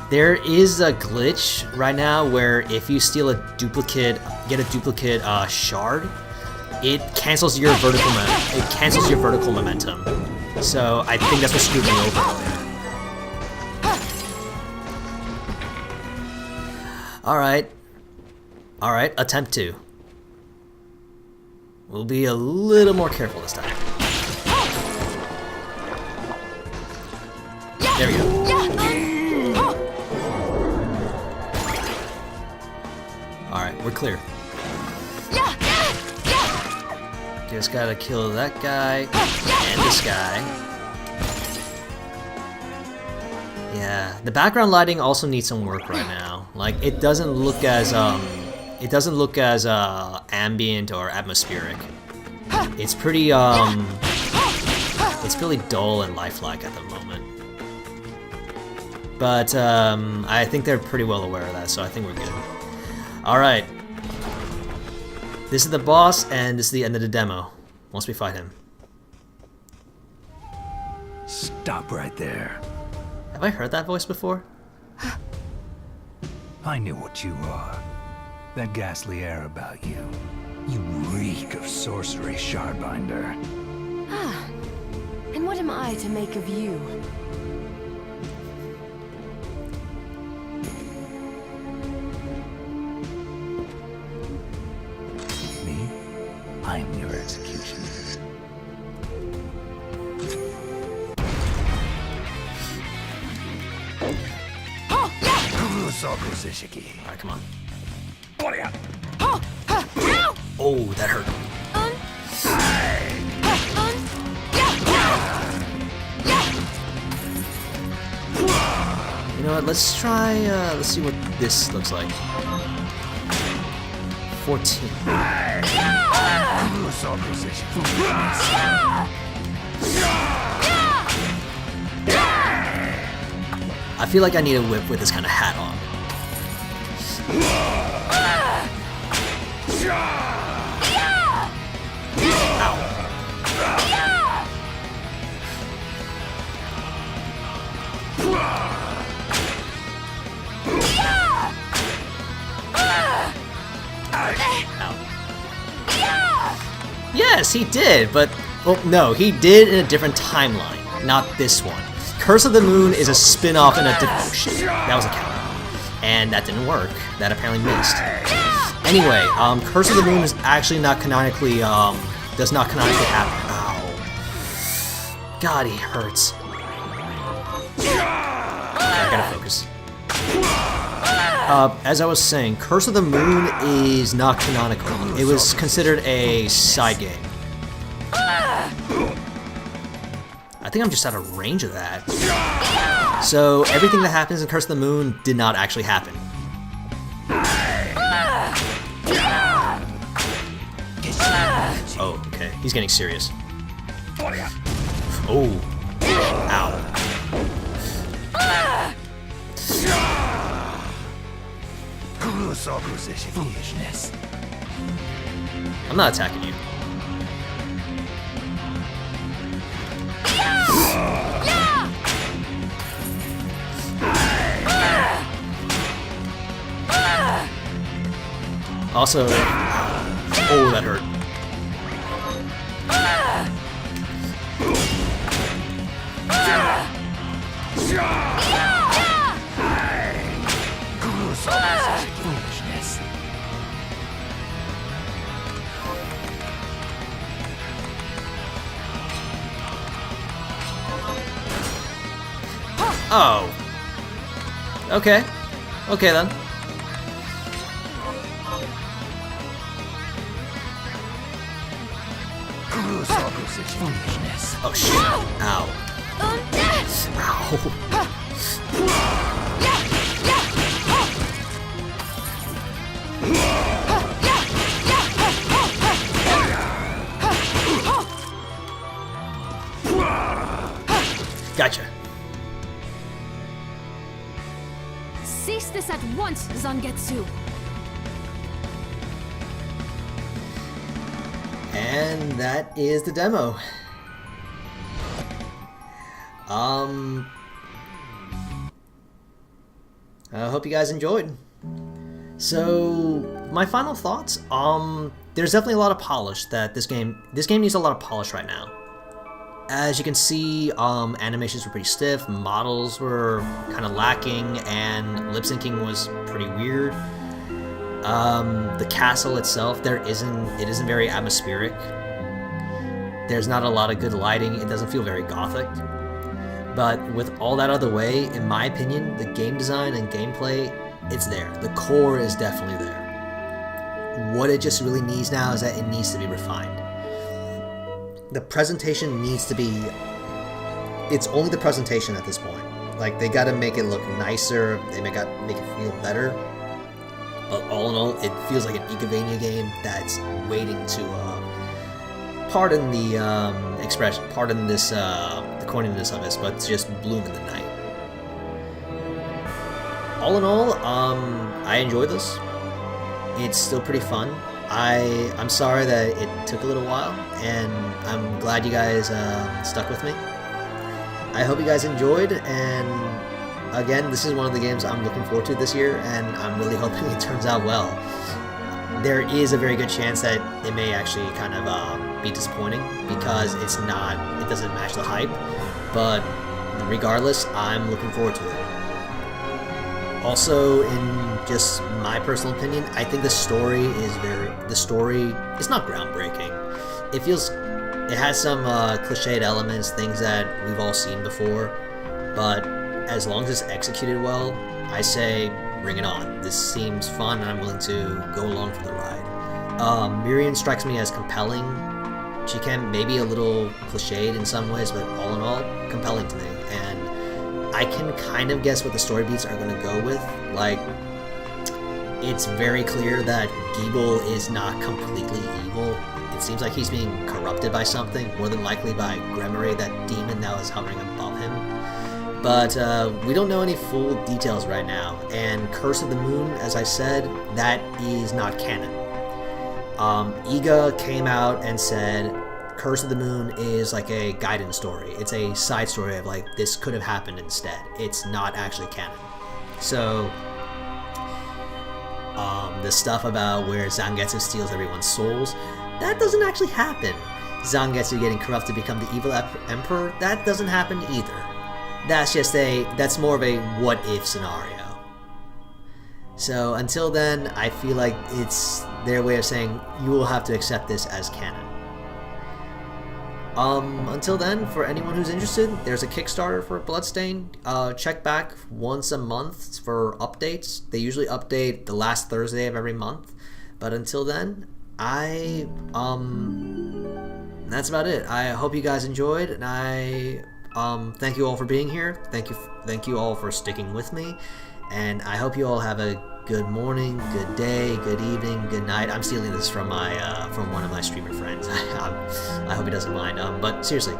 There is a glitch right now where if you steal a duplicate, get a duplicate shard, it cancels your vertical momentum. So I think that's what screwed me over earlier. Alright, attempt 2. We'll be a little more careful this time. There we go. Alright, we're clear. Just gotta kill that guy and this guy. Yeah, the background lighting also needs some work right now. Like, it doesn't look as ambient or atmospheric. It's pretty it's really dull and lifelike at the moment. But I think they're pretty well aware of that, so I think we're good. Alright. This is the boss, and this is the end of the demo. Once we fight him. Stop right there. Have I heard that voice before? I knew what you are. That ghastly air about you. You reek of sorcery, Shardbinder. Ah, and what am I to make of you? Me? I'm your executioner. Alright, come on. Oh, that hurt. You know what, let's try, let's see what this looks like. 14. I feel like I need a whip with this kind of hat on. Ow. Yes, he did, but... Well, no, he did in a different timeline, not this one. Curse of the Moon is a spin-off in a different... Oh, shit. That was a counter. And that didn't work. That apparently missed. Anyway, Curse of the Moon is actually not canonically, does not canonically happen. Ow. God, he hurts. Okay, I gotta focus. As I was saying, Curse of the Moon is not canonical. It was considered a side game. I think I'm just out of range of that. So everything that happens in Curse of the Moon did not actually happen. Oh, okay. He's getting serious. Oh. Ow. I'm not attacking you. Also, oh, that hurt. Oh. Okay. Okay then. Oh shit. Ow. Ow. Gotcha. Cease this at once, Zangetsu! And that is the demo. I hope you guys enjoyed. So, my final thoughts, there's definitely a lot of polish that this game needs a lot of polish right now. As you can see, animations were pretty stiff, models were kind of lacking, and lip syncing was pretty weird. The castle itself, it isn't very atmospheric. There's not a lot of good lighting, it doesn't feel very gothic. But with all that out of the way, in my opinion, the game design and gameplay, it's there. The core is definitely there. What it just really needs now is that it needs to be refined. The presentation needs to be... It's only the presentation at this point. Like, they gotta make it look nicer, they make it feel better. But all in all, it feels like an Ecovania game that's waiting to, pardon the expression, pardon this, the corniness of this, but just bloom in the night. All in all, I enjoy this. It's still pretty fun. I'm sorry that it took a little while, and I'm glad you guys stuck with me. I hope you guys enjoyed, and again, this is one of the games I'm looking forward to this year, and I'm really hoping it turns out well. There is a very good chance that it may actually kind of be disappointing, because it doesn't match the hype, but regardless, I'm looking forward to it. Also, in just my personal opinion, I think the story is not groundbreaking. It has some cliched elements, things that we've all seen before, but as long as it's executed well, I say bring it on. This seems fun, and I'm willing to go along for the ride. Miriam strikes me as compelling. She can maybe a little cliched in some ways, but all in all, compelling to me. And I can kind of guess what the story beats are going to go with. Like, it's very clear that Gebel is not completely evil. It seems like he's being corrupted by something, more than likely by Gremory, that demon that was hovering above him. But we don't know any full details right now, and Curse of the Moon, as I said, that is not canon. Iga came out and said Curse of the Moon is like a guidance story. It's a side story of like, this could have happened instead. It's not actually canon. So, the stuff about where Zangetsu steals everyone's souls, that doesn't actually happen. Zangetsu getting corrupted to become the evil emperor, that doesn't happen either. That's more of a what-if scenario. So until then, I feel like it's their way of saying you will have to accept this as canon. Until then, for anyone who's interested, there's a Kickstarter for Bloodstained. Check back once a month for updates. They usually update the last Thursday of every month. But until then, that's about it. I hope you guys enjoyed, and I thank you all for being here. Thank you all for sticking with me, and I hope you all have a good morning, good day, good evening, good night. I'm stealing this from one of my streamer friends. I hope he doesn't mind. But seriously,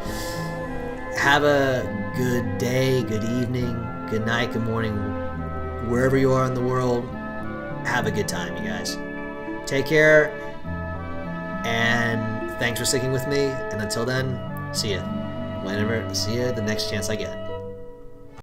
have a good day, good evening, good night, good morning, wherever you are in the world. Have a good time, you guys. Take care, and thanks for sticking with me. And until then, see ya. See ya the next chance I get.